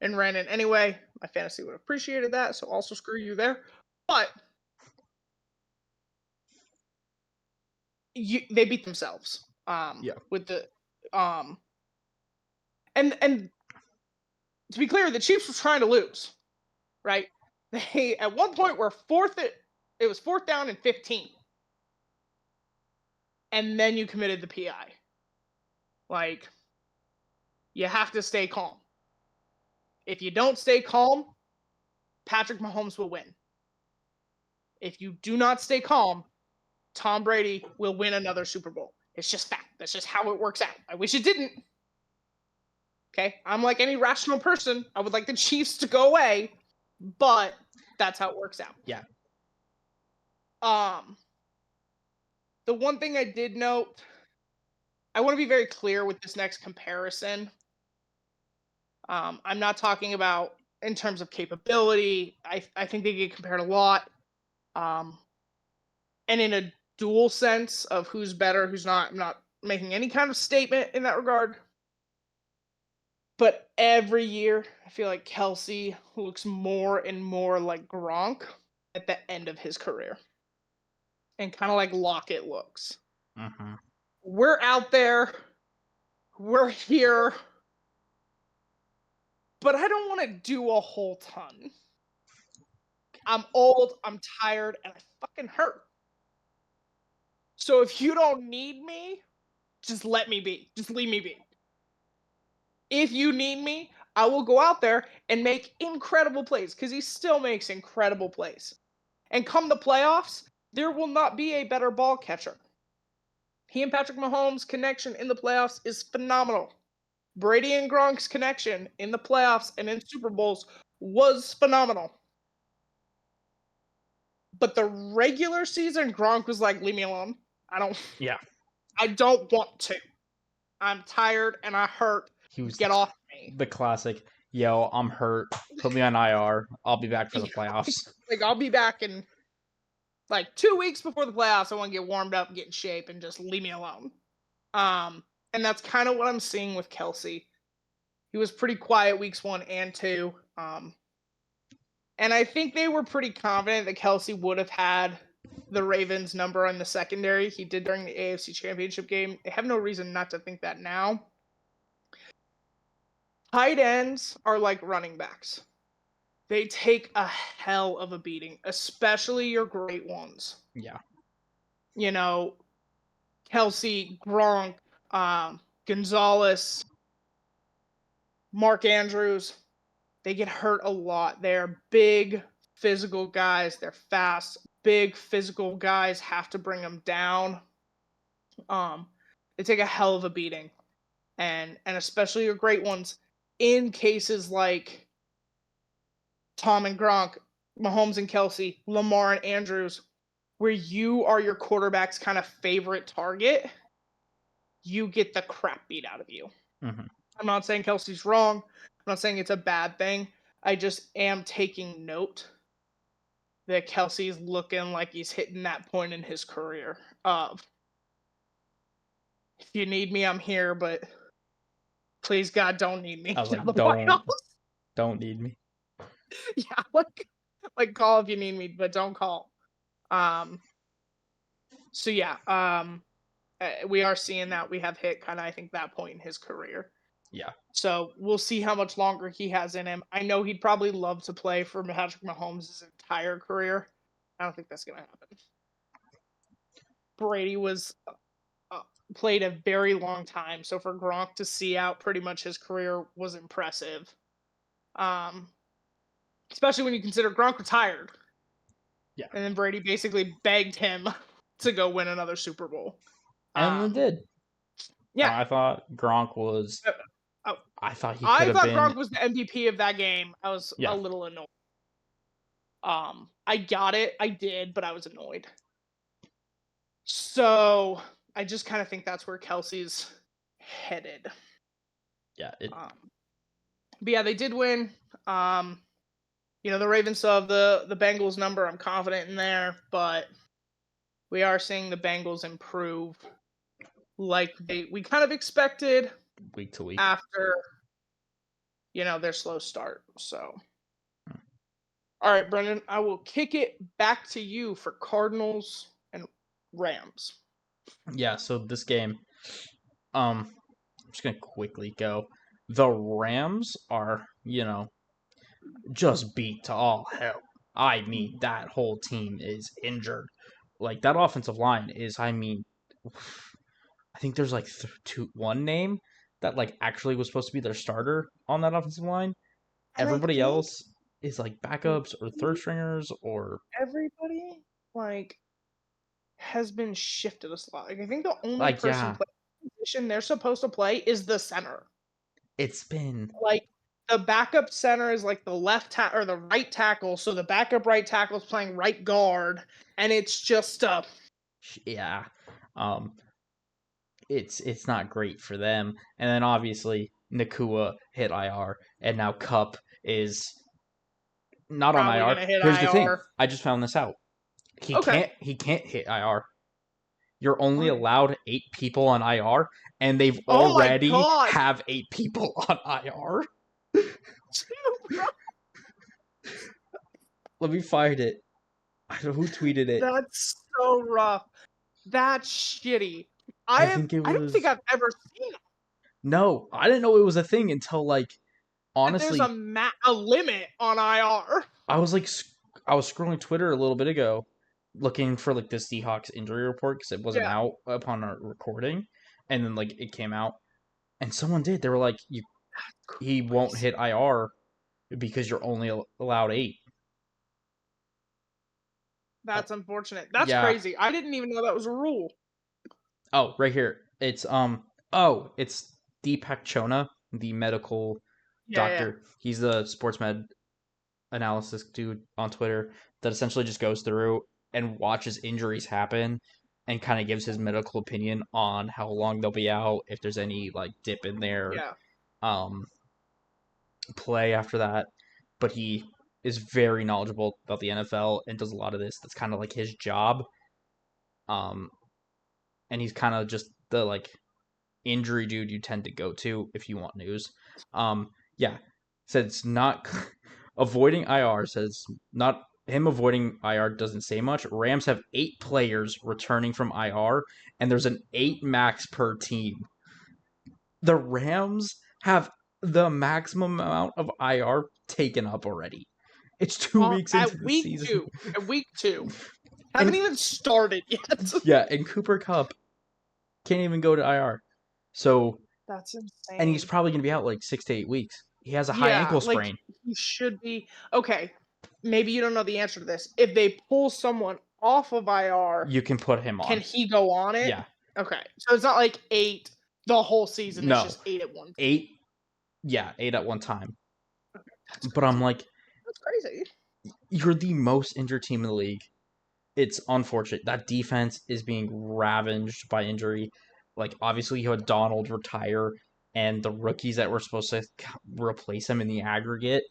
and ran it anyway. My fantasy would have appreciated that, so also screw you there. But they beat themselves. Yeah. With the and to be clear, the Chiefs were trying to lose, right? They at one point were it was 4th down and 15. And then you committed the PI. Like, you have to stay calm. If you don't stay calm, Patrick Mahomes will win. If you do not stay calm, Tom Brady will win another Super Bowl. It's just fact. That's just how it works out. I wish it didn't. Okay? I'm like any rational person. I would like the Chiefs to go away, but that's how it works out. Yeah. The one thing I did note, I want to be very clear with this next comparison. I'm not talking about in terms of capability. I think they get compared a lot. And in a dual sense of who's better, who's not. I'm not making any kind of statement in that regard. But every year, I feel like Kelsey looks more and more like Gronk at the end of his career. And kind of like Lockett looks. Mm-hmm. We're out there. We're here. But I don't want to do a whole ton. I'm old, I'm tired, and I fucking hurt. So if you don't need me, just let me be. Just leave me be. If you need me, I will go out there and make incredible plays because he still makes incredible plays. And come the playoffs, there will not be a better ball catcher. He and Patrick Mahomes' connection in the playoffs is phenomenal. Brady and Gronk's connection in the playoffs and in Super Bowls was phenomenal. But the regular season, Gronk was like, leave me alone. I don't. Yeah. I don't want to. I'm tired and I hurt. He was Get off me. the classic, yo, I'm hurt. Put me on IR. I'll be back for the playoffs. Like I'll be back in like 2 weeks before the playoffs. I want to get warmed up, get in shape, and just leave me alone. And that's kind of what I'm seeing with Kelsey. He was pretty quiet weeks 1 and 2. And I think they were pretty confident that Kelsey would have had the Ravens number on the secondary. He did during the AFC Championship game. They have no reason not to think that now. Tight ends are like running backs. They take a hell of a beating, especially your great ones. Yeah. You know, Kelsey, Gronk, Gonzalez, Mark Andrews. They get hurt a lot. They're big, physical guys. They're fast. Big, physical guys have to bring them down. They take a hell of a beating. And especially your great ones in cases like Tom and Gronk, Mahomes and Kelsey, Lamar and Andrews, where you are your quarterback's kind of favorite target, you get the crap beat out of you. Mm-hmm. I'm not saying Kelsey's wrong. I'm not saying it's a bad thing. I just am taking note that Kelsey's looking like he's hitting that point in his career of, if you need me, I'm here, but please God, don't need me. I was like, don't need me. Yeah, like call if you need me, but don't call. So yeah, we are seeing that we have hit kind of, I think, that point in his career. Yeah. So we'll see how much longer he has in him. I know he'd probably love to play for Patrick Mahomes' his entire career. I don't think that's going to happen. Brady was played a very long time, so for Gronk to see out pretty much his career was impressive. Especially when you consider Gronk retired. Yeah. And then Brady basically begged him to go win another Super Bowl. And it did. Yeah. I thought Gronk was. I thought he could have been. Gronk was the MVP of that game. I was a little annoyed. I got it. I did, but I was annoyed. So I just kind of think that's where Kelsey's headed. Yeah. But yeah, they did win. The Ravens still have the Bengals number. I'm confident in there, but we are seeing the Bengals improve like we kind of expected week to week after their slow start. So all right, Brendan, I will kick it back to you for Cardinals and Rams. Yeah, so this game, I'm just gonna quickly go. The Rams are, just beat to all hell. I mean, that whole team is injured. Like, that offensive line is, I think there's like one name that like actually was supposed to be their starter on that offensive line. And everybody else is like backups or third stringers or everybody like has been shifted a slot. Like, I think the only person playing position they're supposed to play is the center. It's been like the backup center is like the left or the right tackle, so the backup right tackle is playing right guard, and it's just it's not great for them. And then obviously Nakua hit IR, and now Cup is not on IR. Here's the thing: I just found this out. He can't hit IR. You're only allowed 8 people on IR, and they've already have 8 people on IR. Let me find it. I don't know who tweeted it. That's so rough. That's shitty. I don't think I've ever seen it. No, I didn't know it was a thing until honestly. There's a limit on IR. I was scrolling Twitter a little bit ago, looking for the Seahawks injury report because it wasn't out upon our recording, and then it came out, and someone did. They were like, he won't hit IR because you're only allowed 8. That's unfortunate. That's crazy. I didn't even know that was a rule. Oh, right here. It's it's Deepak Chona, the medical doctor. Yeah. He's the sports med analysis dude on Twitter that essentially just goes through and watches injuries happen and kind of gives his medical opinion on how long they'll be out, if there's any like dip in their Yeah. um, play after that. But he is very knowledgeable about the NFL and does a lot of this. That's kind of like his job. Um, and he's kind of just the like injury dude you tend to go to if you want news. Yeah, said it's not avoiding IR. Says not him avoiding IR doesn't say much. Rams have 8 players returning from IR, and there's an 8 max per team. The Rams have the maximum amount of IR taken up already. It's 2 weeks into At the week season, 2. At week 2. Haven't and even started yet. yeah, and Cooper Cup can't even go to IR. So, That's and he's insane. probably going to be out like 6 to 8 weeks. He has a high Yeah, ankle like sprain. he should be okay. Maybe you don't know the answer to this. If they pull someone off of IR, You can put him can on. he go on it? Yeah. Okay. So it's not like 8 the whole season, it's No. just 8 at one. 8. Yeah, 8 at one time. That's But I'm crazy. like, That's crazy. you're the most injured team in the league. It's unfortunate. That defense is being ravaged by injury. Like, obviously, you had Donald retire, and the rookies that were supposed to replace him in the aggregate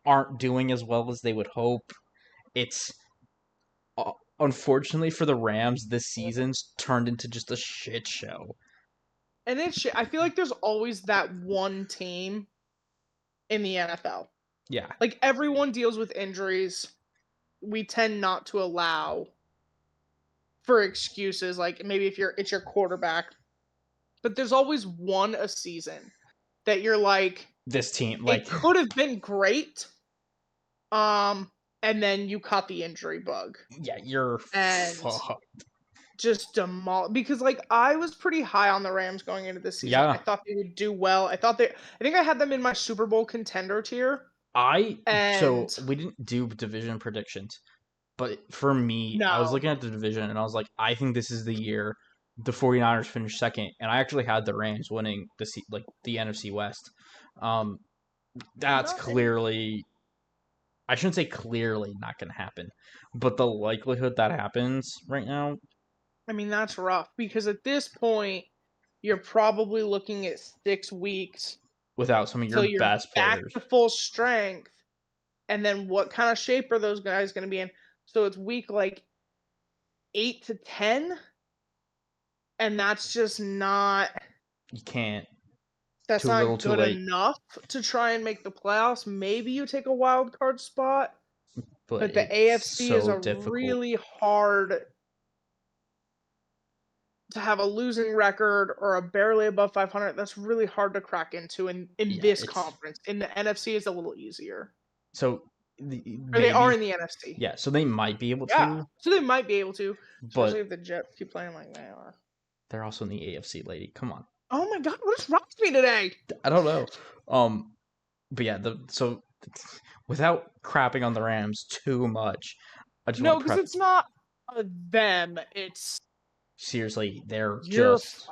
aren't doing as well as they would hope. It's unfortunately for the Rams, this season's turned into just a shit show. And I feel like there's always that one team in the NFL. Yeah. Like everyone deals with injuries. We tend not to allow for excuses like maybe if it's your quarterback, but there's always one a season that you're like This team, it like, could have been great, um and then you caught the injury bug yeah, you're and fucked. just because like I was pretty high on the Rams going into this season. I Yeah, thought they would do well. I think I had them in my Super Bowl contender tier. so And we didn't do division predictions, but for me, I was no, looking at the division and I was like, I think this is the year the 49ers finish second, and I actually had the Rams winning the NFC West. Um, that's not any clearly, I shouldn't say clearly not going to happen, but the likelihood that happens right now I mean that's rough because at this point you're probably looking at 6 weeks without some of your till you're best back players. to full strength. And then what kind of shape are those guys going to be in? So it's week like 8 to 10, and You can't. that's Too little, not too good late. enough to try and make the playoffs. Maybe you take a wild card spot, But but the it's AFC is so a difficult. really hard to have a losing record or a barely above 500. That's really hard to crack into in Yeah, this it's conference. In the NFC is a little easier. so Or they are maybe in the NFC. yeah. So they might be able Yeah. to, So they might be able to, especially but if the Jets keep playing like they are. they're also in the AFC, lady. Come on, Oh my god, what is wrong with me today? I don't know. Um, but yeah, without crapping on the Rams too much, I just want No, to because prep. it's not them. It's Seriously, they're your just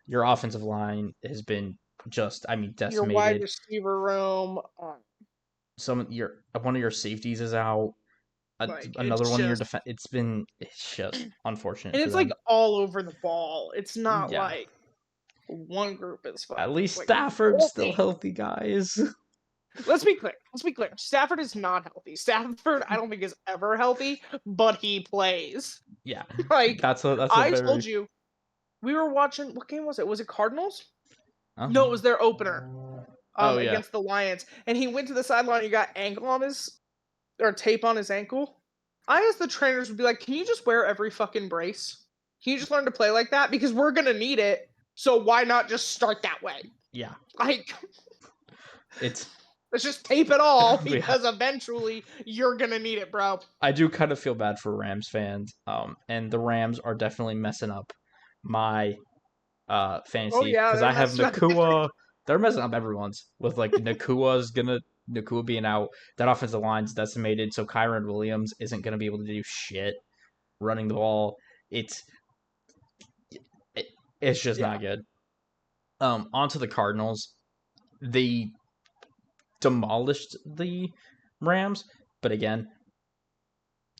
your offensive line has been just, I mean, your wide decimated. receiver room. Some of your one of your safeties is out. Like it's Another one of your just, defense. It's just unfortunate and for it's like them. all over the ball. It's not Yeah, like one group is fine. at It's least like the Stafford's whole still thing. healthy, guys. Let's be clear. Let's be clear. Stafford is not healthy. Stafford, I don't think is ever healthy, but he plays. Yeah, Like that's a I very told you, we were watching. What game was it? Was it Cardinals? No, it uh was their opener. oh yeah, Against the Lions, and he went to the sideline. He got ankle on his or tape on his ankle. I asked the trainers would be like, "Can you just wear every fucking brace? Can you just learn to play like that because we're gonna need it? So why not just start that way? yeah. Like, It's let's just tape it all yeah. because eventually you're gonna need it, bro." I do kind of feel bad for Rams fans. And the Rams are definitely messing up my Oh fantasy yeah, because they're I have messing up every. Nakua. They're messing up everyone's with like Nakua being out. That offensive line's decimated, so Kyron Williams isn't gonna be able to do shit running the ball. It's it, it's just Yeah, not good. Onto the Cardinals. They demolished the Rams, but again,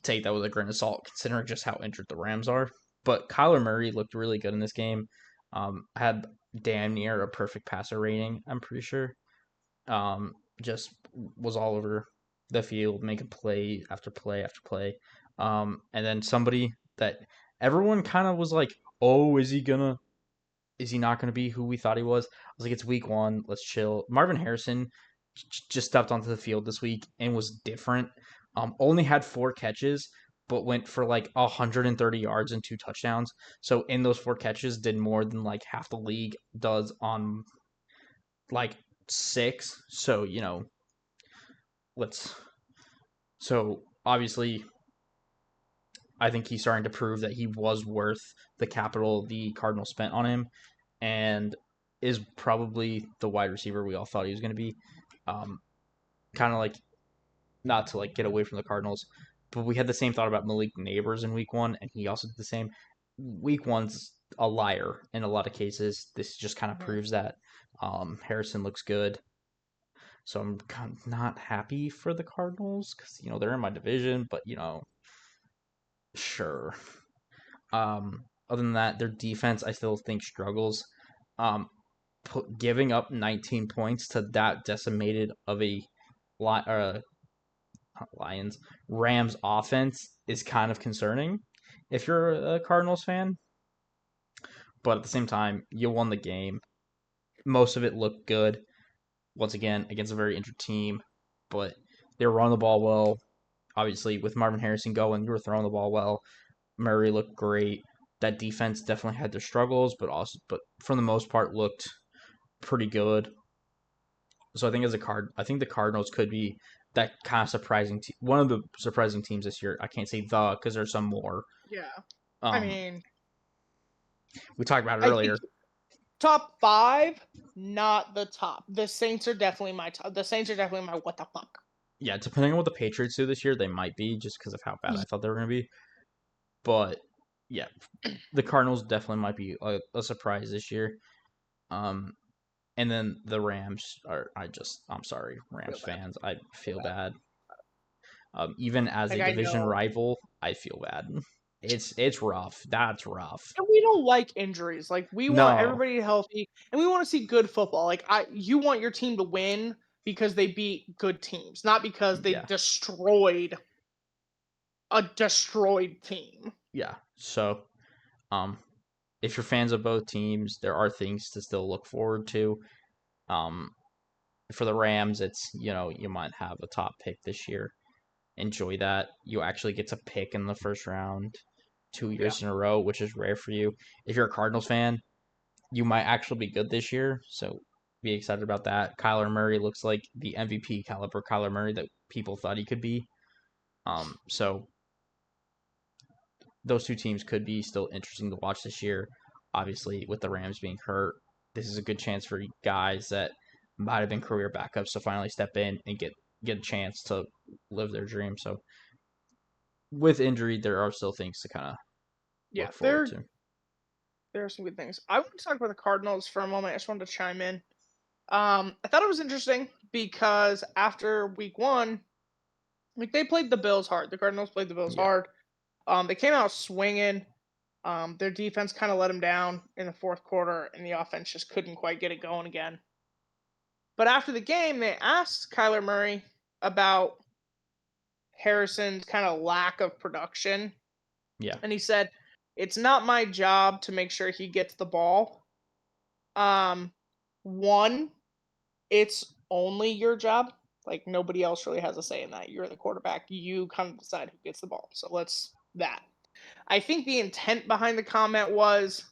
take that with a grain of salt considering just how injured the Rams are. But Kyler Murray looked really good in this game. Had damn near a perfect passer rating, I'm pretty sure. Just was all over the field, making play after play after play. And then somebody that everyone kind of was like, "Oh, is he not gonna be who we thought he was?" I was like, "It's week one, let's chill." Marvin Harrison just stepped onto the field this week and was different. Only had 4 catches, but went for like 130 yards and 2 touchdowns. So in those 4 catches, did more than like half the league does on like 6. So let's. So obviously, I think he's starting to prove that he was worth the capital the Cardinals spent on him, and is probably the wide receiver we all thought he was going to be. Um, kind of like, not to like get away from the Cardinals, but we had the same thought about Malik Neighbors in week one, and he also did the same. Week one's a liar in a lot of cases. This just kind of Mhm. proves that. Harrison looks good. So I'm kind of not happy for the Cardinals because they're in my division, but sure. Other than that, their defense I still think struggles. Um, giving up 19 points to that decimated of a Lions Rams offense is kind of concerning if you're a Cardinals fan. But at the same time, you won the game. Most of it looked good. Once again, against a very injured team, but they were running the ball well. Obviously, with Marvin Harrison going, you were throwing the ball well. Murray looked great. That defense definitely had their struggles, but for the most part looked pretty good. So I think I think the Cardinals could be that kind of surprising one of the surprising teams this year. I can't say the because there's some more. Yeah. I Um, mean, we talked about it I think earlier. top 5, not the top. The Saints are definitely my top. The Saints are definitely my what the fuck. Yeah, depending on what the Patriots do this year, they might be just because of how bad I thought they were going to be. But yeah, the Cardinals definitely might be a surprise this year. Um, and then the Rams are. I'm sorry, Feel Rams bad. fans. I Feel feel bad. bad. Even as Like a I division know, rival, I feel bad. It's rough. That's rough. and we don't like injuries. Like we want No. everybody healthy, and we want to see good football. You want your team to win because they beat good teams, not because they Yeah. destroyed a destroyed team. Yeah. So, um, if you're fans of both teams, there are things to still look forward to. Um, for the Rams, it's you might have a top pick this year. Enjoy that. You actually get to pick in the first round 2 years Yeah. in a row, which is rare for you. If you're a Cardinals fan, you might actually be good this year. So be excited about that. Kyler Murray looks like the MVP caliber Kyler Murray that people thought he could be. So those two teams could be still interesting to watch this year. Obviously, with the Rams being hurt, this is a good chance for guys that might have been career backups to finally step in and get a chance to live their dream. So with injury, there are still things to kind of Yeah, look forward to. there are some good things. I want to talk about the Cardinals for a moment. I just wanted to chime in. I thought it was interesting because after week one, like they played the Bills hard. The Cardinals played the Bills Yeah, hard. They came out swinging. Their defense kind of let them down in the fourth quarter, and the offense just couldn't quite get it going again. But after the game, they asked Kyler Murray about Harrison's kind of lack of production, yeah, and he said, "It's not my job to make sure he gets the ball. Um, one, it's only your job. Like nobody else really has a say in that. You're the quarterback. You kind of decide who gets the ball. So let's that." I think the intent behind the comment was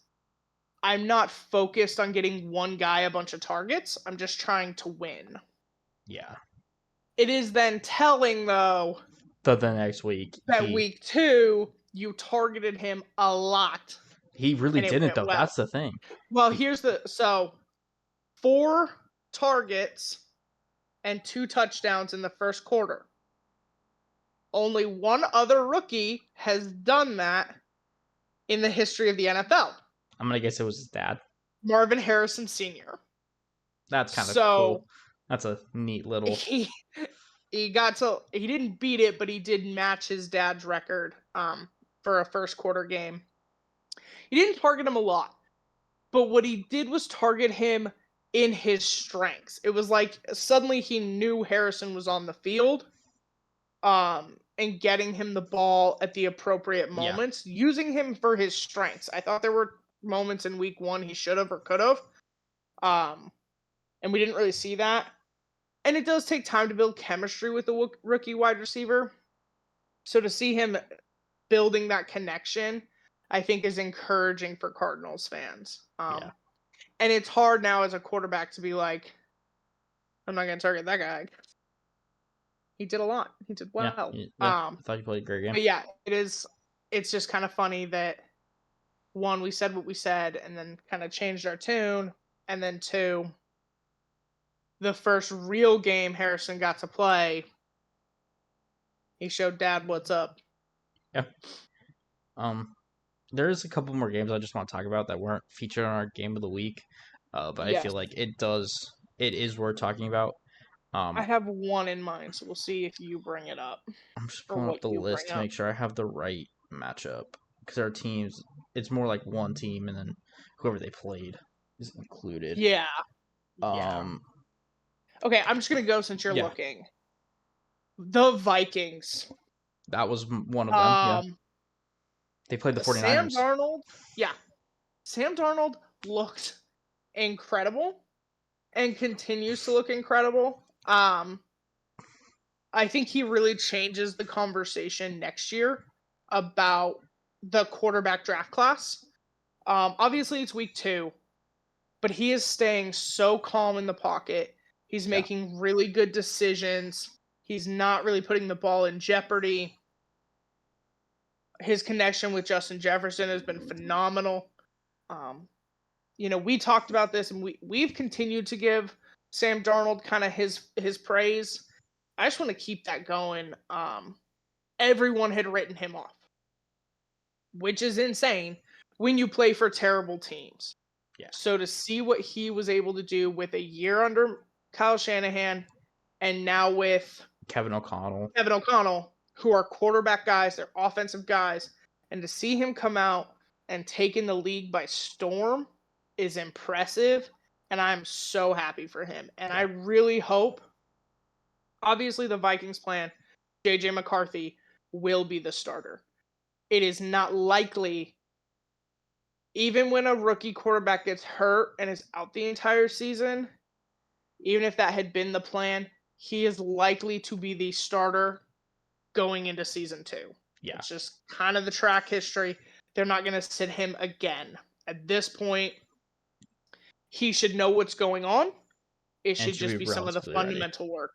I'm not focused on getting one guy a bunch of targets. I'm just trying to win. yeah. It is then telling though The next week, that week 2 you targeted him a lot he really and it didn't went though. well. That's the thing. Well, He here's the so 4 targets and 2 touchdowns in the first quarter. Only one other rookie has done that in the history of the NFL. I'm gonna guess it was his dad. Marvin Harrison Sr. That's kind of cool. So That's a neat little. he he didn't beat it, but he did match his dad's record for a first quarter game. He didn't target him a lot, but what he did was target him in his strengths. It was like suddenly he knew Harrison was on the field, and getting him the ball at the appropriate Yeah. moments, using him for his strengths. I thought there were moments in week 1 he should have or could have, um, and we didn't really see that. And it does take time to build chemistry with the rookie wide receiver. So to see him building that connection, I think is encouraging for Cardinals fans. Yeah. And it's hard now as a quarterback to be like, I'm not going to target that guy. He did a lot. He did Yeah. well. Yeah. I thought you played a great game. But yeah, it is. It's just kind of funny that one, we said what we said, and then kind of changed our tune, and then two, the first real game Harrison got to play, he showed Dad what's up. Yeah. There's a couple more games I just want to talk about that weren't featured on our game of the week, but I Yes, feel like it is worth talking about. I Um, have one in mind, so we'll see if you bring it up I'm just or pulling up what the you list bring to up. make sure I have the right matchup because our teams, it's more like one team and then whoever they played is included. Yeah, yeah. Um, Okay, I'm just gonna go since you're yeah, looking. The Vikings. that was one of them. Yeah, Um, they played the Sam 49ers. Darnold. Yeah, Sam Darnold looked incredible and continues to look incredible. I think he really changes the conversation next year about the quarterback draft class. Obviously, it's week 2, but he is staying so calm in the pocket. He's Yeah, making really good decisions. He's not really putting the ball in jeopardy. His connection with Justin Jefferson has been phenomenal. Um, we talked about this, and we've continued to give Sam Darnold kind of his praise. I just want to keep that going. Everyone had written him off, which is insane when you play for terrible teams. yeah. So to see what he was able to do with a year under Kyle Shanahan and now with Kevin O'Connell. Kevin O'Connell, who are quarterback guys, they're offensive guys, and to see him come out and taking the league by storm is impressive, and I'm so happy for him. And I Yeah, really hope, obviously, the Vikings plan, JJ McCarthy will be the starter. It is not likely, even when a rookie quarterback gets hurt and is out the entire season, even if that had been the plan, he is likely to be the starter going into season 2. yeah, It's just kind of the track history. They're not going to sit him again. At this point, he should know what's going on. It and should should be just be some of the relatively ready. fundamental work.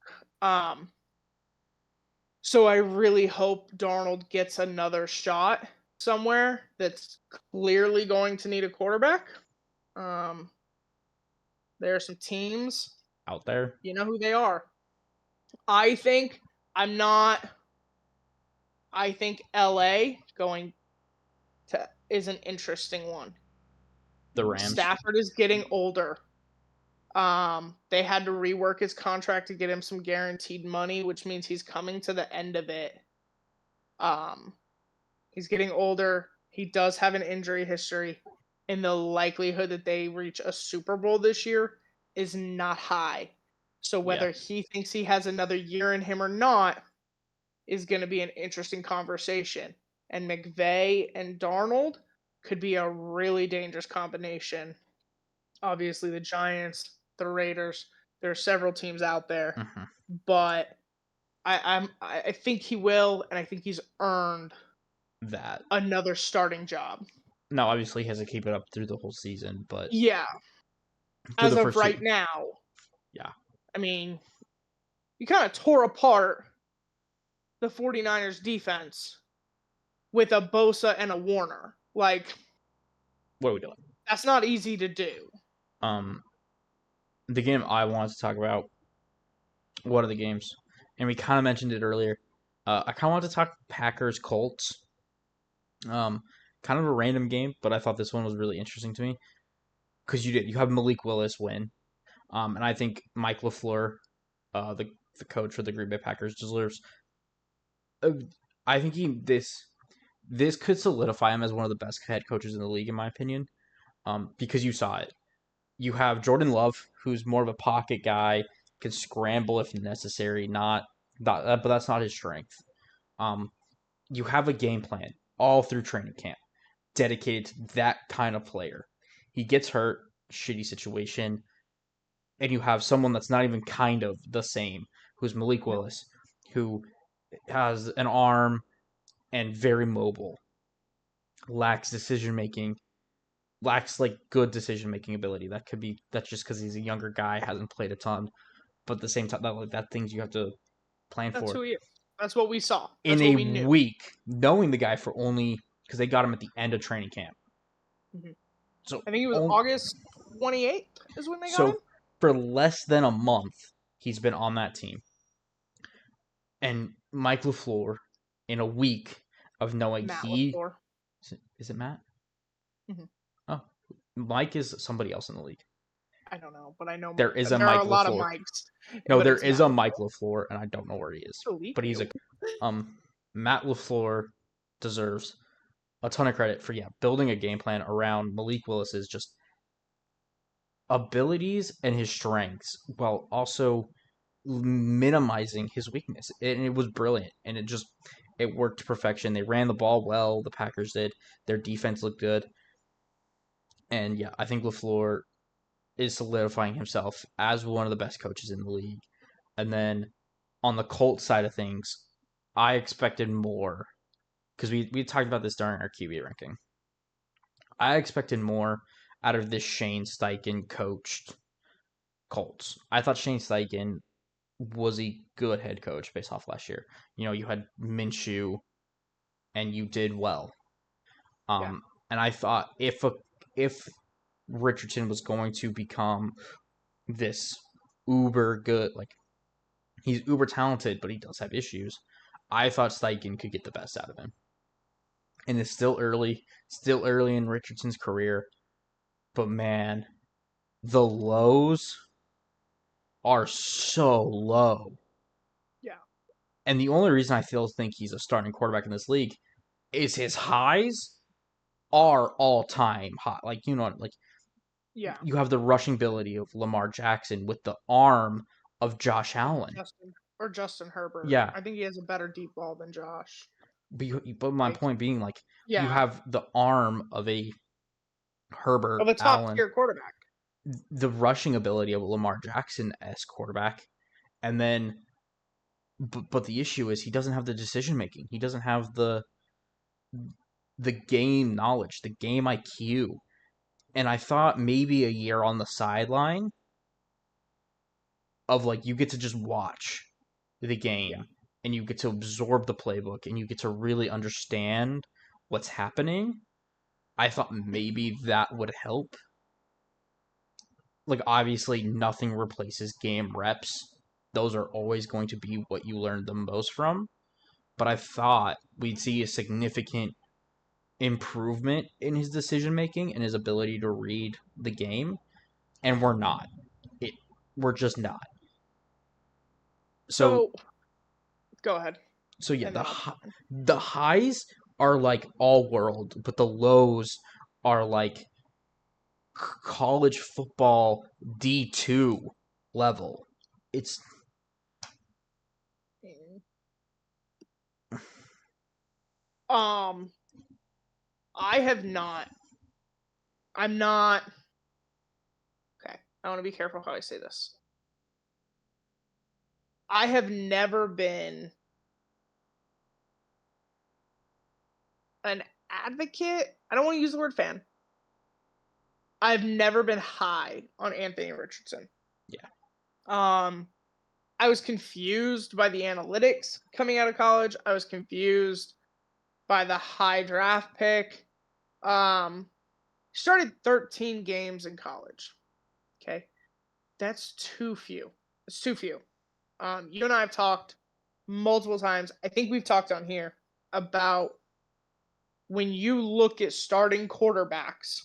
So I really hope Darnold gets another shot somewhere that's clearly going to need a quarterback. Um, there are some teams, Out there, you know who they are. I think I'm not. I think LA going to is an interesting one. the Rams. Stafford is getting older. They had to rework his contract to get him some guaranteed money, which means he's coming to the end of it. Um, he's getting older. He does have an injury history, and the likelihood that they reach a Super Bowl this year is not high. So Yeah, whether he thinks he has another year in him or not is going to be an interesting conversation. And McVay and Darnold could be a really dangerous combination. Obviously, the Giants, the Raiders, there are several teams out there, hmm but I think he will, and I think he's earned that. another starting job. Now, obviously, he has to keep it up through the whole season, but Yeah, through as the of first two, right now, yeah. I mean, you kind of tore apart the 49ers defense with a Bosa and a Warner. Like, What are we doing? that's not easy to do. Um, the game I wanted to talk about. What are the games? And we kind of mentioned it earlier. I kind of wanted to talk Packers Colts. Um, Kind of a random game, but I thought this one was really interesting to me because you have Malik Willis win. And I think Mike LaFleur, the coach for the Green Bay Packers, deserves. Uh, I think this could solidify him as one of the best head coaches in the league, in my opinion, because you saw it. You have Jordan Love, who's more of a pocket guy, can scramble if necessary, but that's not his strength. You have a game plan all through training camp dedicated to that kind of player. He gets hurt, shitty situation, and you have someone that's not even kind of the same, who's Malik No. Willis, who has an arm and very mobile, lacks decision making, lacks like good decision making ability. That's just because he's a younger guy, hasn't played a ton, but at the same time, that things you have to plan That's for who he is. That's what we saw. in That's a what we knew. week, knowing the guy for only because they got him at the end of training camp. hmm So I think it was on, August 28th is when they got so him. for less than a month, he's been on that team. And Mike LaFleur, in a week of knowing Matt he LaFleur. is it Matt? hmm Oh, Mike is somebody else in the league. I don't know, but I know There is a there are Mike a lot of LaFleur. Mikes, No, but there it's is Matt a Mike LaFleur. LaFleur, and I don't know where he is. Delete But he's you. Matt LaFleur deserves a ton of credit for building a game plan around Malik Willis's just abilities and his strengths while also minimizing his weakness. And it was brilliant, and it worked to perfection. They ran the ball well, the Packers did. Their defense looked good. And I think LaFleur is solidifying himself as one of the best coaches in the league. And then on the Colts side of things, I expected more because we talked about this during our QB ranking. I expected more out of this Shane Steichen coached Colts. I thought Shane Steichen was a good head coach based off last year. You had Minshew and you did well. Yeah. And I thought if Richardson was going to become this uber good, like he's uber talented, but he does have issues. I thought Steichen could get the best out of him. And it's still early in Richardson's career, but man, the lows are so low. Yeah. And the only reason I think he's a starting quarterback in this league is his highs are all time high. Like Yeah. you have the rushing ability of Lamar Jackson with the arm of Josh Allen. Justin Herbert. Yeah, I think he has a better deep ball than Josh. but my Like, point being, like, you yeah, have the arm of a Herbert of a top Allen, tier quarterback. the rushing ability of a Lamar Jackson s quarterback, and then, but the issue is he doesn't have the decision making. He doesn't have the game knowledge, the game IQ. And I thought maybe a year on the sideline of like you get to just watch the Yeah. game and you get to absorb the playbook and you get to really understand what's happening. I thought maybe that would help. Like, obviously, nothing replaces game reps. Those are always going to be what you learn the most from. But I thought we'd see a significant improvement in his decision making and his ability to read the game, and we're not. It, we're just not. So So go ahead, and then I'll. the highs are like all world, but the lows are like college football D2 level. It's Um, I have not. I'm not. Okay, I want to be careful how I say this. I have never been an advocate. I don't want to use the word fan. I've never been high on Anthony Richardson. yeah. I was confused by the analytics coming out of college. I was confused by the high draft pick. Started 13 games in college. Okay. That's too few. It's too few. You and I have talked multiple times. I think we've talked on here about when you look at starting quarterbacks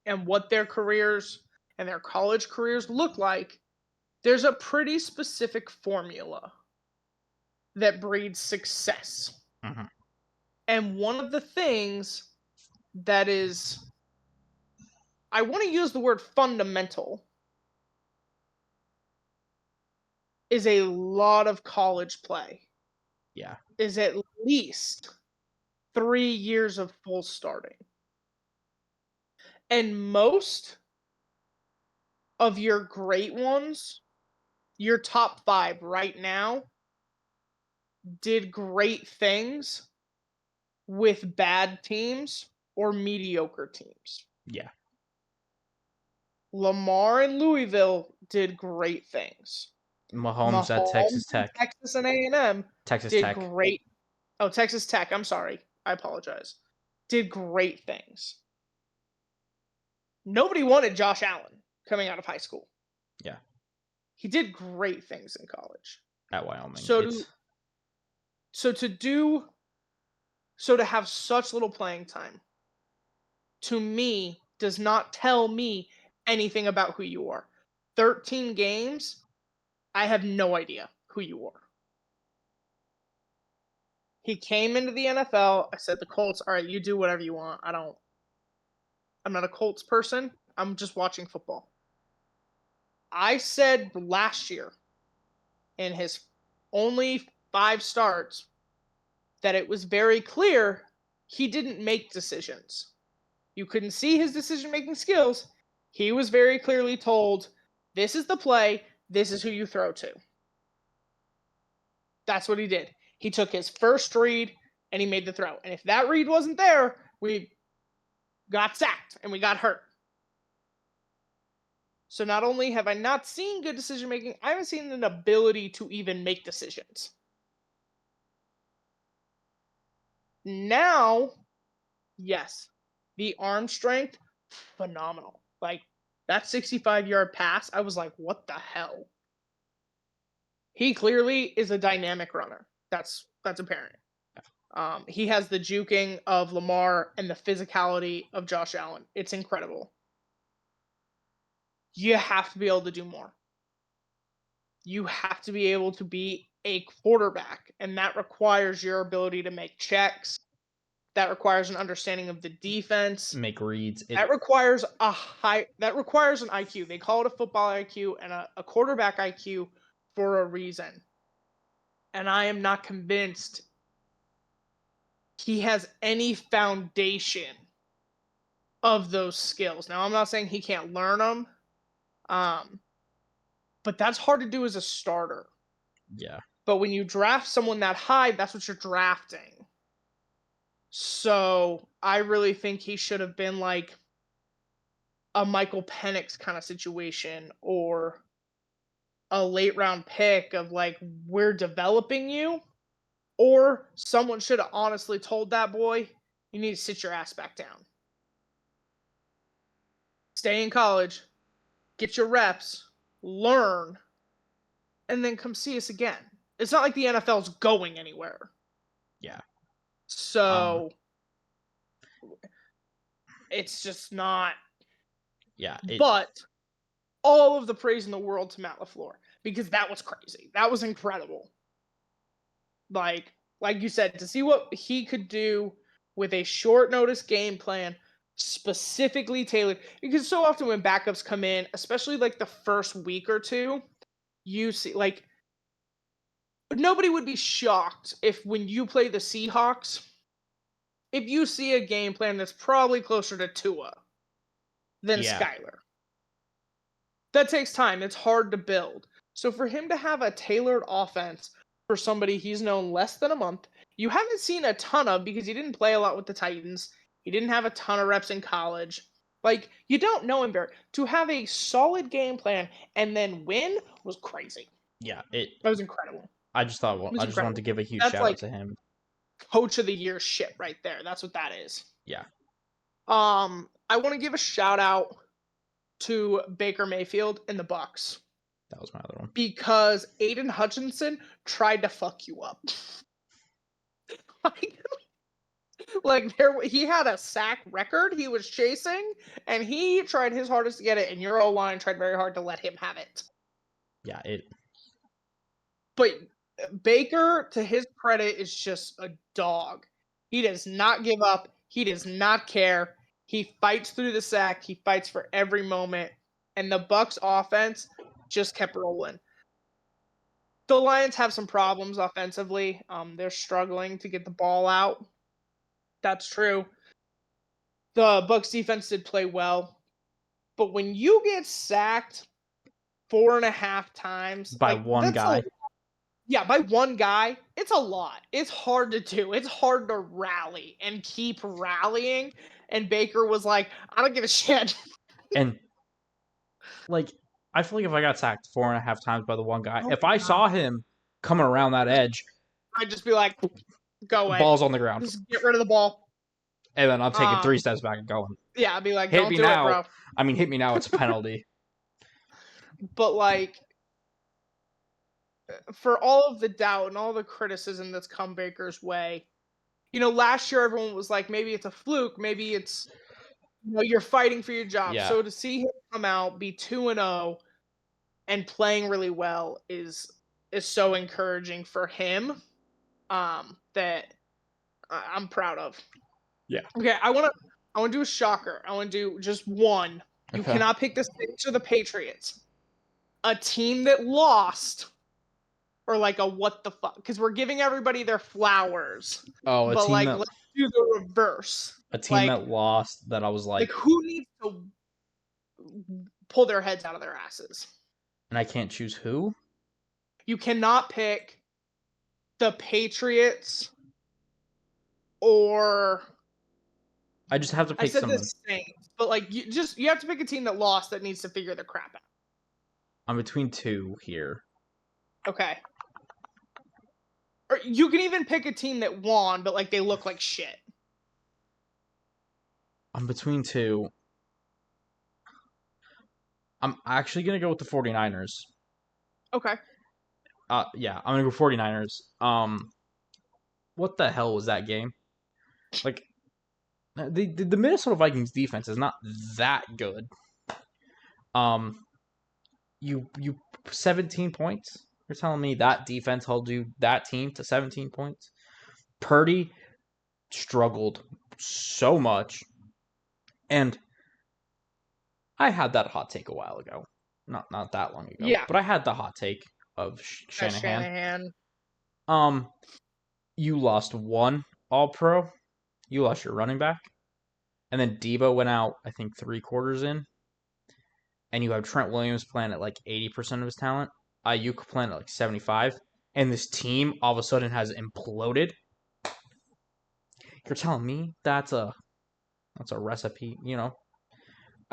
and what their careers and their college careers look like, there's a pretty specific formula that breeds success. Mm-hmm. And one of the things that is, I want to use the word fundamental, is a lot of college play, Yeah. is at least 3 years of full starting. And most of your great ones, your top five right now, did great things with bad teams or mediocre teams. Yeah. Lamar and Louisville did great things. Mahomes at Mahomes Texas and Tech. Texas and A&M Texas did Tech. great. Oh, Texas Tech. I'm sorry. I apologize. Did great things. Nobody wanted Josh Allen coming out of high school. Yeah. He did great things in college. At Wyoming. So to It's so to do so to have such little playing time, to me, does not tell me anything about who you are. 13 games, I have no idea who you are. He came into the NFL. I said the Colts, all right, you do whatever you want. I'm not a Colts person. I'm just watching football. I said last year in his only 5 starts that it was very clear he didn't make decisions. You couldn't see his decision making skills. He was very clearly told, this is the play, this is who you throw to. That's what he did. He took his first read and he made the throw. And if that read wasn't there, we got sacked and we got hurt. So not only have I not seen good decision making, I haven't seen an ability to even make decisions. Now, yes, the arm strength, phenomenal. Like that 65-yard pass, I was like, what the hell? He clearly is a dynamic runner. That's apparent. He has the juking of Lamar and the physicality of Josh Allen. It's incredible. You have to be able to do more. You have to be able to be a quarterback, and that requires your ability to make checks. That requires an understanding of the defense. make reads. That requires an IQ. They call it a football IQ and a quarterback IQ for a reason. And I am not convinced he has any foundation of those skills. Now, I'm not saying he can't learn them, but that's hard to do as a starter. Yeah. But when you draft someone that high, that's what you're drafting. So I really think he should have been like a Michael Penix kind of situation, or a late round pick of like, we're developing you. Or someone should have honestly told that boy, you need to sit your ass back down. Stay in college, get your reps, learn, and then come see us again. It's not like the NFL's going anywhere. Yeah. So it's just not. Yeah. But all of the praise in the world to Matt LaFleur, because that was crazy. That was incredible. Like you said, to see what he could do with a short notice game plan specifically tailored, because so often when backups come in, especially like the first week or two, you see like nobody would be shocked if when you play the Seahawks, if you see a game plan that's probably closer to Tua than Yeah. Skyler. That takes time. It's hard to build. So for him to have a tailored offense for somebody he's known less than a month, you haven't seen a ton of, because he didn't play a lot with the Titans. He didn't have a ton of reps in college. Like, you don't know him very. To have a solid game plan and then win was crazy. Yeah. That was incredible. I just wanted to give a huge That's shout out like to him. coach of the year shit right there. That's what that is. Yeah. I want to give a shout out to Baker Mayfield and the Bucks. That was my other one. Because Aiden Hutchinson tried to fuck you up. He had a sack record he was chasing, and he tried his hardest to get it, and your O-line tried very hard to let him have it. Yeah, But Baker, to his credit, is just a dog. He does not give up. He does not care. He fights through the sack. He fights for every moment. And the Bucks offense just kept rolling. The Lions have some problems offensively. They're struggling to get the ball out. That's true. The Bucks defense did play well, but when you get sacked 4.5 times, by like one that's a guy. yeah, by one guy, it's a lot. It's hard to do. It's hard to rally and keep rallying. And Baker was like, I don't give a shit. And like, I feel like if I got sacked 4.5 times by the one guy, Oh if my I god. saw him coming around that edge, I'd just be like, go away. balls on the ground, Just get rid of the ball. and then I'm taking 3 Um, steps back and going, yeah, I'd be like, hit don't me do it, now. bro. I mean, hit me now. It's a penalty. But like for all of the doubt and all the criticism that's come Baker's way, last year everyone was like, maybe it's a fluke, maybe it's you're fighting for your job. Yeah. So to see him come out, be 2-0 and playing really well is so encouraging for him. That I'm proud of. Yeah. Okay, I want to do a shocker. I want to do just one. You Okay. cannot pick the Saints or the Patriots. A team that lost or like a what the fuck, because we're giving everybody their flowers, Oh, but like let's do the reverse. a team Like that lost that I was like, who needs to pull their heads out of their asses? and I can't choose who. You cannot pick the Patriots or I just have to I pick said the someone. Saints, but like you have to pick a team that lost that needs to figure their crap out. I'm between two here. Okay. Or you can even pick a team that won, but like they look like shit. I'm between two. I'm actually going to go with the 49ers. Okay. Yeah, I'm going to go 49ers. What the hell was that game? Like, the Minnesota Vikings defense is not that good. You 17 points? You're telling me that defense held that team to 17 points? Purdy struggled so much. And I had that hot take a while ago. Not that long ago. Yeah. But I had the hot take of Shanahan. Shanahan. You lost one All-Pro. You lost your running back. And then Debo went out, I think, 3 quarters in. And you have Trent Williams playing at like 80% of his talent. Ayuk playing at like 75. And this team all of a sudden has imploded. You're telling me that's a recipe,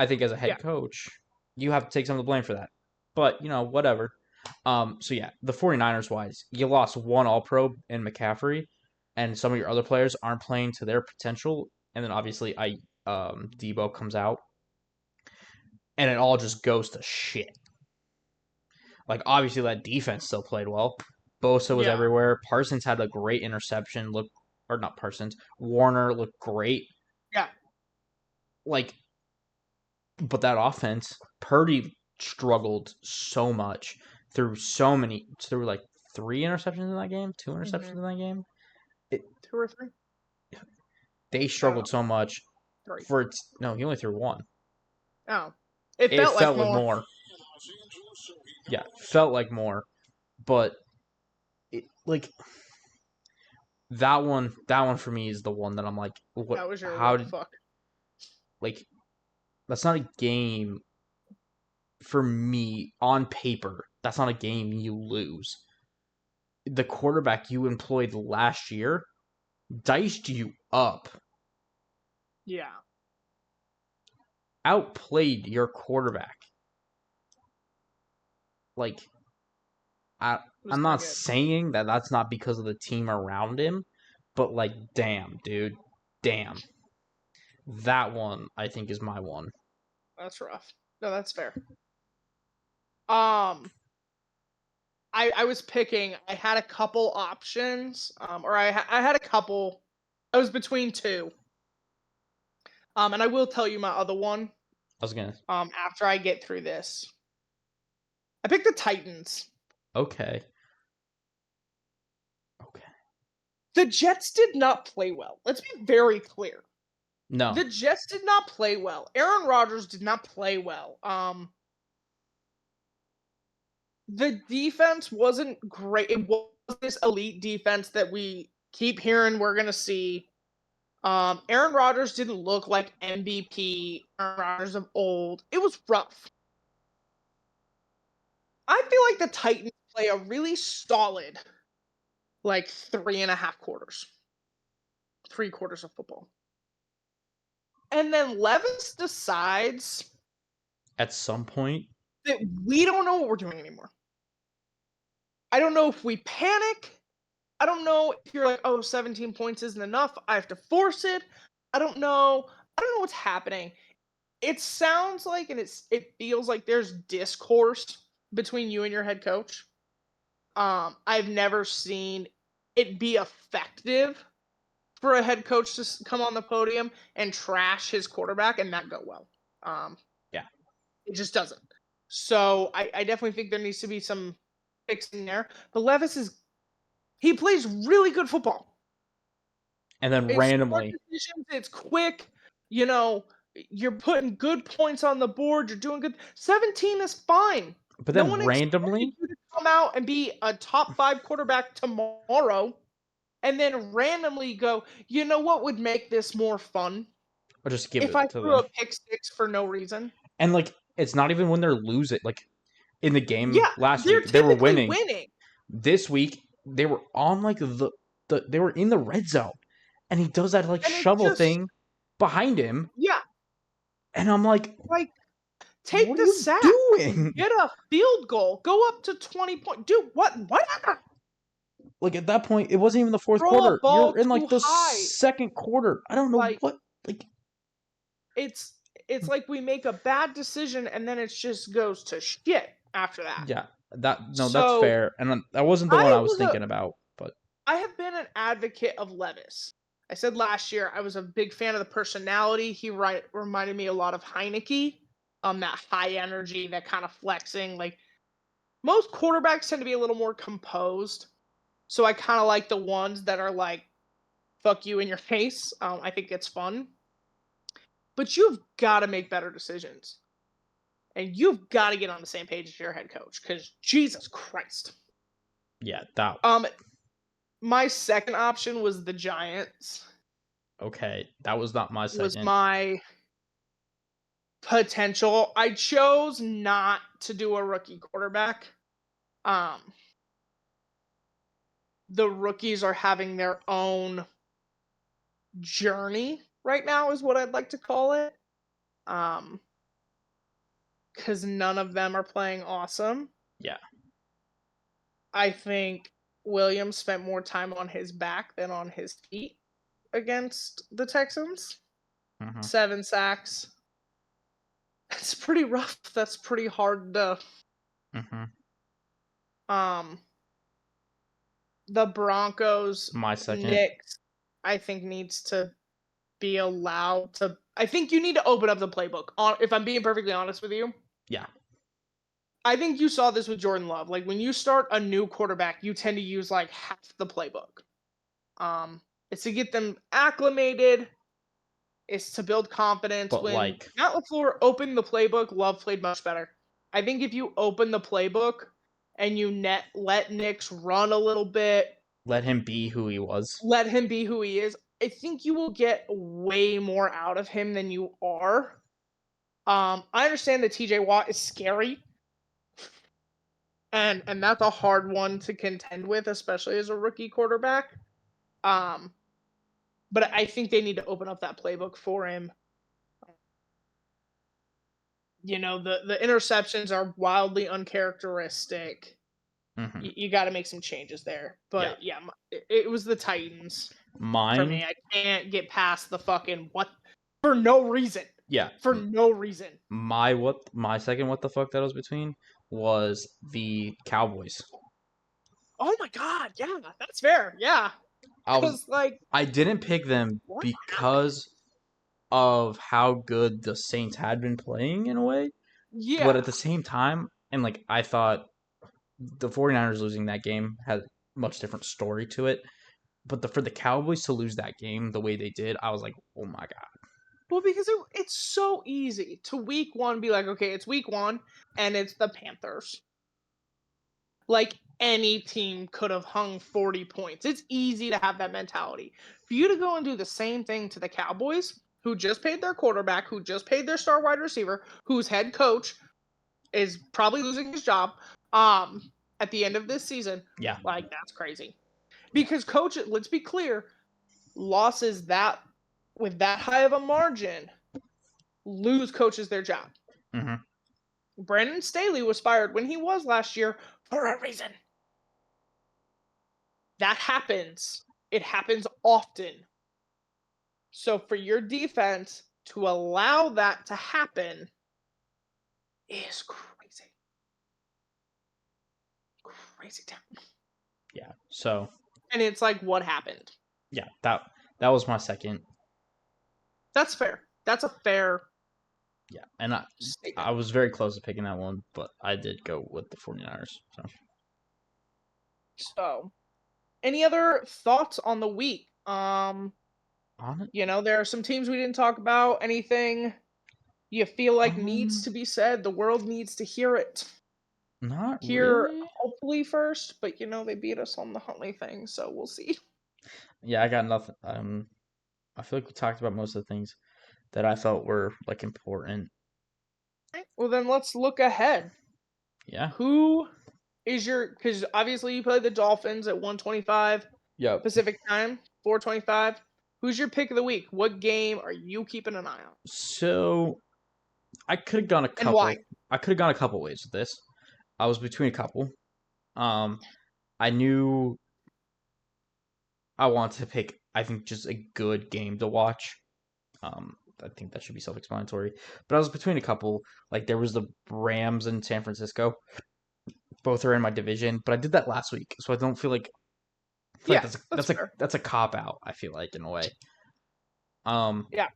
I think as a head coach, you have to take some of the blame for that. But, whatever. So yeah, the 49ers wise, you lost one All-Pro in McCaffrey, and some of your other players aren't playing to their potential. And then obviously Debo comes out, and it all just goes to shit. Like obviously that defense still played well. Bosa was Yeah. everywhere. Parsons had a great interception. Not Parsons. Warner looked great. Yeah. Like, but that offense, Purdy struggled so much through like 3 interceptions in that game, 2 interceptions in that game. 2 or 3? They struggled so much 3. no, he only threw one. Oh. It It felt like more. more. Yeah, felt like more. But like that one for me is the one that I'm like, what? That was your How what the did fuck? like that's not a game for me on paper. That's not a game you lose. The quarterback you employed last year diced you up, Yeah. outplayed your quarterback. Like, I'm not saying that that's not because of the team around him, but like, damn, dude, damn. That one I think is my one. That's rough. No, that's fair. I was picking. I had a couple options. Or I had a couple. I was between two. And I will tell you my other one. I was gonna. After I get through this, I picked the Titans. Okay. The Jets did not play well. Let's be very clear. No, The Jets did not play well. Aaron Rodgers did not play well. The defense wasn't great. It was this elite defense that we keep hearing we're gonna see. Aaron Rodgers didn't look like MVP Aaron Rodgers of old. It was rough. I feel like the Titans play a really solid, like 3.5 quarters, 3 quarters of football. And then Levis decides at some point, that we don't know what we're doing anymore. I don't know if we panic. I don't know if you're like, oh, 17 points isn't enough. I have to force it. I don't know. I don't know what's happening. It sounds like and it feels like there's discourse between you and your head coach. I've never seen it be effective for a head coach to come on the podium and trash his quarterback and not go well. yeah. It just doesn't. So I definitely think there needs to be some fixing there. But Levis he plays really good football. And then It's smart randomly, decisions. It's quick. You know, you're putting good points on the board. You're doing good. 17 is fine. but No then one expected randomly, you to come out and be a top 5 quarterback tomorrow and then randomly go, you know what would make this more fun? or just give If it I to threw them. a pick six for no reason. And like, it's not even when they're losing. Like in the game Yeah, last they're week, they were typically winning. winning. This week, they were on like they were in the red zone, and he does that like And it's shovel just, thing behind him, yeah, and I'm like, like, take what are the you sack. doing? Get a field goal. Go up to 20 points. Dude, whatever. Like at that point, it wasn't even the fourth Throw a quarter. You're ball in too like the high. second quarter. I don't know Like, what. Like, it's like we make a bad decision and then it just goes to shit after that. yeah, that no, that's So fair, and that wasn't the one I I was was a thinking about. But I have been an advocate of Levis. I said last year I was a big fan of the personality. He reminded me a lot of Heineke. That high energy, that kind of flexing. Like most quarterbacks tend to be a little more composed. So I kind of like the ones that are like, fuck you in your face. I think it's fun. But you've got to make better decisions. And you've got to get on the same page as your head coach. Because Jesus Christ. yeah, that My second option was the Giants. okay. That was not my Was second. my potential. I chose not to do a rookie quarterback. Um, the rookies are having their own journey right now, is what I'd like to call it. Because none of them are playing awesome. Yeah. I think Williams spent more time on his back than on his feet against the Texans. Mm-hmm. 7 sacks. That's pretty rough. That's pretty hard to. Mm-hmm. The Broncos, My second. Knicks, I think needs to be allowed to. I think you need to open up the playbook. If I'm being perfectly honest with you, Yeah. I think you saw this with Jordan Love. Like when you start a new quarterback, you tend to use like half the playbook. It's to get them acclimated. It's to build confidence. But When like, Matt LaFleur opened the playbook, Love played much better. I think if you open the playbook and you let Knicks run a little bit, let him be who he was. let him be who he is, I think you will get way more out of him than you are. I understand that TJ Watt is scary. And that's a hard one to contend with, especially as a rookie quarterback. But I think they need to open up that playbook for him. You know, the interceptions are wildly uncharacteristic. Mm-hmm. You got to make some changes there. Yeah. But yeah, it was the Titans for Mine. me. I can't get past the fucking what for no reason. Yeah. For no reason. My second what the fuck that was between was the Cowboys. Oh my god, yeah, that's fair. Yeah. I was Cuz like I didn't pick them what happened? because of how good the Saints had been playing in a way, but Yeah. at the same time, and like I thought the 49ers losing that game had a much different story to it. But for the Cowboys to lose that game the way they did, I was like, oh my god. Well, because it's so easy to week one be like, okay, it's week one and it's the Panthers. Like any team could have hung 40 points. It's easy to have that mentality. For you to go and do the same thing to the Cowboys, who just paid their quarterback, who just paid their star wide receiver, whose head coach is probably losing his job at the end of this season, Yeah, like that's crazy. yeah. Because coach, let's be clear, losses that with that high of a margin lose coaches their job. Hmm. Brandon Staley was fired when he was last year for a reason. That happens. It happens often. So for your defense to allow that to happen is crazy. Crazy town. Yeah. So And it's like, what happened? yeah, that was my second. That's fair. That's a fair Yeah, and I statement. was very close to picking that one, but I did go with the 49ers. So So, any other thoughts on the week? on it, There are some teams we didn't talk about. Anything you feel like needs to be said? The world needs to hear it. not Here, really. hopefully first, but they beat us on the Huntley thing, so we'll see. Yeah, I got nothing. I feel like we talked about most of the things that I felt were like important. Well, then let's look ahead. Yeah. Who is your? Because obviously you play the Dolphins at 1:25 Yep. Pacific time, 4:25. Who's your pick of the week? What game are you keeping an eye on, So I could have gone a and why? couple. I could have gone a couple ways with this. I was between a couple. Um, I knew I wanted to pick. I think just a good game to watch. I think that should be self-explanatory. But I was between a couple. Like there was the Rams in San Francisco. Both are in my division, but I did that last week, so I feel like Yeah, that's a, that's that's a fair. that's a cop out. I feel like in a way. Um, Yeah,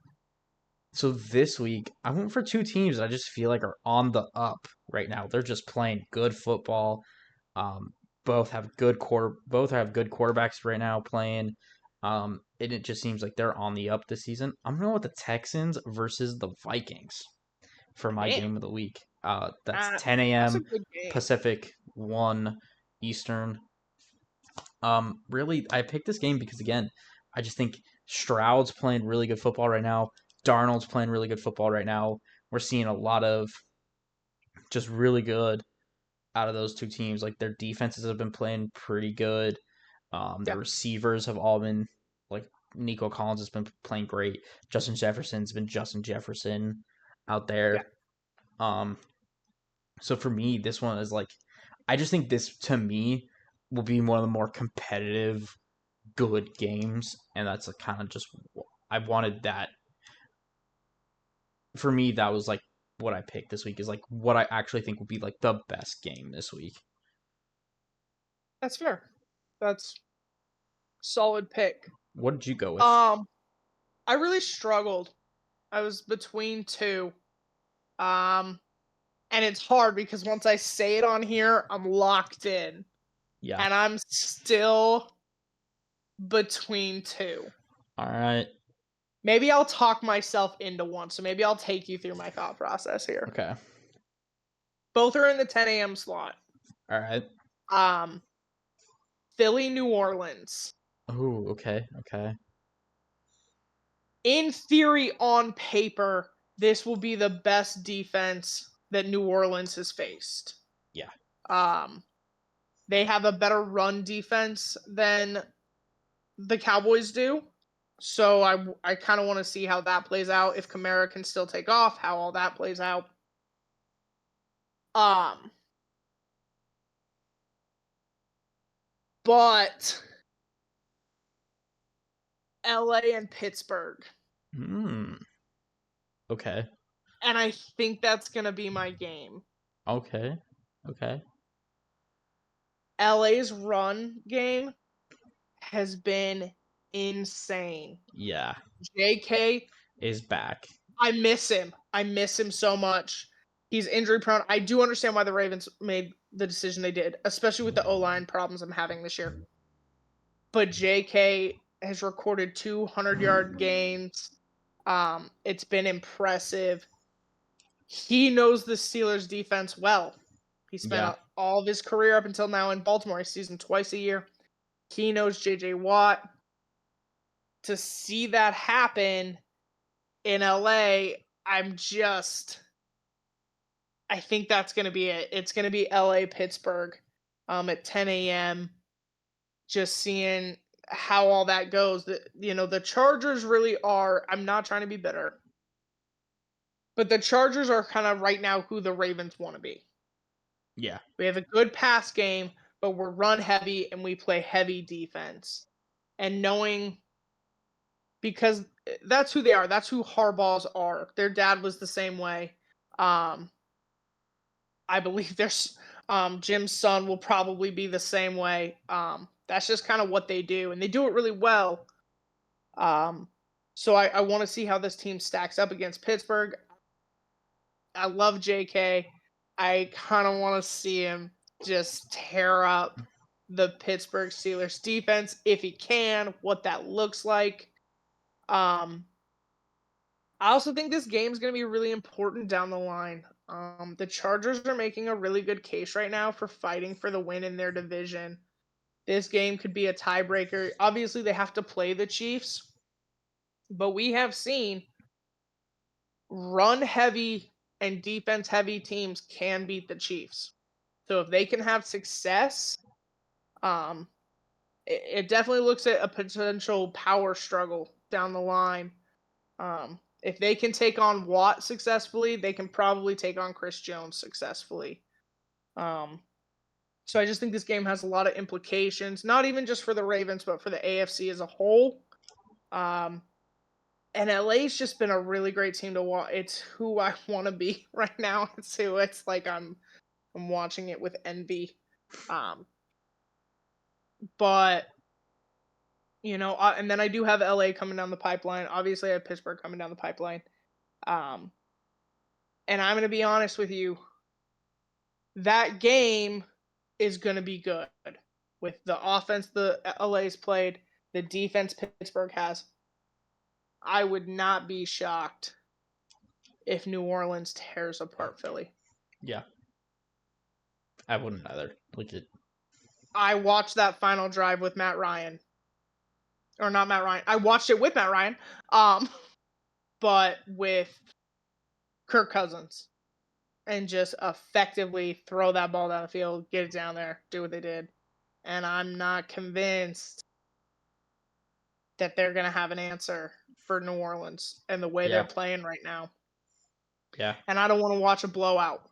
so this week I went for two teams that I just feel like are on the up right now. They're just playing good football. Um, both have good quarterbacks right now playing. And it just seems like they're on the up this season. I'm going with the Texans versus the Vikings for my damn, game of the week. That's uh, 10 that's a a.m. good game. Pacific, 1 Eastern. Really, I picked this game because again, I just think Stroud's playing really good football right now. Darnold's playing really good football right now. We're seeing a lot of just really good out of those two teams. Like their defenses have been playing pretty good. Their Yeah, receivers have all been like Nico Collins has been playing great. Justin Jefferson's been Justin Jefferson out yeah, there. Um, so for me, this one is like I just think this to me will be one of the more competitive, good games, and that's a kind of just I wanted that. For me, that was like what I picked this week is like what I actually think will be like the best game this week. that's fair. That's solid pick. What did you go with? Um, I really struggled. I was between two. Um, and it's hard because once I say it on here, I'm locked in, Yeah. and I'm still between two. All right. Maybe I'll talk myself into one, so maybe I'll take you through my thought process here. Okay. Both are in the 10 a.m. slot. All right. Um, Philly, New Orleans. Oh, okay. Okay. In theory, on paper, this will be the best defense that New Orleans has faced. Yeah. Um, they have a better run defense than the Cowboys do. So I kind of want to see how that plays out. If Kamara can still take off, how all that plays out. Um, but LA and Pittsburgh. Hmm. Okay. And I think that's going to be my game. Okay. Okay. LA's run game has been insane. Yeah. JK, Is back. I miss him. I miss him so much. He's injury prone. I do understand why the Ravens made the decision they did, especially with the O line problems I'm having this year. but JK has recorded 200-yard gains. It's been impressive. He knows the Steelers defense well. He spent Yeah. all of his career up until now in Baltimore. He sees them twice a year. He knows JJ Watt. To see that happen in LA, I think that's going to be it. It's going to be LA Pittsburgh at 10 a.m. Just seeing how all that goes. The Chargers really are. I'm not trying to be bitter, but the Chargers are kind of right now who the Ravens want to be. Yeah. We have a good pass game, but we're run heavy and we play heavy defense. And knowing because that's who they are. That's who Harbaugh's are. Their dad was the same way. Um, I believe there's Jim's son will probably be the same way. That's just kind of what they do, and they do it really well. So I want to see how this team stacks up against Pittsburgh. I love JK. I kind of want to see him just tear up the Pittsburgh Steelers defense if he can, what that looks like. Um, I also think this game is going to be really important down the line. The Chargers are making a really good case right now for fighting for the win in their division. This game could be a tiebreaker. Obviously, they have to play the Chiefs, but we have seen run heavy and defense heavy teams can beat the Chiefs. So if they can have success, um, it definitely looks at a potential power struggle down the line. If they can take on Watt successfully, they can probably take on Chris Jones successfully. Um, so I just think this game has a lot of implications, not even just for the Ravens, but for the AFC as a whole. Um, and LA's just been a really great team to watch. It's who I want to be right now. It's like I'm watching it with envy. Um, but and then I do have LA coming down the pipeline. Obviously, I have Pittsburgh coming down the pipeline. Um, and I'm going to be honest with you, that game is going to be good with the offense the LA's played, the defense Pittsburgh has. I would not be shocked if New Orleans tears apart Philly. Yeah. I wouldn't either. Legit. I watched that final drive with Matt Ryan. Or not Matt Ryan. I watched it with Matt Ryan. But with Kirk Cousins. And just effectively throw that ball down the field, get it down there, do what they did. And I'm not convinced that they're going to have an answer for New Orleans and the way they're Yeah. playing right now. Yeah. And I don't want to watch a blowout.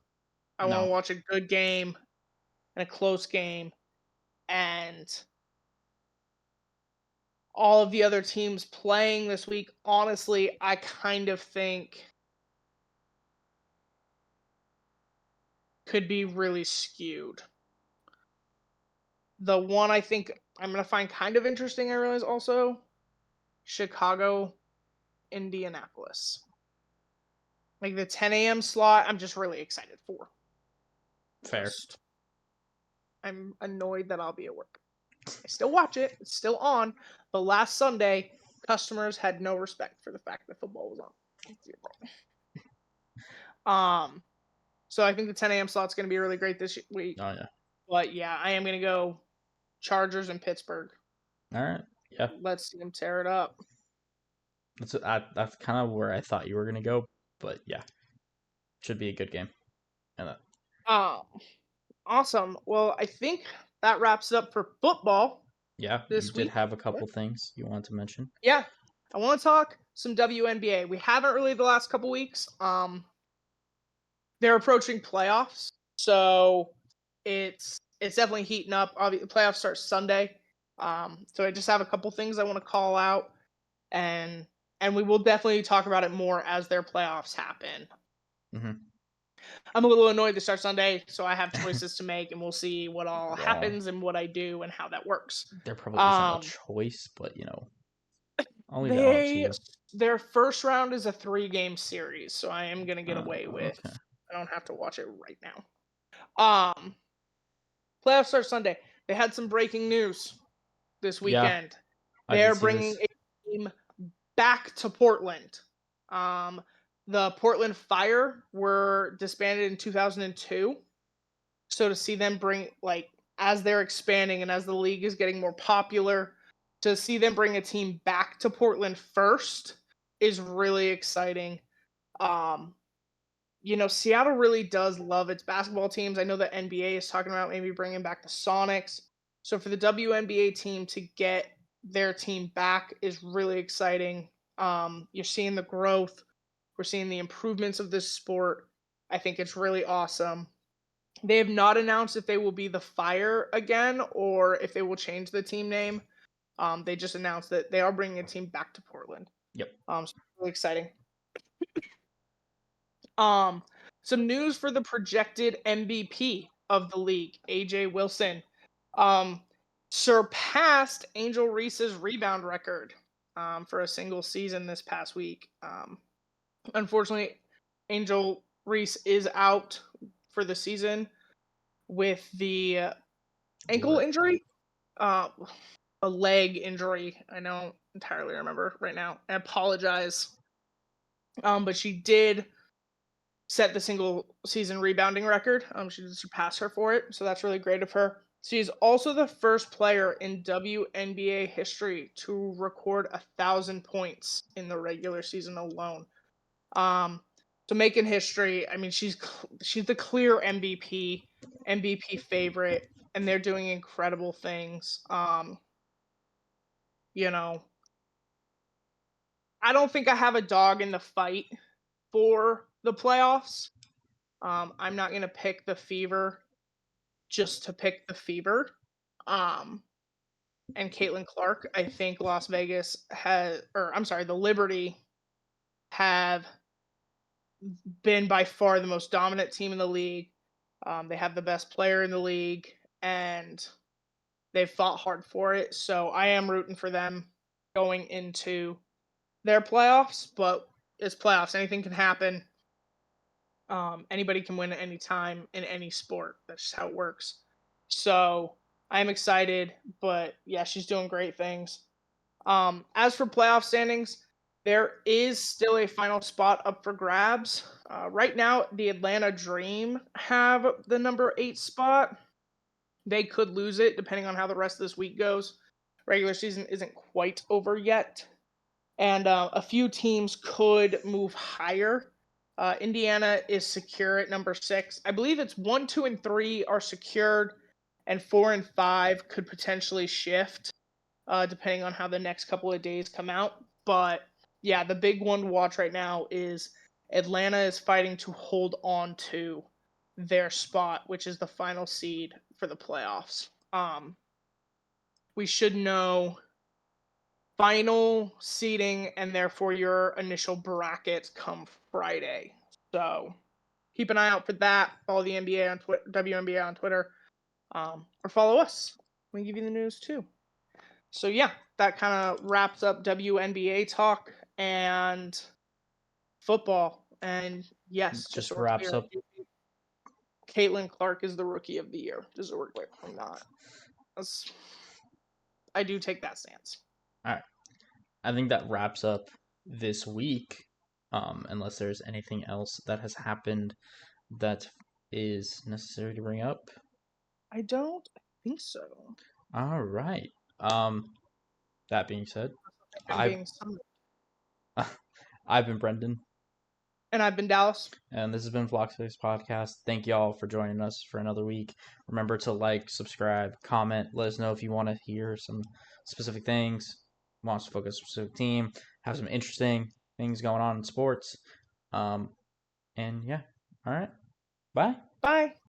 I want No. to watch a good game and a close game. And all of the other teams playing this week, honestly, I kind of think could be really skewed. The one I think I'm going to find kind of interesting, I realize also, Chicago, Indianapolis. Like the 10 a.m. slot, I'm just really excited for. Fair. I'm annoyed that I'll be at work. I still watch it, it's still on, but last Sunday, customers had no respect for the fact that football was on. So I think the 10 a.m. slot's going to be really great this week. Oh yeah. But yeah, I am going to go Chargers and Pittsburgh. All right. Yeah. Let's see them tear it up. That's kind of where I thought you were gonna go, but yeah, should be a good game. And Um, awesome. Well, I think that wraps it up for football yeah, you this did week. have a couple things you wanted to mention. Yeah, I want to talk some WNBA. We haven't really the last couple weeks. They're approaching playoffs, so it's definitely heating up. Obviously, the playoffs start Sunday. So I just have a couple things I want to call out, and we will definitely talk about it more as their playoffs happen. Mm-hmm. I'm a little annoyed to start Sunday, so I have choices to make, and we'll see what all Yeah, happens and what I do and how that works. there probably isn't a choice, but I'll leave that all up to you. Their first round is a 3-game series, so I am gonna get away with. Okay. I don't have to watch it right now. Playoffs start Sunday. They had some breaking news. this Yeah, weekend. I did They're see bringing this. a team back to Portland. Um, the Portland Fire were disbanded in 2002. So to see them bring, like, as they're expanding and as the league is getting more popular, to see them bring a team back to Portland first is really exciting. Um, Seattle really does love its basketball teams. I know the NBA is talking about maybe bringing back the Sonics. So for the WNBA team to get their team back is really exciting. You're seeing the growth. We're seeing the improvements of this sport. I think it's really awesome. They have not announced if they will be the Fire again or if they will change the team name. They just announced that they are bringing a team back to Portland. Yep. So really exciting. Um, some news for the projected MVP of the league, AJ Wilson, um, surpassed Angel Reese's rebound record for a single season this past week. Unfortunately, Angel Reese is out for the season with the ankle What? injury, uh, a leg injury. I don't entirely remember right now. I apologize. But she did set the single season rebounding record. She did surpass her for it, so that's really great of her. She is also the first player in WNBA history to record 1,000 points in the regular season alone. Um, so making history. I mean, she's the clear MVP favorite, and they're doing incredible things. You know, I don't think I have a dog in the fight for the playoffs. I'm not gonna pick the Fever just to pick the Fever. Um, and Caitlin Clark, I think Las Vegas has, or I'm sorry, the Liberty have been by far the most dominant team in the league. They have the best player in the league, and they've fought hard for it. So I am rooting for them going into their playoffs, but it's playoffs. Anything can happen. Anybody can win at any time in any sport. That's just how it works. So I'm excited, but yeah, she's doing great things. As for playoff standings, there is still a final spot up for grabs. Right now, the Atlanta Dream have the number 8 spot. They could lose it depending on how the rest of this week goes. Regular season isn't quite over yet, and a few teams could move higher. Indiana is secure at number 6. I believe it's 1, 2, and 3 are secured, and 4 and 5 could potentially shift depending on how the next couple of days come out. But yeah, the big one to watch right now is Atlanta is fighting to hold on to their spot, which is the final seed for the playoffs. We should know final seeding and therefore your initial bracket come Friday. So keep an eye out for that. Follow the NBA on Twitter, WNBA on Twitter, or follow us. We give you the news too. So yeah, that kind of wraps up WNBA talk and football. And yes, just so Just we're wraps clear, up. Caitlin Clark is the rookie of the year. Just so we're clear, I'm not. That's, I do take that stance. All right. I think that wraps up this week. Unless there's anything else that has happened that is necessary to bring up. I don't think so. All right. Um, that being said, I'm I've being summoned. I've been Brendan, And I've been Dallas. and this has been Flockspace Podcast. Thank y'all for joining us for another week. Remember to like, subscribe, comment. Let us know if you want to hear some specific things, want us to focus on a specific team, have some interesting things going on in sports. And yeah, all right. Bye. Bye.